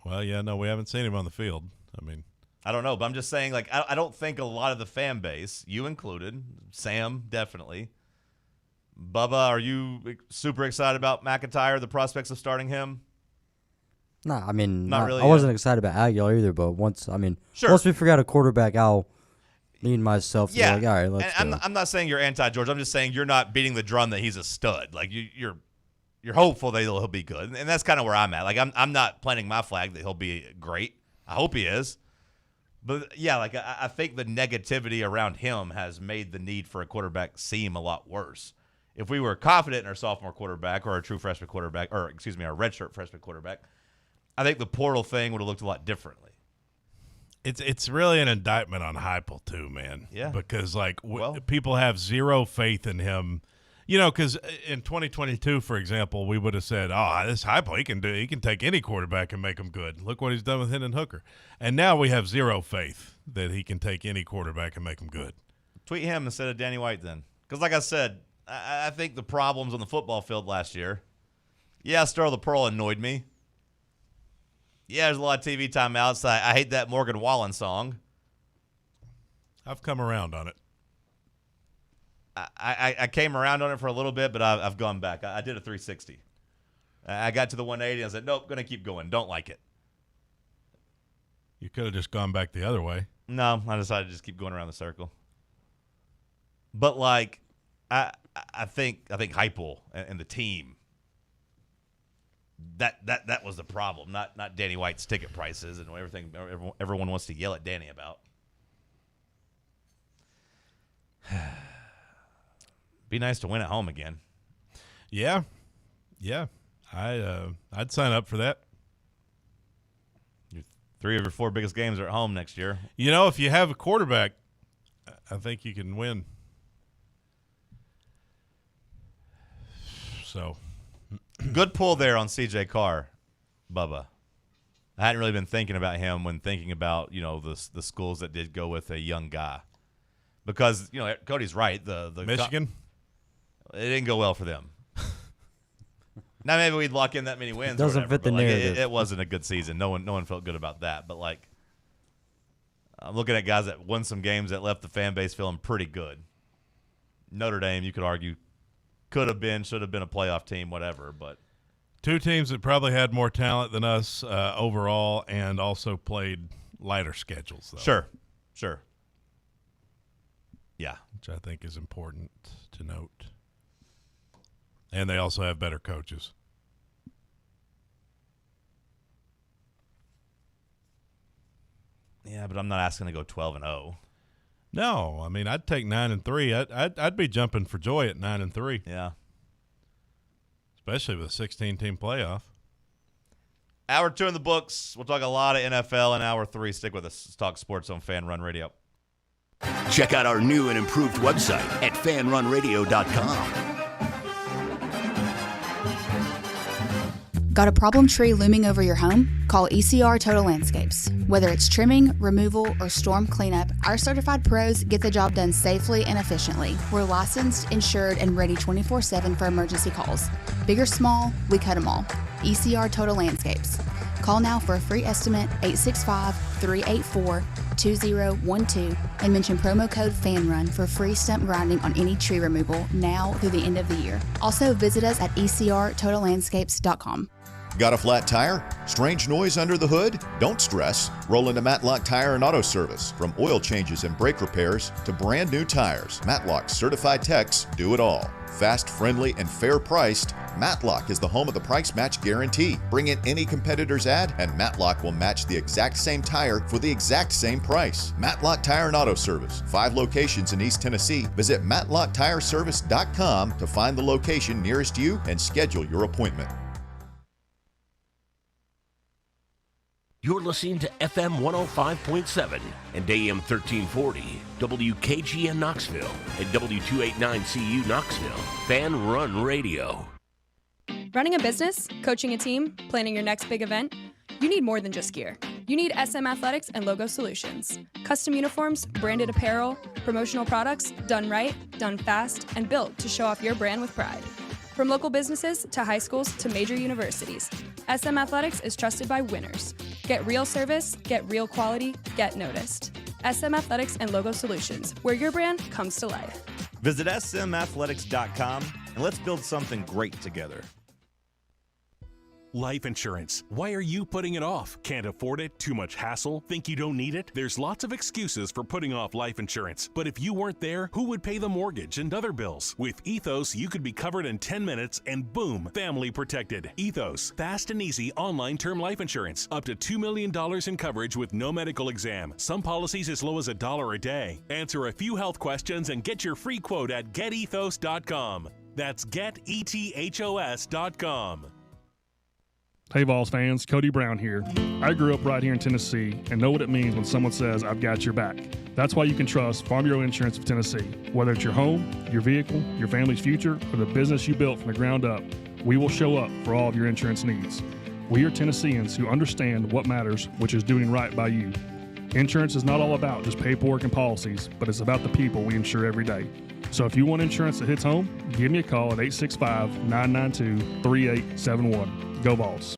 Well, yeah, no, we haven't seen him on the field. I mean, I don't know, but I'm just saying, like I don't think a lot of the fan base, you included, Sam definitely. Bubba, are you super excited about McIntyre? The prospects of starting him? No, I mean, not really. I wasn't excited about Aguilar either, but once we forgot a quarterback, I'll lean myself to be like, all right, let's go. I'm not saying you're anti-George. I'm just saying you're not beating the drum that he's a stud. Like you're hopeful that he'll be good, and that's kind of where I'm at. Like I'm not planting my flag that he'll be great. I hope he is, but yeah, like I think the negativity around him has made the need for a quarterback seem a lot worse. If we were confident in our sophomore quarterback or our true freshman quarterback, or excuse me, our redshirt freshman quarterback, I think the portal thing would have looked a lot differently. It's really an indictment on Heupel too, man. Yeah. Because people have zero faith in him. Because in 2022, for example, we would have said, "Oh, this Heupel, he can take any quarterback and make him good. Look what he's done with Hendon Hooker." And now we have zero faith that he can take any quarterback and make him good. Tweet him instead of Danny White then, because like I said, I think the problems on the football field last year. Yeah, Stir the Pearl annoyed me. Yeah, there's a lot of TV timeouts. I hate that Morgan Wallen song. I've come around on it. I came around on it for a little bit, but I've gone back. I did a 360. I got to the 180. And I said, nope, going to keep going. Don't like it. You could have just gone back the other way. No, I decided to just keep going around the circle. But, like, I think Heupel and the team, that was the problem, not Danny White's ticket prices and everything everyone wants to yell at Danny about. Be nice to win at home again. Yeah. I'd sign up for that. Your 3 of your 4 biggest games are at home next year. If you have a quarterback, I think you can win. So, good pull there on CJ Carr, Bubba. I hadn't really been thinking about him when thinking about the schools that did go with a young guy, because Cody's right. The Michigan, it didn't go well for them. Now maybe we'd lock in that many wins. Doesn't fit the narrative. It wasn't a good season. No one felt good about that. But like, I'm looking at guys that won some games that left the fan base feeling pretty good. Notre Dame, you could argue, should have been a playoff team, whatever. But 2 teams that probably had more talent than us overall, and also played lighter schedules, though. Sure. Yeah. Which I think is important to note. And they also have better coaches. Yeah, but I'm not asking to go 12-0. No, I mean, I'd take 9-3. I'd be jumping for joy at 9-3. Yeah. Especially with a 16-team playoff. Hour 2 in the books. We'll talk a lot of NFL in hour 3. Stick with us. Let's talk sports on Fan Run Radio. Check out our new and improved website at fanrunradio.com. Got a problem tree looming over your home? Call ECR Total Landscapes. Whether it's trimming, removal, or storm cleanup, our certified pros get the job done safely and efficiently. We're licensed, insured, and ready 24/7 for emergency calls. Big or small, we cut them all. ECR Total Landscapes. Call now for a free estimate, 865-384-2012, and mention promo code FANRUN for free stump grinding on any tree removal now through the end of the year. Also, visit us at ecrtotallandscapes.com. Got a flat tire? Strange noise under the hood? Don't stress. Roll into Matlock Tire and Auto Service. From oil changes and brake repairs to brand new tires, Matlock's certified techs do it all. Fast, friendly, and fair priced, Matlock is the home of the price match guarantee. Bring in any competitor's ad and Matlock will match the exact same tire for the exact same price. Matlock Tire and Auto Service. 5 locations in East Tennessee. Visit MatlockTireService.com to find the location nearest you and schedule your appointment. You're listening to FM 105.7 and AM 1340, WKGN Knoxville, and W289CU Knoxville, Fan Run Radio. Running a business, coaching a team, planning your next big event, you need more than just gear. You need SM Athletics and Logo Solutions. Custom uniforms, branded apparel, promotional products, done right, done fast, and built to show off your brand with pride. From local businesses to high schools to major universities, SM Athletics is trusted by winners. Get real service, get real quality, get noticed. SM Athletics and Logo Solutions, where your brand comes to life. Visit smathletics.com and let's build something great together. Life insurance. Why are you putting it off? Can't afford it? Too much hassle? Think you don't need it? There's lots of excuses for putting off life insurance. But if you weren't there, who would pay the mortgage and other bills? With Ethos, you could be covered in 10 minutes and boom, family protected. Ethos, fast and easy online term life insurance. Up to $2 million in coverage with no medical exam. Some policies as low as $1 a day. Answer a few health questions and get your free quote at getethos.com. That's getethos.com. Hey Vols fans, Cody Brown here. I grew up right here in Tennessee and know what it means when someone says, I've got your back. That's why you can trust Farm Bureau Insurance of Tennessee. Whether it's your home, your vehicle, your family's future, or the business you built from the ground up, we will show up for all of your insurance needs. We are Tennesseans who understand what matters, which is doing right by you. Insurance is not all about just paperwork and policies, but it's about the people we insure every day. So if you want insurance that hits home, give me a call at 865-992-3871. Go Vols.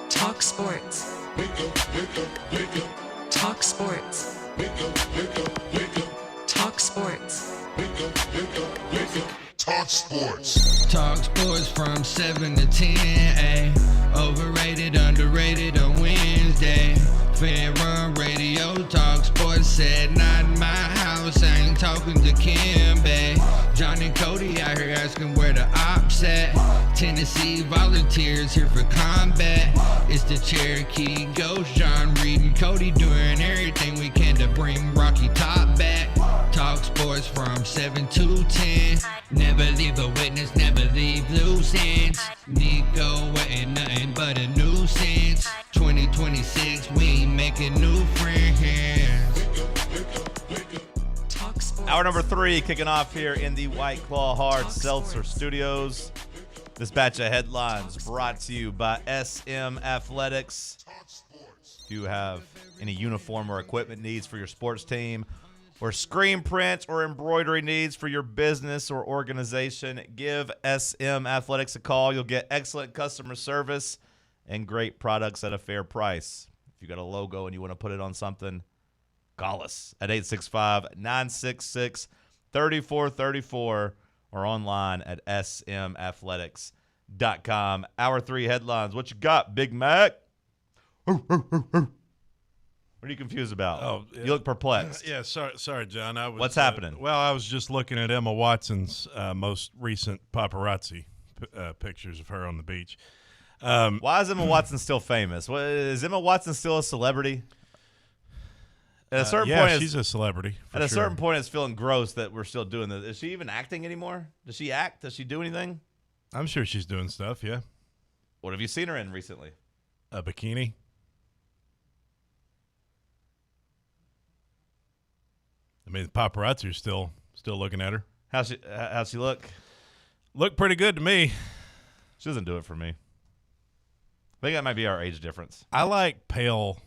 Talk Sports. Talk Sports. Talk Sports. Talk Sports. Talk Sports from 7 to 10, ayy. Overrated, underrated on Wednesday. Fan Run Radio, Talk Sports said, not in my house, I ain't talking to Kim, babe. John and Cody out here asking where the ops at. Tennessee volunteers here for combat. It's the Cherokee Ghost, John Reed and Cody doing everything we can to bring Rocky Top back. Talk Sports from 7 to 10. Never leave a witness, never leave loose ends. Nico ain't nothing but a nuisance. 2026, we ain't making new friends. Hour number 3 kicking off here in the White Claw Hard Seltzer Studios. This batch of headlines brought to you by SM Athletics. If you have any uniform or equipment needs for your sports team, or screen print or embroidery needs for your business or organization, give SM Athletics a call. You'll get excellent customer service and great products at a fair price. If you got a logo and you want to put it on something, call us at 865-966-3434 or online at smathletics.com. Hour 3 headlines. What you got, Big Mac? What are you confused about? Oh, you look perplexed. Yeah, sorry, John. What's happening? Well, I was just looking at Emma Watson's most recent paparazzi pictures of her on the beach. Why is Emma Watson still famous? Is Emma Watson still a celebrity? At a certain point, she's a celebrity. At a certain point, it's feeling gross that we're still doing this. Is she even acting anymore? Does she act? Does she do anything? I'm sure she's doing stuff. Yeah. What have you seen her in recently? A bikini. I mean, the paparazzi are still looking at her. How's she look? Look pretty good to me. She doesn't do it for me. I think that might be our age difference. I like pale.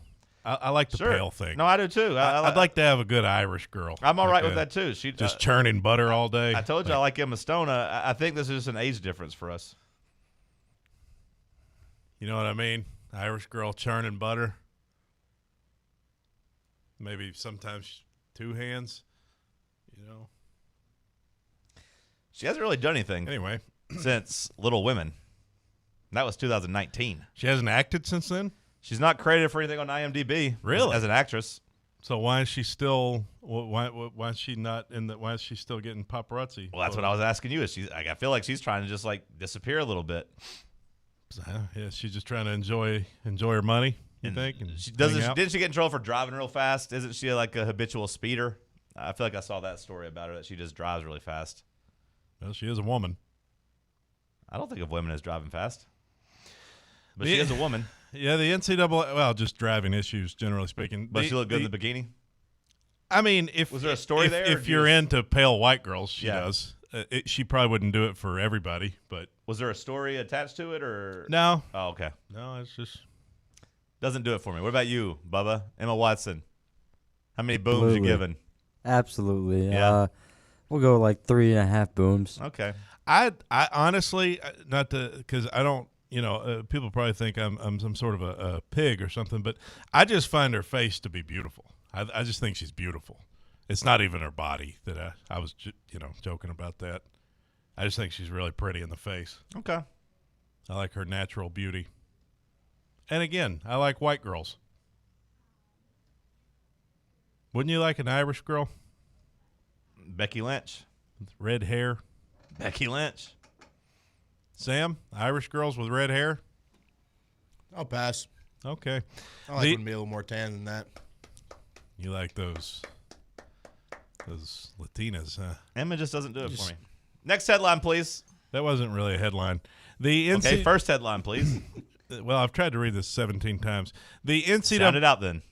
I like the pale thing. No, I do too. I'd like to have a good Irish girl. I'm all right with that too. She just churning butter all day. I told you I like Emma Stone. I think this is just an age difference for us. You know what I mean? Irish girl churning butter. Maybe sometimes 2 hands, you know. She hasn't really done anything. Anyway. Since Little Women. That was 2019. She hasn't acted since then? She's not credited for anything on IMDb. Really? As an actress. So why is she still? Why is she not in the? Why is she still getting paparazzi? Well, that's what I was asking you. I feel like she's trying to just like disappear a little bit. Yeah, she's just trying to enjoy her money. You think? And didn't she get in trouble for driving real fast? Isn't she like a habitual speeder? I feel like I saw that story about her that she just drives really fast. Well, she is a woman. I don't think of women as driving fast. But she is a woman. Yeah, the NCAA, well, just driving issues, generally speaking. But she looked good in the bikini? I mean, was there a story there? If you're into pale white girls, she does. She probably wouldn't do it for everybody, but. Was there a story attached to it, or? No. Oh, okay. No, it's just. Doesn't do it for me. What about you, Bubba? Emma Watson? How many booms you giving? Absolutely. Yeah. We'll go like 3.5 booms. Okay. I honestly, not to, because I don't, people probably think I'm some sort of a pig or something, but I just find her face to be beautiful. I just think she's beautiful. It's not even her body that I was, joking about that. I just think she's really pretty in the face. Okay. I like her natural beauty. And again, I like white girls. Wouldn't you like an Irish girl? Becky Lynch. With red hair. Becky Lynch. Sam, Irish girls with red hair? I'll pass. Okay. I like when to be a little more tan than that. You like those Latinas, huh? Emma just doesn't do it for me. Next headline, please. That wasn't really a headline. Okay, first headline, please. Well, I've tried to read this 17 times. The NCAA. Sound it out then.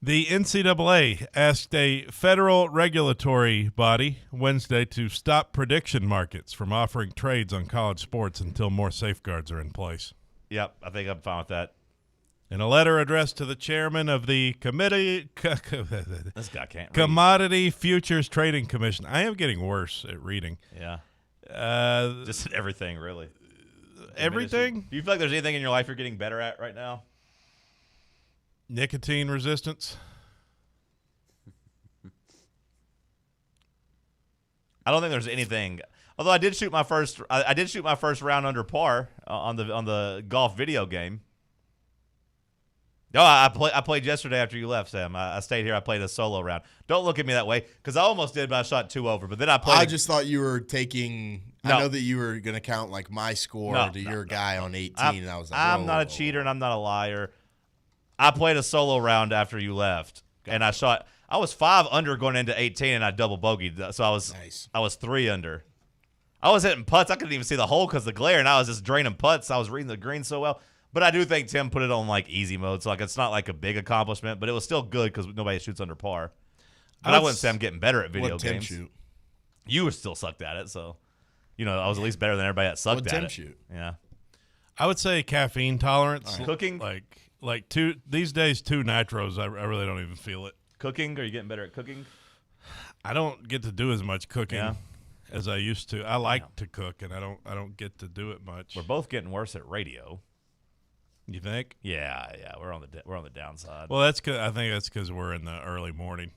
The NCAA asked a federal regulatory body Wednesday to stop prediction markets from offering trades on college sports until more safeguards are in place. Yep, I think I'm fine with that. In a letter addressed to the chairman of the committee, this guy can't read. Commodity Futures Trading Commission. I am getting worse at reading. Yeah. Just everything, really. Everything? Do you feel like there's anything in your life you're getting better at right now? Nicotine resistance. I don't think there's anything. Although I did shoot my first round under par on the golf video game. No, I played yesterday after you left, Sam. I stayed here. I played a solo round. Don't look at me that way, because I almost did, but I shot 2 over. But then I played. I just thought you were taking. No. I know that you were going to count like my score to your guy on 18, and I was like, I'm not a cheater and I'm not a liar. I played a solo round after you left, and I shot. I was 5 under going into 18, and I double bogeyed. So I was 3 under. I was hitting putts. I couldn't even see the hole because of the glare, and I was just draining putts. I was reading the green so well. But I do think Tim put it on like easy mode, so like it's not like a big accomplishment, but it was still good because nobody shoots under par. But I wouldn't say I'm getting better at video games. Shoot? You were still sucked at it, so I was at least better than everybody that sucked at Tim it. Shoot? Yeah. I would say caffeine tolerance. Right. Cooking, like 2 these days 2 nitros. I really don't even feel it. Cooking? Are you getting better at cooking? I don't get to do as much cooking as I used to. I like to cook, and I don't get to do it much. We're both getting worse at radio. You think? Yeah, we're on the downside. Well, I think that's because we're in the early morning,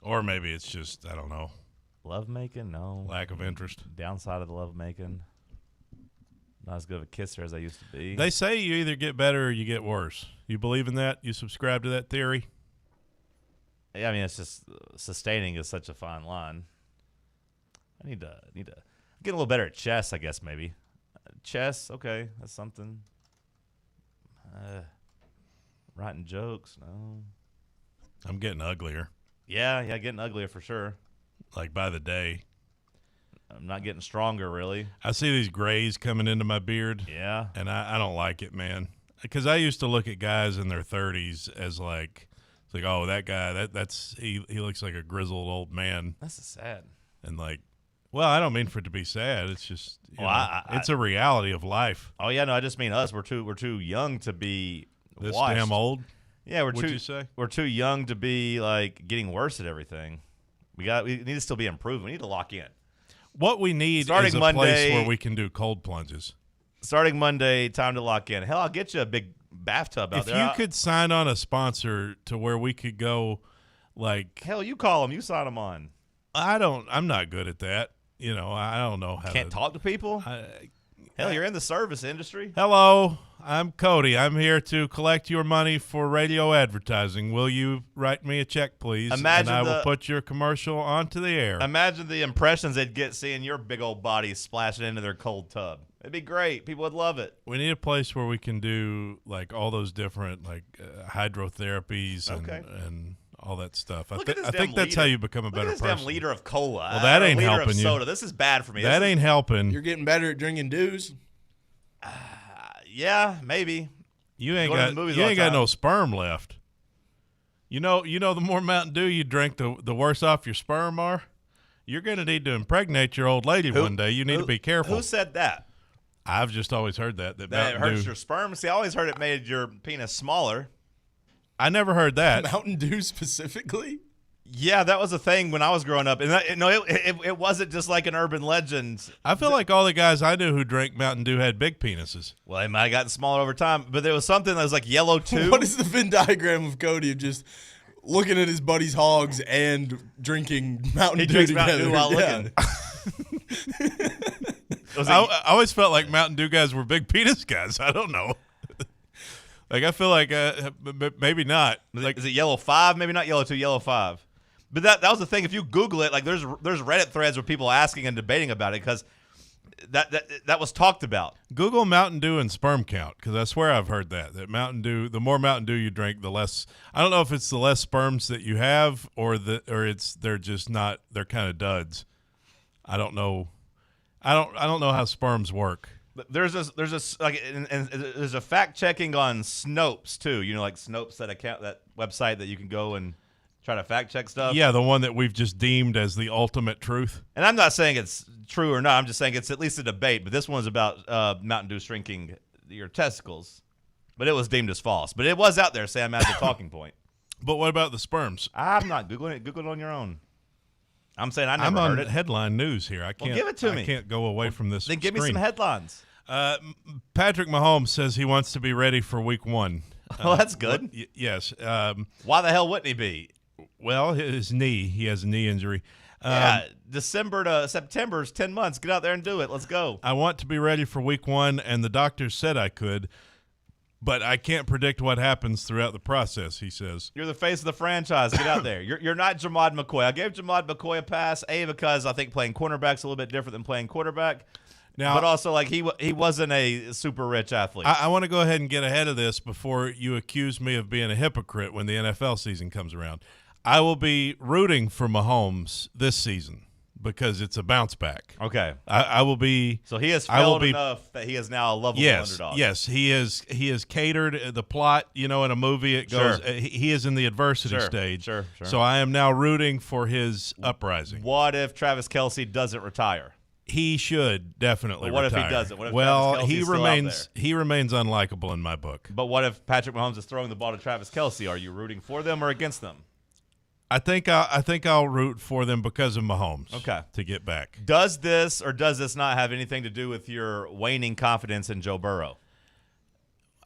or maybe it's just I don't know. Love making? No. Lack of interest. Downside of the love making. Not as good of a kisser as I used to be. They say you either get better or you get worse. You believe in that? You subscribe to that theory? Yeah, I mean it's just sustaining is such a fine line. I need to get a little better at chess, I guess maybe. Chess, okay, that's something. Writing jokes, no. I'm getting uglier. Yeah, getting uglier for sure. Like by the day. I'm not getting stronger, really. I see these grays coming into my beard. Yeah. And I don't like it, man. Because I used to look at guys in their 30s as like, it's like, oh, that guy, he looks like a grizzled old man. That's sad. And like, well, I don't mean for it to be sad. It's just, it's a reality of life. Oh yeah, no, I just mean us. We're too young to be this washed. Damn old. Yeah, What'd you say? We're too young to be like getting worse at everything. We need to still be improving. We need to lock in. What we need is a place where we can do cold plunges. Starting Monday, time to lock in. Hell, I'll get you a big bathtub out there. If you could sign on a sponsor to where we could go, like hell, you call them, you sign them on. I'm not good at that. I don't know how. Can't talk to people. Hell, you're in the service industry. Hello, I'm Cody. I'm here to collect your money for radio advertising. Will you write me a check, please? And I will put your commercial onto the air. Imagine the impressions they'd get seeing your big old body splashing into their cold tub. It'd be great. People would love it. We need a place where we can do like all those different like hydrotherapies and all that stuff. Look at this I think damn that's how liter. you become a Look better at this person. damn liter of cola. Well, that ain't a liter helping of you. soda. This is bad for me. That ain't helping. You're getting better at drinking dews. Yeah, maybe. You ain't Go to the got movies you all ain't the got time. no sperm left. You know the more Mountain Dew you drink, the worse off your sperm are. You're going to need to impregnate your old lady one day. You need to be careful. Who said that? I've just always heard that That it Mountain hurts Dew. your sperm? See, I always heard it made your penis smaller. I never heard that. Mountain Dew specifically? Yeah, that was a thing when I was growing up. And it wasn't just like an urban legend. I feel like all the guys I knew who drank Mountain Dew had big penises. Well, they might have gotten smaller over time. But there was something that was like yellow too. What is the Venn diagram of Cody of just looking at his buddy's hogs and drinking Mountain He Dew drinks together? Mountain Dew while Yeah. looking. I always felt like Mountain Dew guys were big penis guys. I don't know. Like I feel like maybe not. Like is it yellow 5? Maybe not yellow 2, yellow 5. But that was the thing. If you Google it, like there's Reddit threads where people asking and debating about it because that was talked about. Google Mountain Dew and sperm count, because I swear I've heard that Mountain Dew, the more Mountain Dew you drink, the less. I don't know if it's the less sperms that you have, or they're just not. They're kind of duds. I don't know. I don't know how sperms work. There's a fact checking on Snopes too. You know, like Snopes, that website that you can go and try to fact check stuff. Yeah, the one that we've just deemed as the ultimate truth. And I'm not saying it's true or not. I'm just saying it's at least a debate. But this one's about Mountain Dew shrinking your testicles. But it was deemed as false. But it was out there, Sam, as a talking point. But what about the sperms? I'm not Googling it. Google it on your own. I'm saying I never I'm heard on it. headline news here. I can't. Well, give it to me. I can't go away from this. Then give me screen. some headlines. Patrick Mahomes says he wants to be ready for Week 1. Well, that's good. Yes. Why the hell wouldn't he be? Well, his knee. He has a knee injury. Yeah, December to September is 10 months. Get out there and do it. Let's go. I want to be ready for Week 1, and the doctors said I could, but I can't predict what happens throughout the process, he says. You're the face of the franchise. Get out there. You're not Jamad McCoy. I gave Jamad McCoy a pass, because I think playing cornerback's a little bit different than playing quarterback. Now, but also, like, he wasn't a super rich athlete. I want to go ahead and get ahead of this before you accuse me of being a hypocrite when the NFL season comes around. I will be rooting for Mahomes this season because it's a bounce back. Okay. I will be. So he has failed enough that he is now a lovable underdog. Yes, he has catered the plot. You know, in a movie, it goes. Sure. He is in the adversity stage. Sure. So I am now rooting for his uprising. What if Travis Kelce doesn't retire? He should definitely. But what retire. if he doesn't? What if well, Travis Kelce's he still remains. out there? He remains unlikable in my book. But what if Patrick Mahomes is throwing the ball to Travis Kelce? Are you rooting for them or against them? I think I'll root for them because of Mahomes. Okay. To get back. Does this not have anything to do with your waning confidence in Joe Burrow?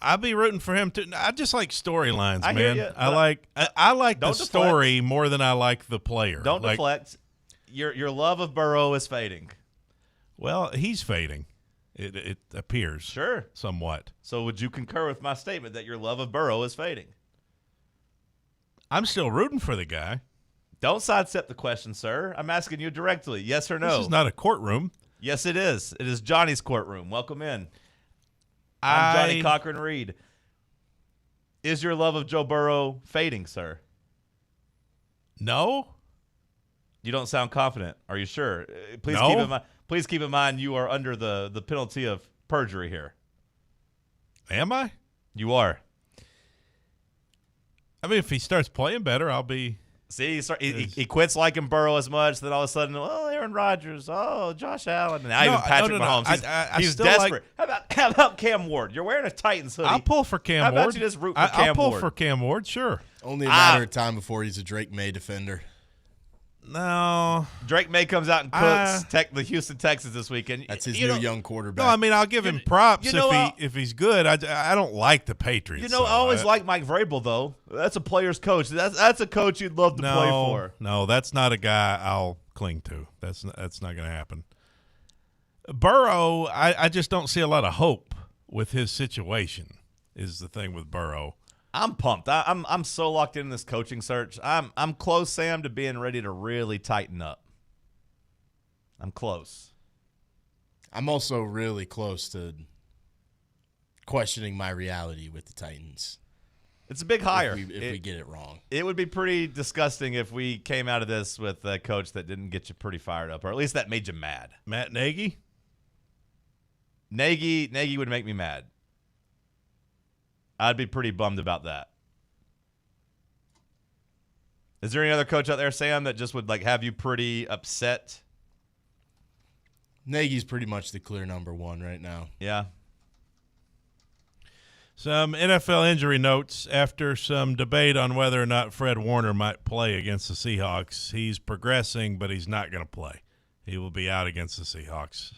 I'll be rooting for him too. I just like storylines, I man. hear you. I like the Don't story more than I like the player. Don't like, deflect. Your love of Burrow is fading. Well, he's fading. It appears. Sure. Somewhat. So would you concur with my statement that your love of Burrow is fading? I'm still rooting for the guy. Don't sidestep the question, sir. I'm asking you directly. Yes or no? This is not a courtroom. Yes, it is. It is Johnny's courtroom. Welcome in. I'm Johnny Cochran Reed. Is your love of Joe Burrow fading, sir? No. You don't sound confident. Are you sure? Please No. keep in mind. Please keep in mind you are under the penalty of perjury here. Am I? You are. I mean, if he starts playing better, I'll be. See, he quits liking Burrow as much. Then all of a sudden, Aaron Rodgers, Josh Allen, and now even Patrick Mahomes. He's still desperate. How about Cam Ward? You're wearing a Titans hoodie. I'll pull for Cam Ward. How about you just root for Cam Ward? I'll pull for Cam Ward, sure. Only a matter of time before he's a Drake May defender. No. Drake May comes out and cooks the Houston Texans this weekend. That's his new young quarterback. No, I mean, I'll give him props if he's good. I don't like the Patriots. I always like Mike Vrabel, though. That's a player's coach. That's a coach you'd love to play for. No, that's not a guy I'll cling to. That's not going to happen. Burrow, I just don't see a lot of hope with his situation is the thing with Burrow. I'm pumped. I'm so locked in this coaching search. I'm close, Sam, to being ready to really tighten up. I'm close. I'm also really close to questioning my reality with the Titans. It's a big hire. If we get it wrong. It would be pretty disgusting if we came out of this with a coach that didn't get you pretty fired up, or at least that made you mad. Matt Nagy? Nagy would make me mad. I'd be pretty bummed about that. Is there any other coach out there, Sam, that just would have you pretty upset? Nagy's pretty much the clear number one right now. Yeah. Some NFL injury notes after some debate on whether or not Fred Warner might play against the Seahawks. He's progressing, but he's not going to play. He will be out against the Seahawks.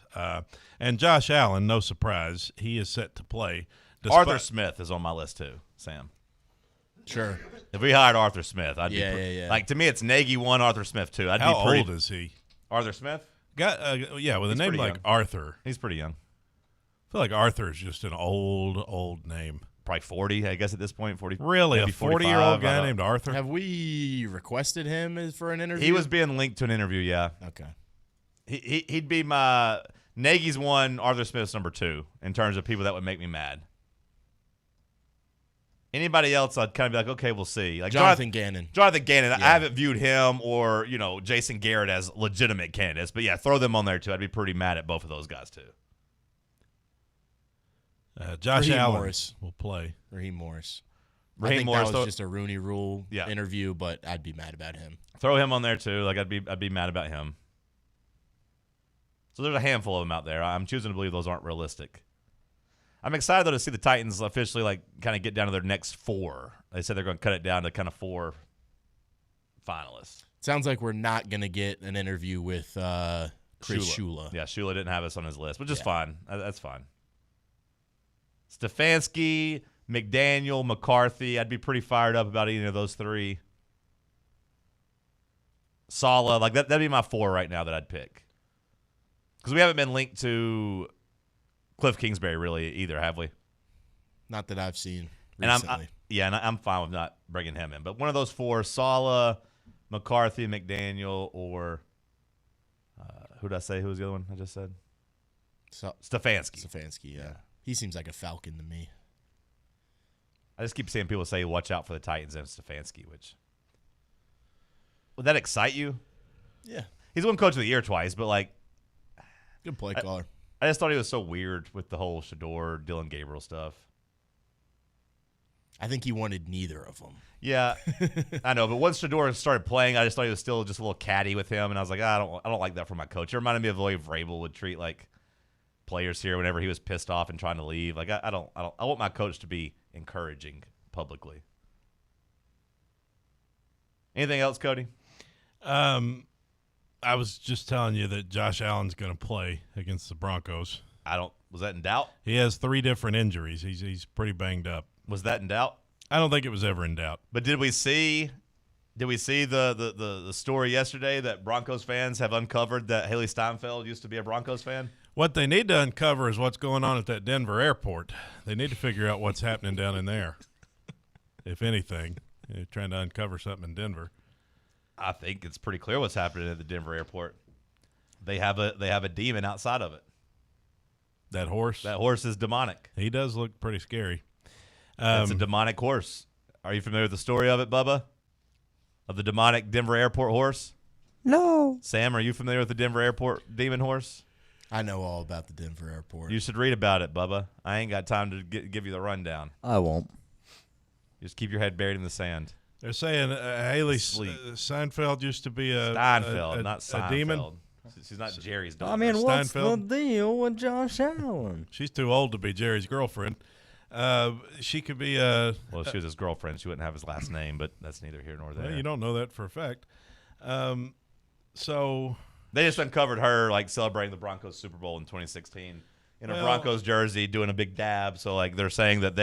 And Josh Allen, no surprise, he is set to play. Arthur Smith is on my list too, Sam. Sure. If we hired Arthur Smith, I'd be to me, it's Nagy 1, Arthur Smith 2. How old is he? Arthur Smith? With a name like young. Arthur. He's pretty young. I feel like Arthur is just an old name. Probably 40, I guess, at this point. 40. Really? A 40-year-old guy named Arthur? Have we requested him for an interview? He was being linked to an interview, yeah. Okay. He'd be my Nagy's 1, Arthur Smith's number 2 in terms of people that would make me mad. Anybody else, I'd kind of be like, okay, we'll see. Like Jonathan Gannon. Jonathan Gannon. Yeah. I haven't viewed him or, Jason Garrett as legitimate candidates. But, yeah, throw them on there, too. I'd be pretty mad at both of those guys, too. Josh Raheem Allen Morris will play. Raheem Morris. Raheem I think Morris, that was just a Rooney Rule interview, but I'd be mad about him. Throw him on there, too. Like, I'd be mad about him. So there's a handful of them out there. I'm choosing to believe those aren't realistic. I'm excited, though, to see the Titans officially, kind of get down to their next 4. They said they're going to cut it down to kind of 4 finalists. Sounds like we're not going to get an interview with Chris Shula. Yeah, Shula didn't have us on his list, which is fine. That's fine. Stefanski, McDaniel, McCarthy. I'd be pretty fired up about either of those 3. Saleh, that'd be my 4 right now that I'd pick. Because we haven't been linked to Cliff Kingsbury really either, have we? Not that I've seen recently. And I'm fine with not bringing him in. But one of those 4, Saleh, McCarthy, McDaniel, or who did I say? Who was the other one I just said? Stefanski. Stefanski, yeah. He seems like a Falcon to me. I just keep seeing people say, watch out for the Titans and Stefanski, which would that excite you? Yeah. He's won Coach of the Year twice, but good play caller. I just thought he was so weird with the whole Shador, Dylan Gabriel stuff. I think he wanted neither of them. Yeah, I know. But once Shador started playing, I just thought he was still just a little catty with him, and I was like, I don't like that for my coach. It reminded me of the way Vrabel would treat players here whenever he was pissed off and trying to leave. I want my coach to be encouraging publicly. Anything else, Cody? I was just telling you that Josh Allen's going to play against the Broncos. Was that in doubt? He has 3 different injuries. He's pretty banged up. Was that in doubt? I don't think it was ever in doubt. But did we see the story yesterday that Broncos fans have uncovered that Haley Steinfeld used to be a Broncos fan? What they need to uncover is what's going on at that Denver airport. They need to figure out what's happening down in there. If anything, they're trying to uncover something in Denver. I think it's pretty clear what's happening at the Denver airport. They have a demon outside of it. That horse? That horse is demonic. He does look pretty scary. It's a demonic horse. Are you familiar with the story of it, Bubba? Of the demonic Denver airport horse? No. Sam, are you familiar with the Denver airport demon horse? I know all about the Denver airport. You should read about it, Bubba. I ain't got time to give you the rundown. I won't. Just keep your head buried in the sand. They're saying Haley Steinfeld used to be not Seinfeld. A demon. She's not Jerry's daughter. I mean, what's Steinfeld. the deal with Josh Allen? She's too old to be Jerry's girlfriend. She could be well, if she was his girlfriend, she wouldn't have his last name, but that's neither here nor there. Well, you don't know that for a fact. So they just uncovered her celebrating the Broncos Super Bowl in 2016 in a Broncos jersey, doing a big dab. So they're saying that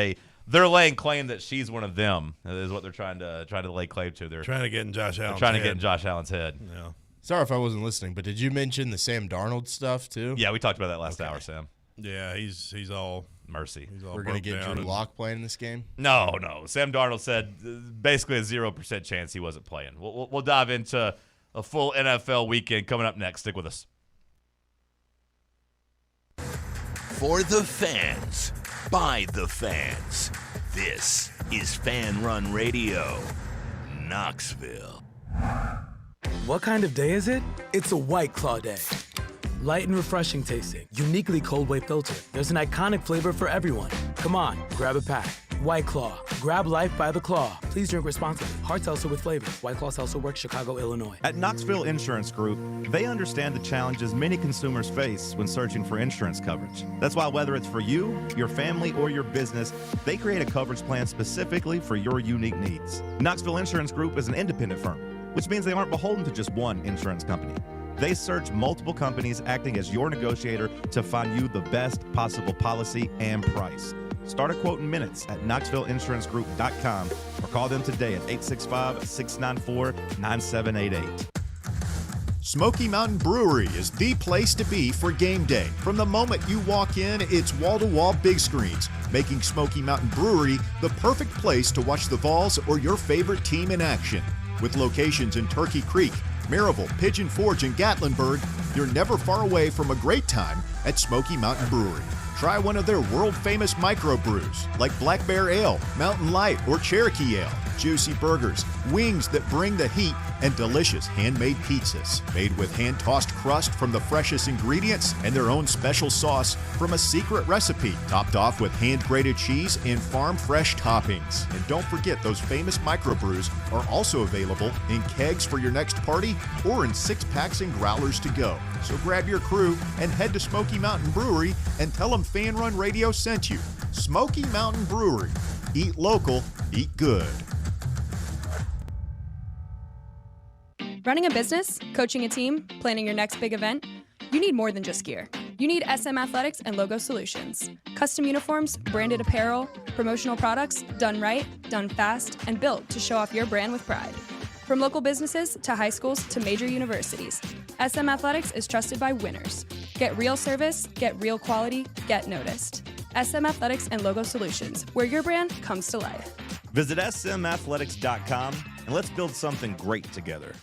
they're laying claim that she's one of them. Is what they're trying to lay claim to. They're trying to get in Josh Allen's trying head. to get in Josh Allen's head. Yeah. Sorry if I wasn't listening, but did you mention the Sam Darnold stuff too? Yeah, we talked about that last hour, Sam. Yeah, he's all mercy. He's all We're going to get Drew Lock playing this game? No. Sam Darnold said basically a 0% chance he wasn't playing. We'll dive into a full NFL weekend coming up next. Stick with us. For the fans, by the fans, this is Fan Run Radio, Knoxville. What kind of day is it? It's a White Claw day. Light and refreshing tasting, uniquely cold wave filtered. There's an iconic flavor for everyone. Come on, grab a pack. White Claw. Grab life by the claw. Please drink responsibly. Hard seltzer with flavor. White Claw Seltzer Works, Chicago, Illinois. At Knoxville Insurance Group, they understand the challenges many consumers face when searching for insurance coverage. That's why whether it's for you, your family, or your business, they create a coverage plan specifically for your unique needs. Knoxville Insurance Group is an independent firm, which means they aren't beholden to just one insurance company. They search multiple companies, acting as your negotiator to find you the best possible policy and price. Start a quote in minutes at KnoxvilleInsuranceGroup.com or call them today at 865-694-9788. Smoky Mountain Brewery is the place to be for game day. From the moment you walk in, it's wall-to-wall big screens, making Smoky Mountain Brewery the perfect place to watch the Vols or your favorite team in action. With locations in Turkey Creek, Maryville, Pigeon Forge, and Gatlinburg, you're never far away from a great time at Smoky Mountain Brewery. Try one of their world-famous microbrews like Black Bear Ale, Mountain Light, or Cherokee Ale. Juicy burgers, wings that bring the heat, and delicious handmade pizzas made with hand-tossed crust from the freshest ingredients and their own special sauce from a secret recipe, topped off with hand-grated cheese and farm-fresh toppings. And don't forget, those famous microbrews are also available in kegs for your next party or in 6-packs and growlers to go. So grab your crew and head to Smoky Mountain Brewery and tell them Fan Run Radio sent you. Smoky Mountain Brewery. Eat local, eat good. Running a business, coaching a team, planning your next big event, you need more than just gear. You need SM Athletics and Logo Solutions. Custom uniforms, branded apparel, promotional products, done right, done fast, and built to show off your brand with pride. From local businesses to high schools to major universities, SM Athletics is trusted by winners. Get real service, get real quality, get noticed. SM Athletics and Logo Solutions, where your brand comes to life. Visit smathletics.com and let's build something great together.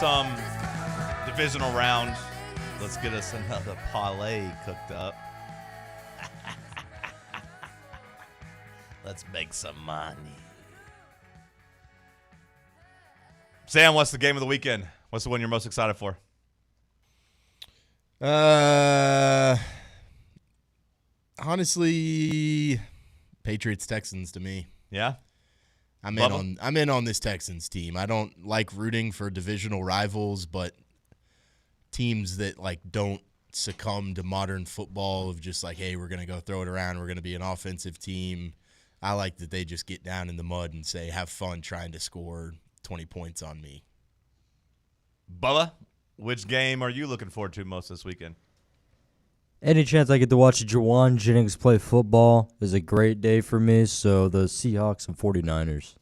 Some divisional round. Let's get us another parlay cooked up. Let's make some money. Sam, what's the game of the weekend? What's the one you're most excited for? Honestly, Patriots-Texans to me. Yeah? I'm in on this Texans team. I don't like rooting for divisional rivals, but teams that like don't succumb to modern football of just like, hey, we're going to go throw it around. We're going to be an offensive team. I like that they just get down in the mud and say, have fun trying to score 20 points on me. Bubba, which game are you looking forward to most this weekend? Any chance I get to watch Jawan Jennings play football is a great day for me, so the Seahawks and 49ers.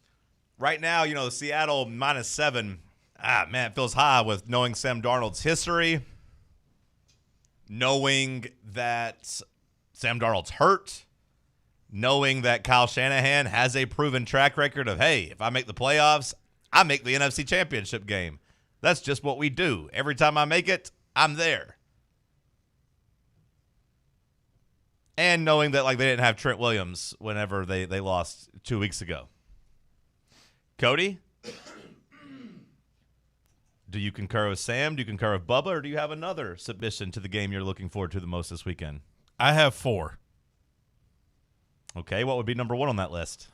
Right now, the Seattle -7. Man, it feels high with knowing Sam Darnold's history, knowing that Sam Darnold's hurt, knowing that Kyle Shanahan has a proven track record of, hey, if I make the playoffs, I make the NFC Championship game. That's just what we do. Every time I make it, I'm there. And knowing that they didn't have Trent Williams whenever they lost 2 weeks ago. Cody, do you concur with Sam? Do you concur with Bubba? Or do you have another submission to the game you're looking forward to the most this weekend? I have 4. Okay, what would be number 1 on that list?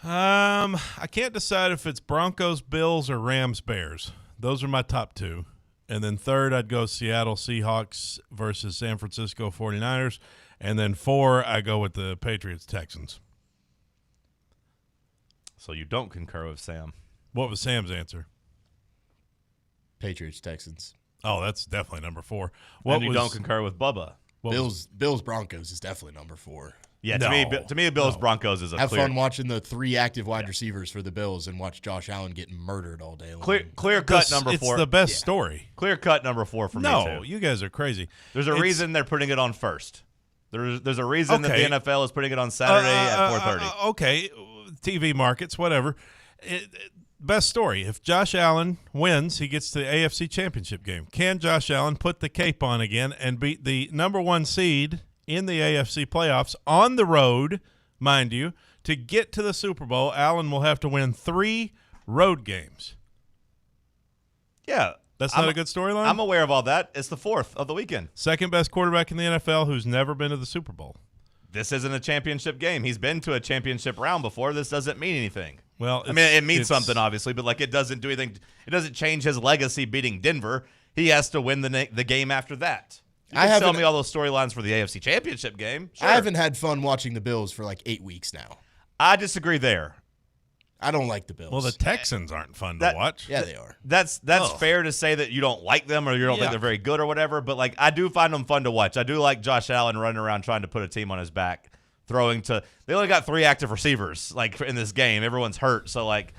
I can't decide if it's Broncos, Bills, or Rams, Bears. Those are my top 2. And then third, I'd go Seattle Seahawks versus San Francisco 49ers. And then 4, I go with the Patriots Texans. So you don't concur with Sam. What was Sam's answer? Patriots Texans. Oh, that's definitely number 4. And you don't concur with Bubba. Bills Broncos is definitely number 4. Yeah, to me, Bills Broncos is a Have clear, fun watching the 3 active wide receivers for the Bills and watch Josh Allen get murdered all day long. clear cut number 4. It's the best story. Clear cut number 4 for me too. No, you guys are crazy. There's a reason they're putting it on first. There's a reason that the NFL is putting it on Saturday at 4:30. Okay, TV markets, whatever. Best story. If Josh Allen wins, he gets to the AFC Championship game. Can Josh Allen put the cape on again and beat the number 1 seed in the AFC playoffs on the road, mind you? To get to the Super Bowl, Allen will have to win 3 road games. Yeah. That's not a good storyline? I'm aware of all that. It's the 4th of the weekend. Second best quarterback in the NFL who's never been to the Super Bowl. This isn't a championship game. He's been to a championship round before. This doesn't mean anything. Well, I mean, it means something, obviously, but like it doesn't do anything. It doesn't change his legacy beating Denver. He has to win the game after that. You can tell me all those storylines for the AFC Championship game. Sure. I haven't had fun watching the Bills for like 8 weeks now. I disagree there. I don't like the Bills. Well, the Texans aren't fun to watch. Yeah, they are. That's fair to say that you don't like them or you don't think they're very good or whatever, but like I do find them fun to watch. I do like Josh Allen running around trying to put a team on his back, throwing to – they only got 3 active receivers like in this game. Everyone's hurt. So, like,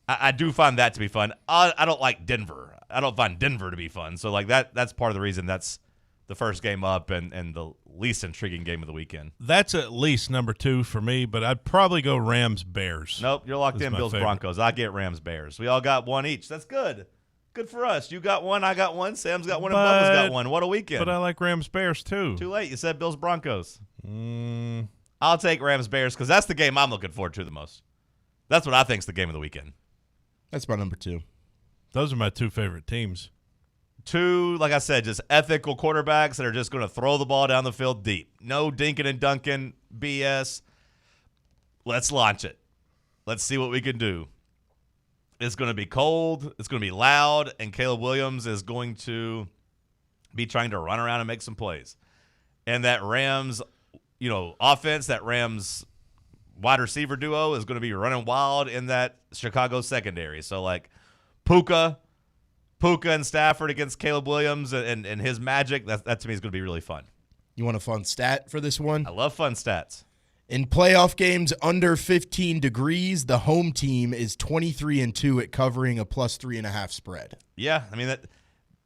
I do find that to be fun. I don't like Denver. I don't find Denver to be fun. So, like, that's part of the reason that's the first game up and the least intriguing game of the weekend. That's at least number 2 for me, but I'd probably go Rams-Bears. Nope, you're locked in Bills-Broncos. I get Rams-Bears. We all got 1 each. That's good. Good for us. You got 1, I got 1, Sam's got 1, and Bubba's got 1. What a weekend. But I like Rams-Bears, too. Too late. You said Bills-Broncos. I'll take Rams-Bears because that's the game I'm looking forward to the most. That's what I think is the game of the weekend. That's my number 2. Those are my 2 favorite teams. 2, like I said, just ethical quarterbacks that are just going to throw the ball down the field deep. No dinking and dunking BS. Let's launch it. Let's see what we can do. It's going to be cold. It's going to be loud, and Caleb Williams is going to be trying to run around and make some plays. And that Rams, offense, that Rams wide receiver duo is going to be running wild in that Chicago secondary. So, like, Puka and Stafford against Caleb Williams and his magic, that to me is going to be really fun. You want a fun stat for this one? I love fun stats. In playoff games under 15 degrees, the home team is 23-2 at covering a +3.5 spread. Yeah, I mean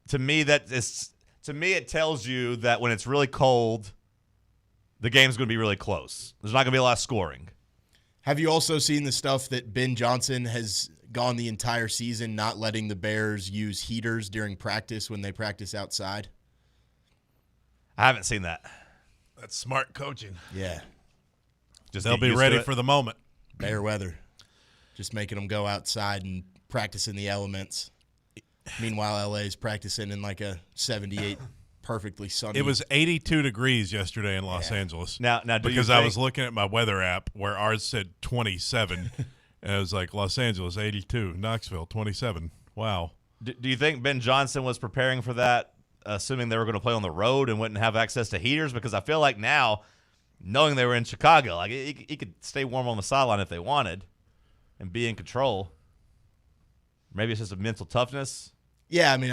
to me it tells you that when it's really cold, the game's going to be really close. There's not going to be a lot of scoring. Have you also seen the stuff that Ben Johnson has gone the entire season not letting the Bears use heaters during practice when they practice outside? I haven't seen that. That's smart coaching. Yeah. They'll be ready for the moment. Bear weather. Just making them go outside and practice in the elements. Meanwhile, LA's practicing in like a 78 perfectly sunny. It was 82 degrees yesterday in Los Angeles. Now because I was looking at my weather app where ours said 27. And it was like Los Angeles, 82. Knoxville, 27. Wow. Do you think Ben Johnson was preparing for that, assuming they were going to play on the road and wouldn't have access to heaters? Because I feel like now, knowing they were in Chicago, like he could stay warm on the sideline if they wanted and be in control. Maybe it's just a mental toughness. Yeah, I mean,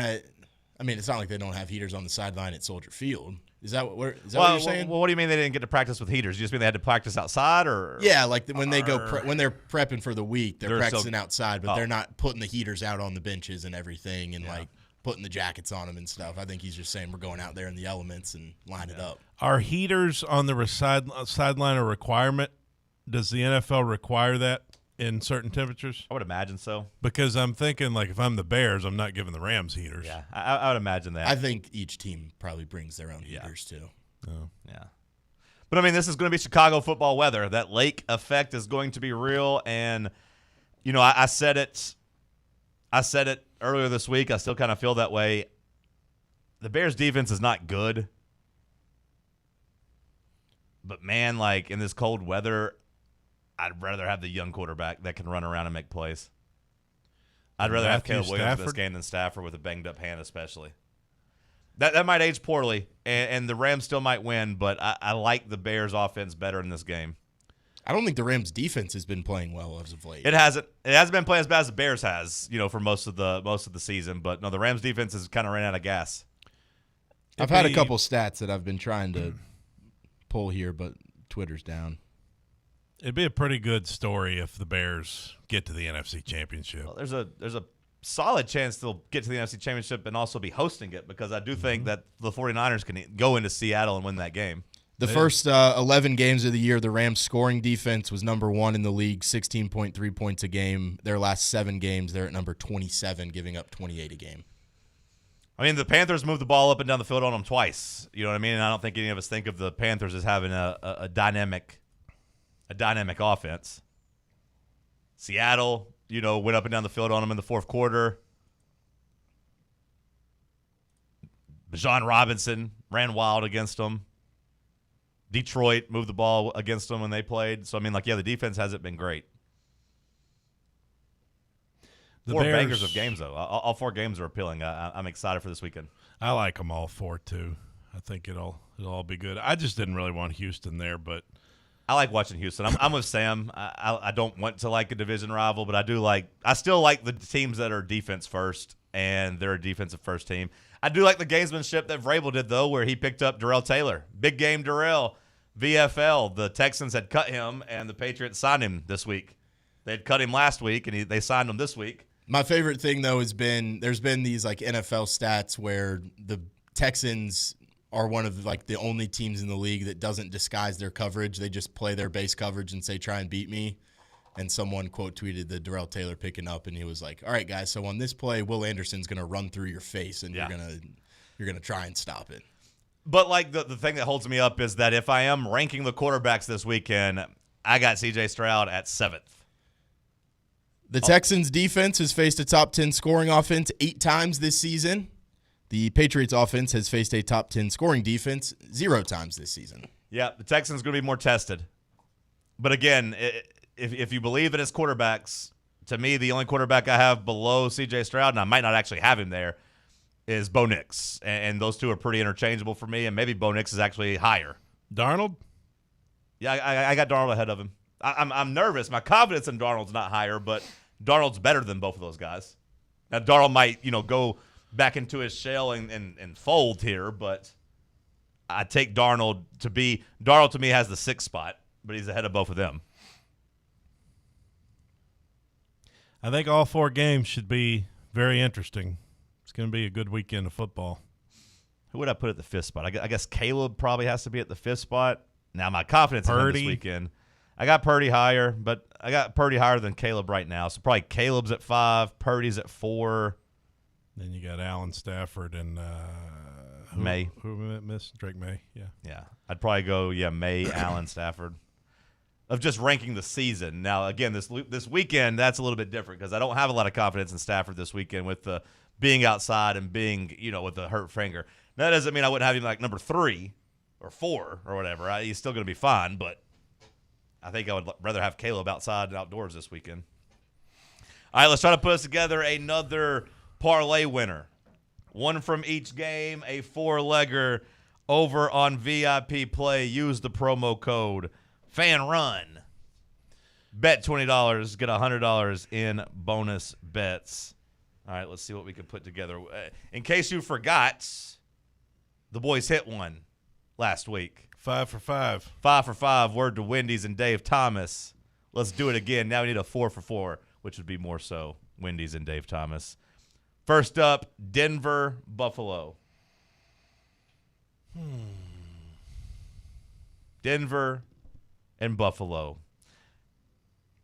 it's not like they don't have heaters on the sideline at Soldier Field. Is that what you're saying? Well, what do you mean they didn't get to practice with heaters? You just mean they had to practice outside, or? Yeah, like when they go when they're prepping for the week, they're practicing still, outside, but they're not putting the heaters out on the benches and everything, and like putting the jackets on them and stuff. I think he's just saying we're going out there in the elements and line it up. Are heaters on the sideline a requirement? Does the NFL require that in certain temperatures? I would imagine so. Because I'm thinking, like, if I'm the Bears, I'm not giving the Rams heaters. Yeah, I would imagine that. I think each team probably brings their own heaters, too. Oh. Yeah. But, I mean, this is going to be Chicago football weather. That lake effect is going to be real. And, I said it earlier this week. I still kind of feel that way. The Bears' defense is not good. But, man, like, in this cold weather, I'd rather have the young quarterback that can run around and make plays. I'd rather have Caleb Williams in this game than Stafford with a banged-up hand especially. That might age poorly, and the Rams still might win, but I like the Bears' offense better in this game. I don't think the Rams' defense has been playing well as of late. It hasn't been playing as bad as the Bears has, for most of the season. But no, the Rams' defense has kind of ran out of gas. I've had a couple stats that I've been trying to pull here, but Twitter's down. It'd be a pretty good story if the Bears get to the NFC Championship. Well, there's a solid chance they'll get to the NFC Championship and also be hosting it, because I do think that the 49ers can go into Seattle and win that game. The first 11 games of the year, the Rams' scoring defense was number 1 in the league, 16.3 points a game. Their last 7 games, they're at number 27, giving up 28 a game. I mean, the Panthers moved the ball up and down the field on them twice. You know what I mean? And I don't think any of us think of the Panthers as having a dynamic offense. Seattle, went up and down the field on them in the fourth quarter. Bijan Robinson ran wild against them. Detroit moved the ball against them when they played. So, I mean, the defense hasn't been great. Four bangers of games, though. All 4 games are appealing. I'm excited for this weekend. I like them all 4, too. I think it'll all be good. I just didn't really want Houston there, but I like watching Houston. I'm with Sam. I don't want to like a division rival, but I still like the teams that are defense first, and they're a defensive first team. I do like the gamesmanship that Vrabel did, though, where he picked up Darrell Taylor. Big game Darrell, VFL. The Texans had cut him, and the Patriots signed him this week. They had cut him last week, and they signed him this week. My favorite thing, though, has been there's been these NFL stats where the Texans are one of the only teams in the league that doesn't disguise their coverage. They just play their base coverage and say, try and beat me. And someone quote tweeted the Darrell Taylor picking up, and he was like, all right, guys, so on this play, Will Anderson's going to run through your face, and you're gonna try and stop it. But the thing that holds me up is that if I am ranking the quarterbacks this weekend, I got C.J. Stroud at 7th. The Texans' defense has faced a top 10 scoring offense 8 times this season. The Patriots' offense has faced a top 10 scoring defense 0 times this season. Yeah, the Texans going to be more tested. But again, if you believe in his quarterbacks, to me, the only quarterback I have below C.J. Stroud, and I might not actually have him there, is Bo Nix. And those two are pretty interchangeable for me, and maybe Bo Nix is actually higher. Darnold? Yeah, I got Darnold ahead of him. I'm nervous. My confidence in Darnold's not higher, but Darnold's better than both of those guys. Now, Darnold might, go back into his shell and fold here, but I take Darnold to me has the 6th spot, but he's ahead of both of them. I think all 4 games should be very interesting. It's going to be a good weekend of football. Who would I put at the 5th spot? I guess Caleb probably has to be at the 5th spot. Now, my confidence in him this weekend. I got Purdy higher, but I got Purdy higher than Caleb right now. So probably Caleb's at 5, Purdy's at 4. Then you got Allen Stafford and May. Who missed? Drake May, yeah. Yeah, I'd probably go, May, Allen, Stafford. Of just ranking the season. Now, again, this weekend, that's a little bit different because I don't have a lot of confidence in Stafford this weekend with being outside and being, with a hurt finger. That doesn't mean I wouldn't have him like number 3 or 4 or whatever. He's still going to be fine, but I think I would rather have Caleb outside and outdoors this weekend. All right, let's try to put us together another parlay winner. One from each game, a 4-legger over on VIP Play. Use the promo code FANRUN. Bet $20, get $100 in bonus bets. All right, let's see what we can put together. In case you forgot, the boys hit one last week. 5 for 5. 5 for 5. Word to Wendy's and Dave Thomas. Let's do it again. Now we need a 4 for 4, which would be more so Wendy's and Dave Thomas. First up, Denver, Buffalo. Denver and Buffalo.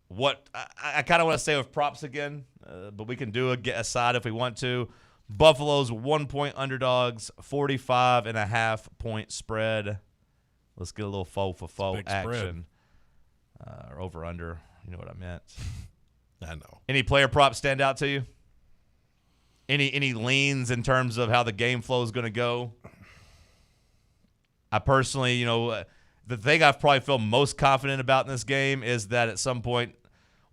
What I kind of want to say with props again, but we can do a side if we want to. Buffalo's 1-point underdogs, 45.5 point spread. Let's get a little faux for faux action. Or over under. You know what I meant. I know. Any player props stand out to you? Any leans in terms of how the game flow is going to go? I personally, the thing I probably feel most confident about in this game is that at some point,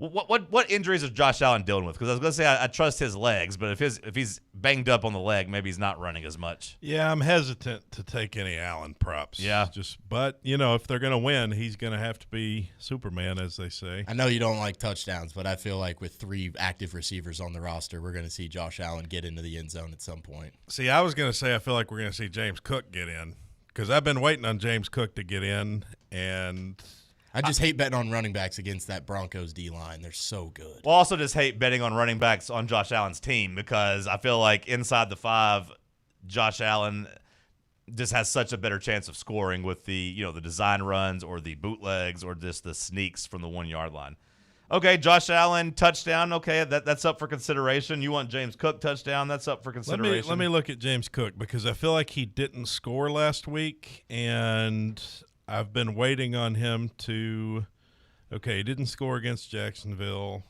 what injuries is Josh Allen dealing with? Because I was going to say I trust his legs, but if he's banged up on the leg, maybe he's not running as much. Yeah, I'm hesitant to take any Allen props. Yeah, but if they're going to win, he's going to have to be Superman, as they say. I know you don't like touchdowns, but I feel like with 3 active receivers on the roster, we're going to see Josh Allen get into the end zone at some point. See, I was going to say I feel like we're going to see James Cook get in. Because I've been waiting on James Cook to get in, And I just hate betting on running backs against that Broncos D-line. They're so good. Well, I also just hate betting on running backs on Josh Allen's team because I feel like inside the 5, Josh Allen just has such a better chance of scoring with the design runs or the bootlegs or just the sneaks from the 1-yard line. Okay, Josh Allen, touchdown. Okay, that's up for consideration. You want James Cook touchdown? That's up for consideration. Let me look at James Cook because I feel like he didn't score last week, and I've been waiting on him to – okay, he didn't score against Jacksonville.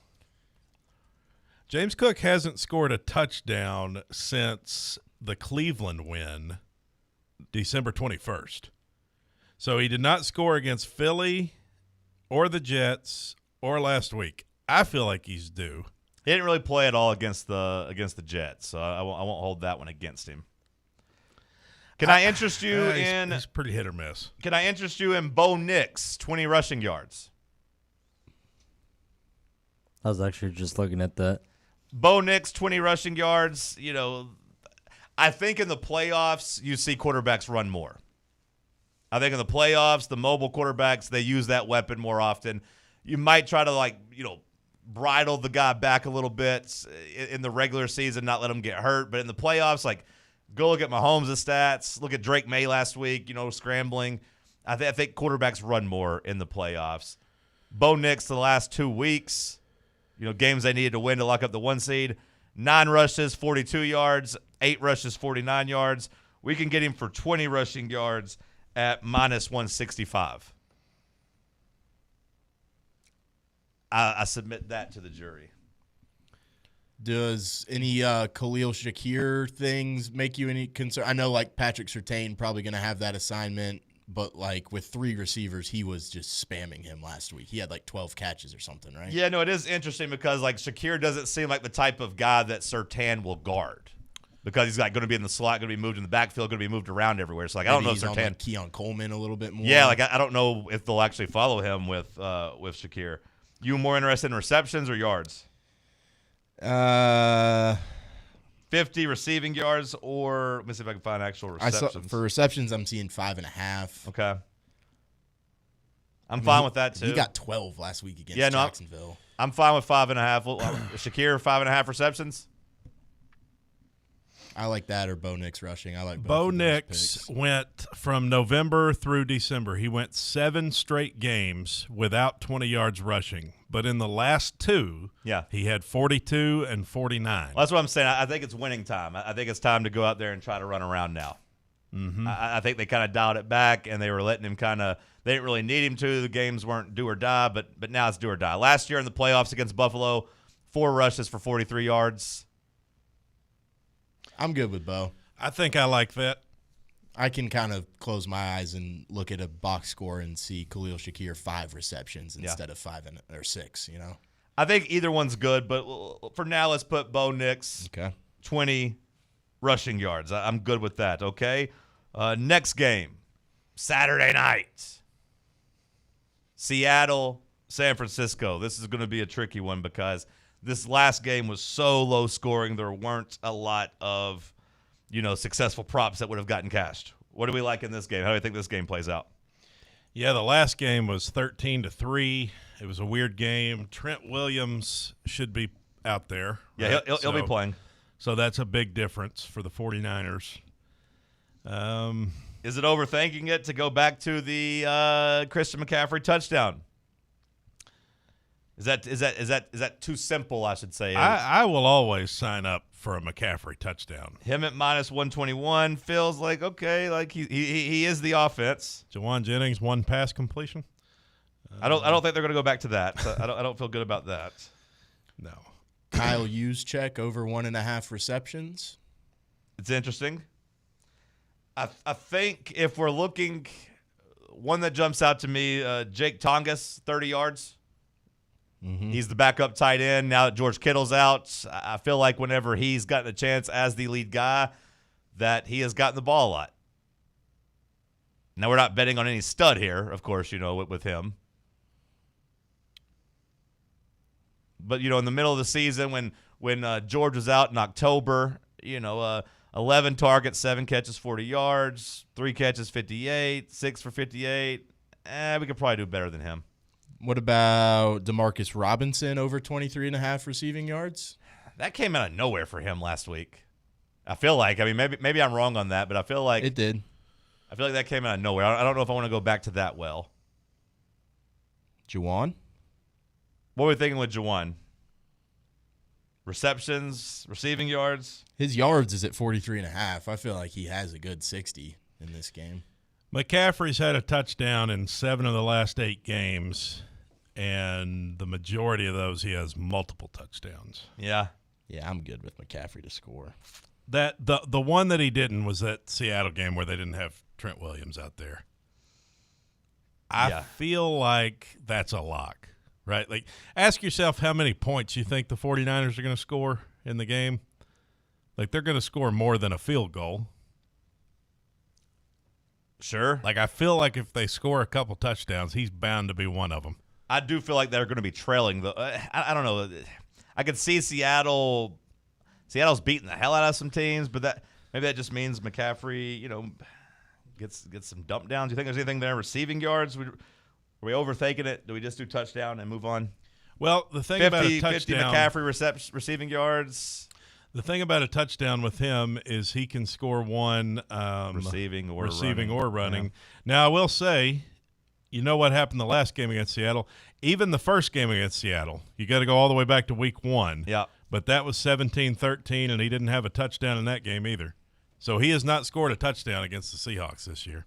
James Cook hasn't scored a touchdown since the Cleveland win December 21st. So he did not score against Philly or the Jets or last week. I feel like he's due. He didn't really play at all against the Jets, so I won't hold that one against him. Can I interest you in? He's pretty hit or miss. Can I interest you in Bo Nix, 20 rushing yards? I was actually just looking at that. Bo Nix, 20 rushing yards. I think in the playoffs you see quarterbacks run more. I think in the playoffs, the mobile quarterbacks, they use that weapon more often. You might try to bridle the guy back a little bit in the regular season, not let him get hurt. But in the playoffs, go look at Mahomes' stats. Look at Drake May last week, scrambling. I think quarterbacks run more in the playoffs. Bo Nix the last 2 weeks, games they needed to win to lock up the 1 seed. 9 rushes, 42 yards. 8 rushes, 49 yards. We can get him for 20 rushing yards at -165. I submit that to the jury. Does any Khalil Shakir things make you any concern? I know Patrick Surtain probably going to have that assignment, but with 3 receivers, he was just spamming him last week. He had 12 catches or something, right? Yeah, no, it is interesting because Shakir doesn't seem like the type of guy that Surtain will guard because he's going to be in the slot, going to be moved in the backfield, going to be moved around everywhere. So I don't know if Surtain Keon Coleman a little bit more. Yeah, I don't know if they'll actually follow him with Shakir. You more interested in receptions or yards? 50 receiving yards, or let me see if I can find actual receptions. For receptions, I'm seeing 5.5. Okay. I'm fine with that, too. He got 12 last week against Jacksonville. I'm fine with 5.5. Shakir, 5.5 receptions? I like that or Bo Nix rushing. I like both Bo of those Nix picks. went from November through December. He went 7 straight games without 20 yards rushing. But in the last 2, he had 42 and 49. Well, that's what I'm saying. I think it's winning time. I think it's time to go out there and try to run around now. Mm-hmm. I think they kind of dialed it back, and they were letting him they didn't really need him to. The games weren't do or die, but now it's do or die. Last year in the playoffs against Buffalo, 4 rushes for 43 yards. I'm good with Bo. I think I like that. I can kind of close my eyes and look at a box score and see Khalil Shakir 5 receptions instead of 5 or 6, I think either one's good, but for now, let's put Bo Nix 20 rushing yards. I'm good with that, okay? Next game, Saturday night. Seattle, San Francisco. This is going to be a tricky one because this last game was so low scoring. There weren't a lot of, successful props that would have gotten cashed. What do we like in this game? How do you think this game plays out? Yeah, the last game was 13-3. It was a weird game. Trent Williams should be out there. Yeah, right? he'll be playing. So that's a big difference for the 49ers. Is it overthinking it to go back to the Christian McCaffrey touchdown? Is that too simple, I should say? I will always sign up for a McCaffrey touchdown. Him at -121 feels like, okay, like he is the offense. Jawan Jennings, 1 pass completion. I don't think they're going to go back to that. So I don't feel good about that. No. Kyle Juszczyk over 1.5 receptions. It's interesting. I think if we're looking, one that jumps out to me, Jake Tongas, 30 yards. Mm-hmm. He's the backup tight end. Now that George Kittle's out, I feel like whenever he's gotten a chance as the lead guy, that he has gotten the ball a lot. Now, we're not betting on any stud here, of course, with him. But, in the middle of the season when George was out in October, 11 targets, 7 catches, 40 yards, 3 catches, 58, 6 for 58. We could probably do better than him. What about Demarcus Robinson over 23.5 receiving yards? That came out of nowhere for him last week. I feel like. I mean, maybe I'm wrong on that, but I feel like it did. I feel like that came out of nowhere. I don't know if I want to go back to that well. Juwan? What were we thinking with Juwan? Receptions, receiving yards? His yards is at 43.5. I feel like he has a good 60 in this game. McCaffrey's had a touchdown in 7 of the last 8 games, and the majority of those he has multiple touchdowns. Yeah. Yeah, I'm good with McCaffrey to score. That the one that he didn't was that Seattle game where they didn't have Trent Williams out there. I feel like that's a lock, right? Like, ask yourself how many points you think the 49ers are going to score in the game. Like, they're going to score more than a field goal. Sure. Like, I feel like if they score a couple touchdowns, he's bound to be one of them. I do feel like they're going to be trailing. I don't know. I could see Seattle's beating the hell out of some teams, but maybe that just means McCaffrey, gets some dump downs. Do you think there's anything there? Receiving yards? Are we overthinking it? Do we just do touchdown and move on? Well, the thing about a touchdown, 50 McCaffrey receiving yards. The thing about a touchdown with him is he can score one receiving or running. Yeah. Now, I will say, you know what happened the last game against Seattle? Even the first game against Seattle, you got to go all the way back to week 1. Yeah. But that was 17-13, and he didn't have a touchdown in that game either. So he has not scored a touchdown against the Seahawks this year.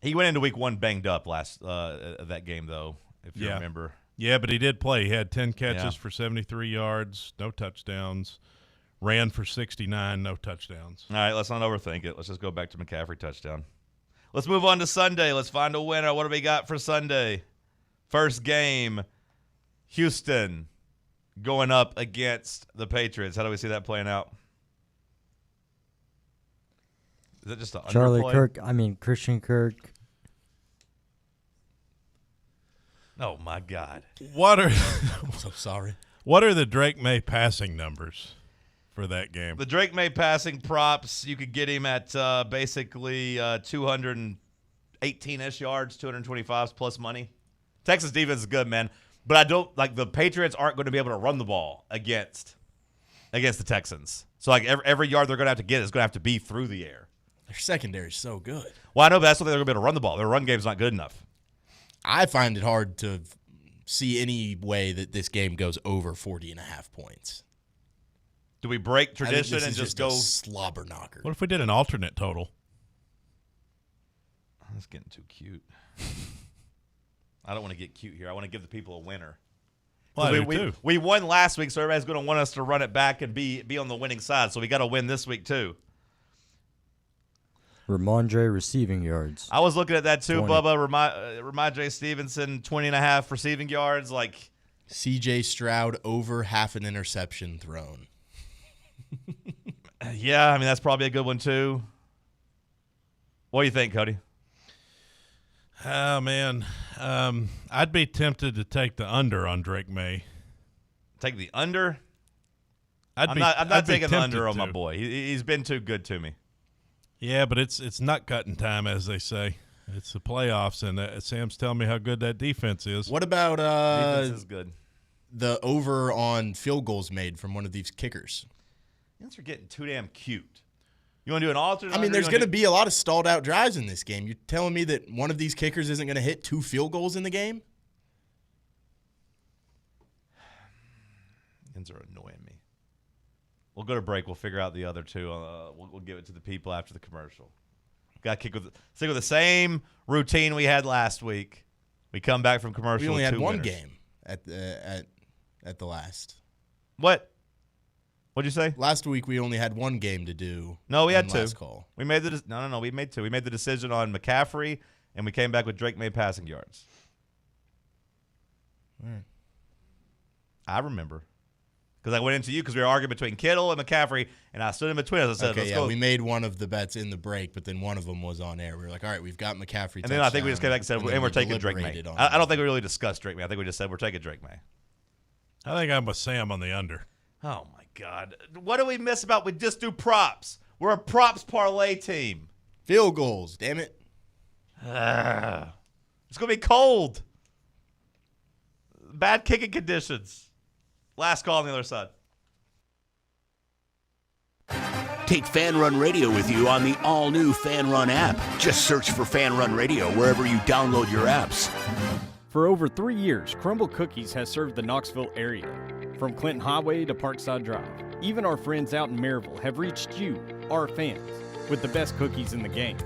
He went into week 1 banged up last that game, though, if you remember. Yeah, but he did play. He had 10 catches for 73 yards, no touchdowns. Ran for 69, no touchdowns. All right, let's not overthink it. Let's just go back to McCaffrey touchdown. Let's move on to Sunday. Let's find a winner. What do we got for Sunday? First game, Houston going up against the Patriots. How do we see that playing out? Is it just an underplay? Christian Kirk. Oh, my God. I'm so sorry. What are the Drake May passing numbers for that game? The Drake May passing props, you could get him at basically 218-ish yards, 225s plus money. Texas defense is good, man. But I don't – like the Patriots aren't going to be able to run the ball against the Texans. So, like, every yard they're going to have to get is going to have to be through the air. Their secondary is so good. Well, I know, but that's what they're going to be able to run the ball. Their run game's not good enough. I find it hard to see any way that this game goes over 40.5 points. Do we break tradition and just go a slobber knocker? What if we did an alternate total? That's getting too cute. I don't want to get cute here. I want to give the people a winner. Well, I do too. We won last week, so everybody's going to want us to run it back and be on the winning side. So we got to win this week too. Ramondre receiving yards. I was looking at that too, 20. Bubba. Ramondre Stevenson, 20.5 receiving yards. Like C.J. Stroud over half an interception thrown. Yeah, I mean, that's probably a good one too. What do you think, Cody? Oh, man. I'd be tempted to take the under on Drake May. Take the under? I'm not taking the under on my boy. He's been too good to me. Yeah, but it's nut cutting time, as they say. It's the playoffs, and Sam's telling me how good that defense is. What about defense is good. The over on field goals made from one of these kickers? You're getting too damn cute. You want to do an alternate? I mean, there's going to be a lot of stalled out drives in this game. You're telling me that one of these kickers isn't going to hit 2 field goals in the game? Ends are annoying me. We'll go to break. We'll figure out the other two. We'll give it to the people after the commercial. Got to stick with the same routine we had last week. We come back from commercial. We only with had 2 one winners. game at the last. What? What'd you say? Last week we only had one game to do. No, we had 2. Last call. We made no. We made 2. We made the decision on McCaffrey, and we came back with Drake May passing yards. All right. I remember. Because I went into you because we were arguing between Kittle and McCaffrey, and I stood in between us. I said, let's go. We made one of the bets in the break, but then one of them was on air. We were like, all right, we've got McCaffrey. And then I think we just came back and said, and we're taking Drake May. I don't think we really discussed Drake May. I think we just said we're taking Drake May. I think I'm with Sam on the under. Oh, my God. What do we miss about we just do props? We're a props parlay team. Field goals, damn it. It's going to be cold. Bad kicking conditions. Last call on the other side. Take Fan Run Radio with you on the all-new Fan Run app. Just search for Fan Run Radio wherever you download your apps. For over 3 years, Crumble Cookies has served the Knoxville area. From Clinton Highway to Parkside Drive, even our friends out in Maryville have reached you, our fans, with the best cookies in the game.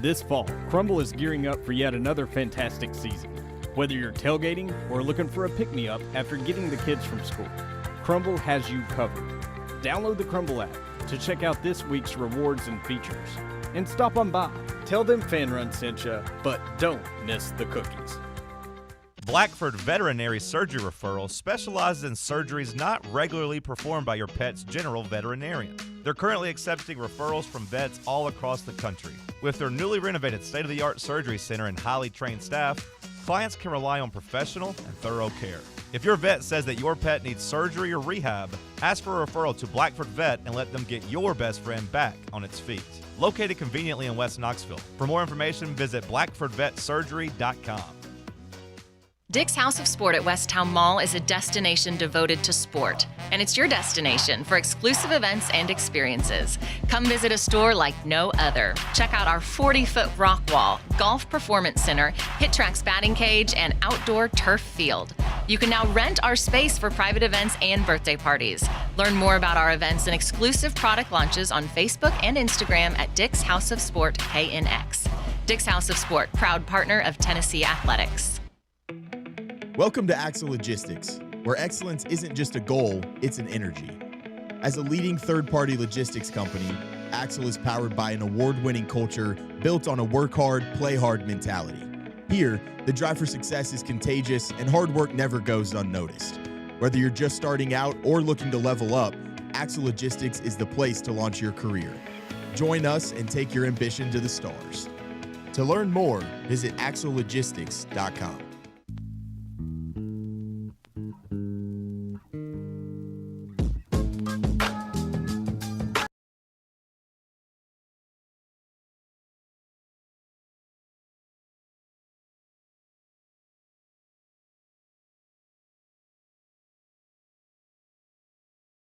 This fall, Crumble is gearing up for yet another fantastic season. Whether you're tailgating or looking for a pick-me-up after getting the kids from school, Crumble has you covered. Download the Crumble app to check out this week's rewards and features. And stop on by. Tell them Fan Run sent you, but don't miss the cookies. Blackford Veterinary Surgery Referral specializes in surgeries not regularly performed by your pet's general veterinarian. They're currently accepting referrals from vets all across the country. With their newly renovated state-of-the-art surgery center and highly trained staff, clients can rely on professional and thorough care. If your vet says that your pet needs surgery or rehab, ask for a referral to Blackford Vet and let them get your best friend back on its feet. Located conveniently in West Knoxville. For more information, visit blackfordvetsurgery.com. Dick's House of Sport at Westtown Mall is a destination devoted to sport, and it's your destination for exclusive events and experiences. Come visit a store like no other. Check out our 40-foot rock wall, golf performance center, Hit Track's batting cage, and outdoor turf field. You can now rent our space for private events and birthday parties. Learn more about our events and exclusive product launches on Facebook and Instagram at Dick's House of Sport KNX. Dick's House of Sport, proud partner of Tennessee Athletics. Welcome to Axle Logistics, where excellence isn't just a goal, it's an energy. As a leading third-party logistics company, Axle is powered by an award-winning culture built on a work hard, play hard mentality. Here, the drive for success is contagious and hard work never goes unnoticed. Whether you're just starting out or looking to level up, Axle Logistics is the place to launch your career. Join us and take your ambition to the stars. To learn more, visit axlelogistics.com.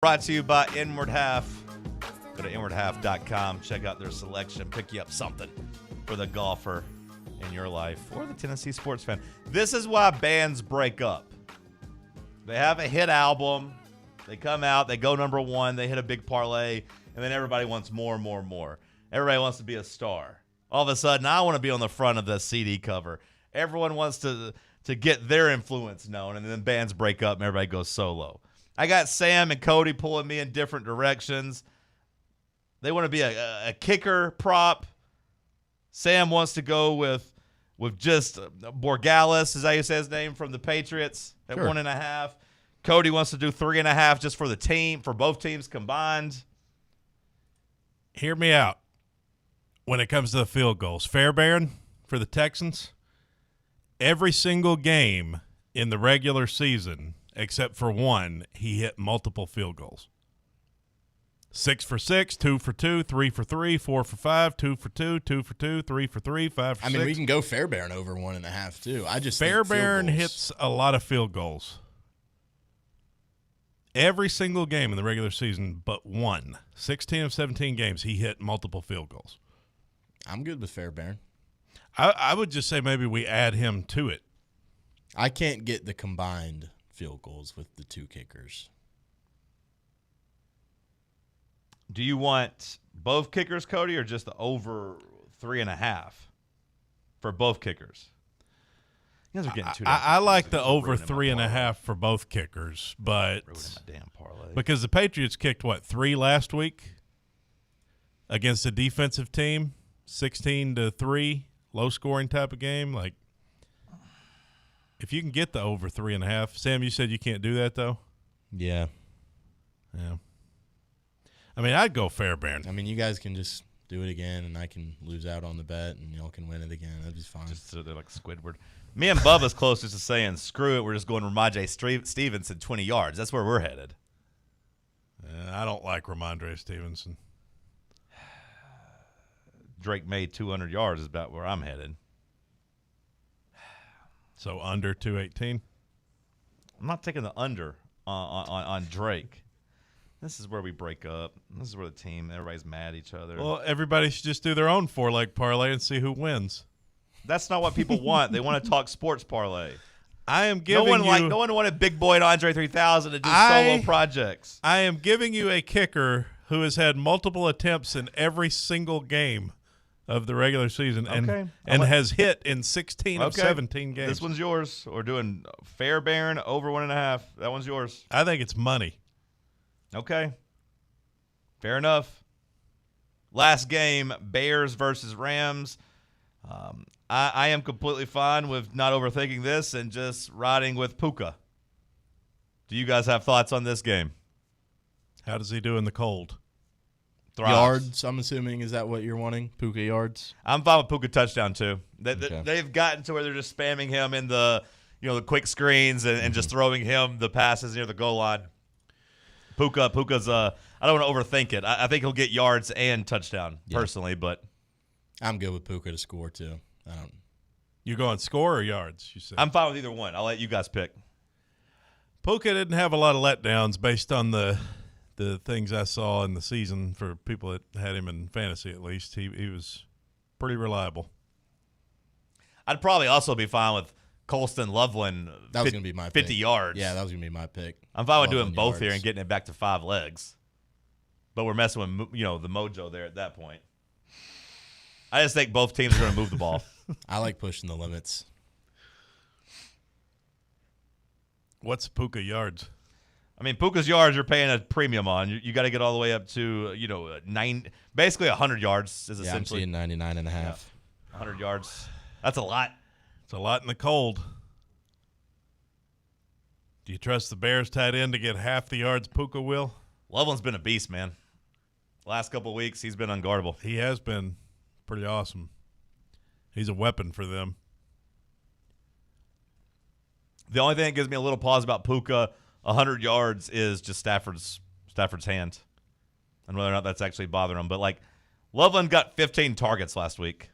Brought to you by Inward Half. Go to inwardhalf.com. Check out their selection. Pick you up something for the golfer in your life or the Tennessee sports fan. This is why bands break up. They have a hit album. They come out. They go number one. They hit a big parlay. And then everybody wants more and more and more. Everybody wants to be a star. All of a sudden, I want to be on the front of the CD cover. Everyone wants to get their influence known. And then bands break up and everybody goes solo. I got Sam and Cody pulling me in different directions. They want to be a kicker prop. Sam wants to go with just Borgalis, is that how you say his name, from the Patriots at 1.5. Cody wants to do 3.5 just for the team, for both teams combined. Hear me out when it comes to the field goals. Fairbairn for the Texans, every single game in the regular season except for one, he hit multiple field goals. 6 for 6, 2 for 2, 3 for 3, 4 for 5, 2 for 2, 2 for 2, 3 for 3, 5 for 6. I mean, we can go Fairbairn over 1.5 too. I just Fairbairn hits a lot of field goals. Every single game in the regular season but one. 16 of 17 games, he hit multiple field goals. I'm good with Fairbairn. I would just say maybe we add him to it. I can't get the combined field goals with the two kickers. Do you want both kickers, Cody, or just the over 3.5 for both kickers? You guys are getting too I like the over 3.5 for both kickers, but because the Patriots kicked, 3 last week against a defensive team, 16-3, low-scoring type of game. Like, if you can get the over 3.5, Sam, you said you can't do that though. Yeah. I mean, I'd go Fairbairn. I mean, you guys can just do it again, and I can lose out on the bet, and y'all can win it again. That'd be fine. Just so they're like Squidward. Me and Bubba's closest to saying, screw it, we're just going Ramondre Stevenson 20 yards. That's where we're headed. I don't like Ramondre Stevenson. Drake made 200 yards is about where I'm headed. So under 218? I'm not taking the under on Drake. This is where we break up. This is where everybody's mad at each other. Well, everybody should just do their own 4-leg parlay and see who wins. That's not what people want. They want to talk sports parlay. I am giving no one wanted Big Boy and Andre 3000 to do solo projects. I am giving you a kicker who has had multiple attempts in every single game of the regular season and has hit in 16 of 17 games. This one's yours. We're doing Fairbairn over 1.5. That one's yours. I think it's money. Okay. Fair enough. Last game, Bears versus Rams. I am completely fine with not overthinking this and just riding with Puka. Do you guys have thoughts on this game? How does he do in the cold? Thrives. Yards, I'm assuming. Is that what you're wanting? Puka yards? I'm fine with Puka touchdown, too. They've gotten to where they're just spamming him in the quick screens and just throwing him the passes near the goal line. Puka's I don't want to overthink it. I think he'll get yards and touchdown, personally, but I'm good with Puka to score, too. You going score or yards, you said? I'm fine with either one. I'll let you guys pick. Puka didn't have a lot of letdowns based on the things I saw in the season for people that had him in fantasy at least. He was pretty reliable. I'd probably also be fine with Colston Loveland. That was going to be my 50 pick. yards. Yeah, that was going to be my pick. I'm fine with doing Loveland both yards. here and getting it back to 5 legs. But we're messing with the mojo there at that point. I just think both teams are going to move the ball. I like pushing the limits. What's Puka yards? I mean, Puka's yards you're paying a premium on. You got to get all the way up to basically 100 yards is essentially. I'm seeing 99.5. Yeah, 100 yards. That's a lot. It's a lot in the cold. Do you trust the Bears tight end to get half the yards Puka will? Loveland's been a beast, man. Last couple of weeks, he's been unguardable. He has been pretty awesome. He's a weapon for them. The only thing that gives me a little pause about Puka, 100 yards, is just Stafford's hand, and whether or not that's actually bothering him. But Loveland got 15 targets last week.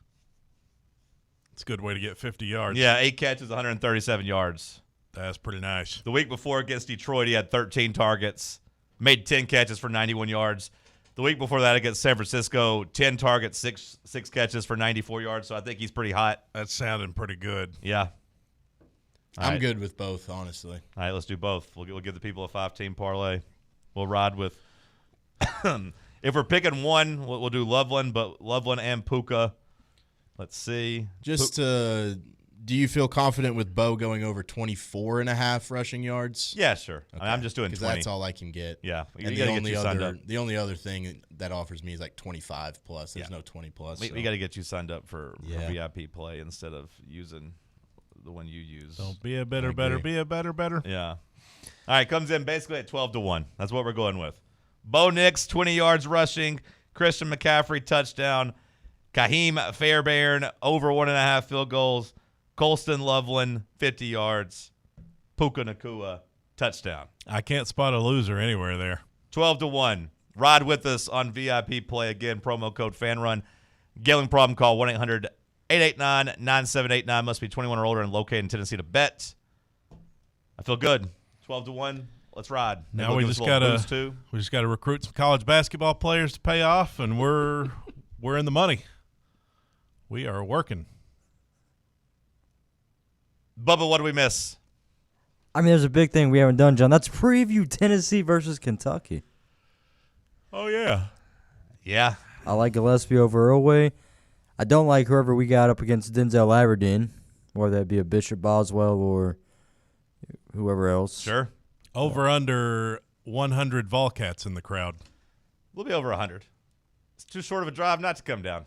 It's a good way to get 50 yards. Yeah, 8 catches, 137 yards. That's pretty nice. The week before against Detroit, he had 13 targets, made 10 catches for 91 yards. The week before that against San Francisco, 10 targets, six catches for 94 yards. So I think he's pretty hot. That's sounding pretty good. Yeah. I'm good with both, honestly. All right, let's do both. We'll give the people a 5-team parlay. We'll ride with if we're picking one, we'll do Loveland, but Loveland and Puka. Let's see. Do you feel confident with Bo going over 24.5 rushing yards? Yeah, sure. Okay. I'm just doing 20. Because that's all I can get. Yeah. And the only other thing that offers me is 25 plus. There's no 20 plus. We got to get you signed up for VIP play instead of using the one you use. Don't be a better. Yeah. All right, comes in basically at 12-1. That's what we're going with. Bo Nix, 20 yards rushing. Christian McCaffrey, touchdown. Kaheem Fairbairn, over 1.5 field goals. Colston Loveland, 50 yards. Puka Nacua, touchdown. I can't spot a loser anywhere there. 12-1. Ride with us on VIP play. Again, promo code FANRUN. Gambling problem, call 1-800-889-9789. Must be 21 or older and located in Tennessee to bet. I feel good. 12-1. Let's ride. Maybe Now we we'll just give us a little gotta boost, too. recruit some college basketball players to pay off, and we're in the money. We are working. Bubba, what do we miss? I mean, there's a big thing we haven't done, John. That's preview Tennessee versus Kentucky. Oh, yeah. Yeah. I like Gillespie over Irway. I don't like whoever we got up against Denzel Aberdeen, whether that be a Bishop Boswell or whoever else. Sure. Over under 100 Volcats in the crowd. We'll be over 100. It's too short of a drive not to come down.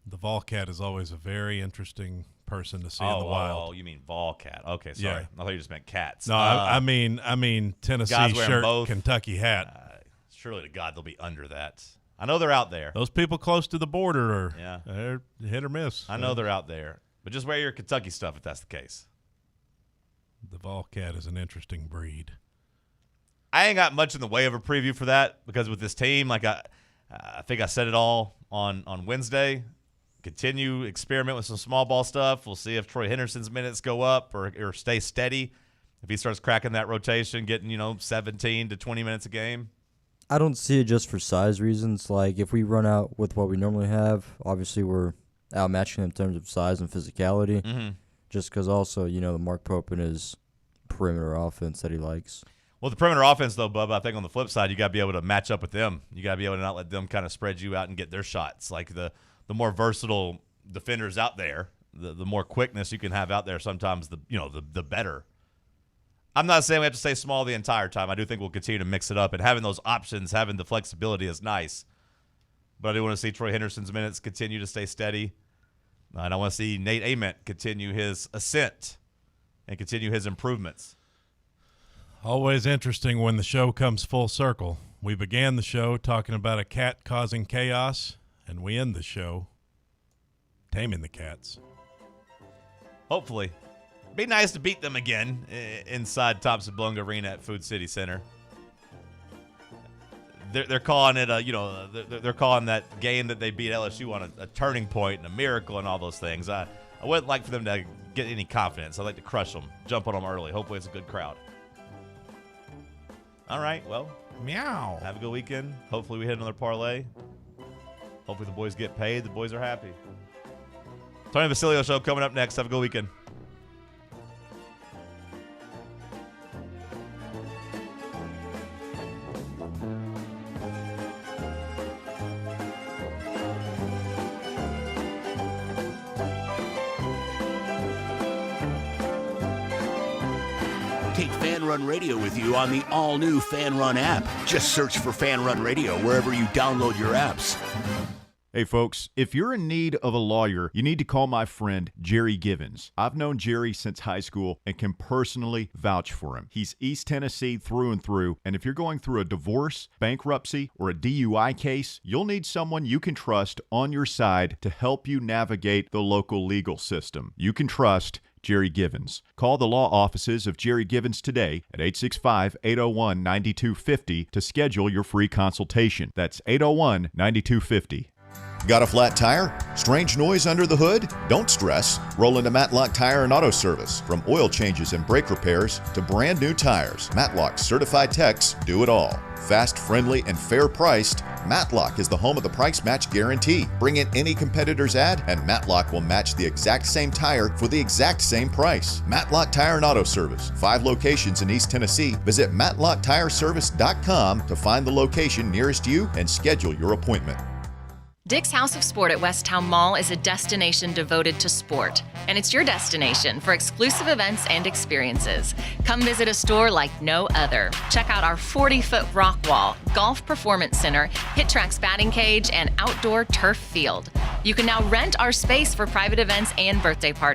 The Volcat is always a very interesting person to see in the wild. Oh, you mean Volcat. Okay, sorry. Yeah. I thought you just meant cats. No, I mean Tennessee guys wearing shirt, both. Kentucky hat. Surely to God they'll be under that. I know they're out there. Those people close to the border are they're hit or miss. I know they're out there. But just wear your Kentucky stuff if that's the case. The Volcat is an interesting breed. I ain't got much in the way of a preview for that because with this team, I think I said it all on Wednesday. continue experiment with some small ball stuff. We'll see if Troy Henderson's minutes go up or stay steady. If he starts cracking that rotation, getting 17 to 20 minutes a game. I don't see it just for size reasons. Like, if we run out with what we normally have, obviously we're outmatching them in terms of size and physicality. Mm-hmm. Just because also, the Mark Pope and his perimeter offense that he likes. Well, the perimeter offense, though, Bub, I think on the flip side, you got to be able to match up with them. You got to be able to not let them kind of spread you out and get their shots. Like the more versatile defenders out there, the more quickness you can have out there, sometimes the better. I'm not saying we have to stay small the entire time. I do think we'll continue to mix it up, and having those options, having the flexibility is nice. But I do want to see Troy Henderson's minutes continue to stay steady. And I want to see Nate Ament continue his ascent and continue his improvements. Always interesting when the show comes full circle. We began the show talking about a cat causing chaos, and we end the show taming the cats. Hopefully. Be nice to beat them again inside Thompson-Blung Arena at Food City Center. They're calling it they're calling that game that they beat LSU on a turning point and a miracle and all those things. I wouldn't like for them to get any confidence. I'd like to crush them, jump on them early. Hopefully it's a good crowd. All right, well, meow. Have a good weekend. Hopefully we hit another parlay. Hopefully the boys get paid. The boys are happy. Tony Vasilio Show coming up next. Have a good weekend. Take Fan Run Radio with you on the all-new Fan Run app. Just search for Fan Run Radio wherever you download your apps. Hey folks, if you're in need of a lawyer, you need to call my friend Jerry Givens. I've known Jerry since high school and can personally vouch for him. He's East Tennessee through and through, and if you're going through a divorce, bankruptcy, or a DUI case, you'll need someone you can trust on your side to help you navigate the local legal system. You can trust Jerry Givens. Call the law offices of Jerry Givens today at 865-801-9250 to schedule your free consultation. That's 801-9250. Got a flat tire? Strange noise under the hood? Don't stress. Roll into Matlock Tire and Auto Service. From oil changes and brake repairs to brand new tires, Matlock's certified techs do it all. Fast, friendly, and fair priced, Matlock is the home of the price match guarantee. Bring in any competitor's ad and Matlock will match the exact same tire for the exact same price. Matlock Tire and Auto Service. 5 locations in East Tennessee. Visit MatlockTireService.com to find the location nearest you and schedule your appointment. Dick's House of Sport at Westtown Mall is a destination devoted to sport, and it's your destination for exclusive events and experiences. Come visit a store like no other. Check out our 40-foot rock wall, golf performance center, hit tracks batting cage, and outdoor turf field. You can now rent our space for private events and birthday parties.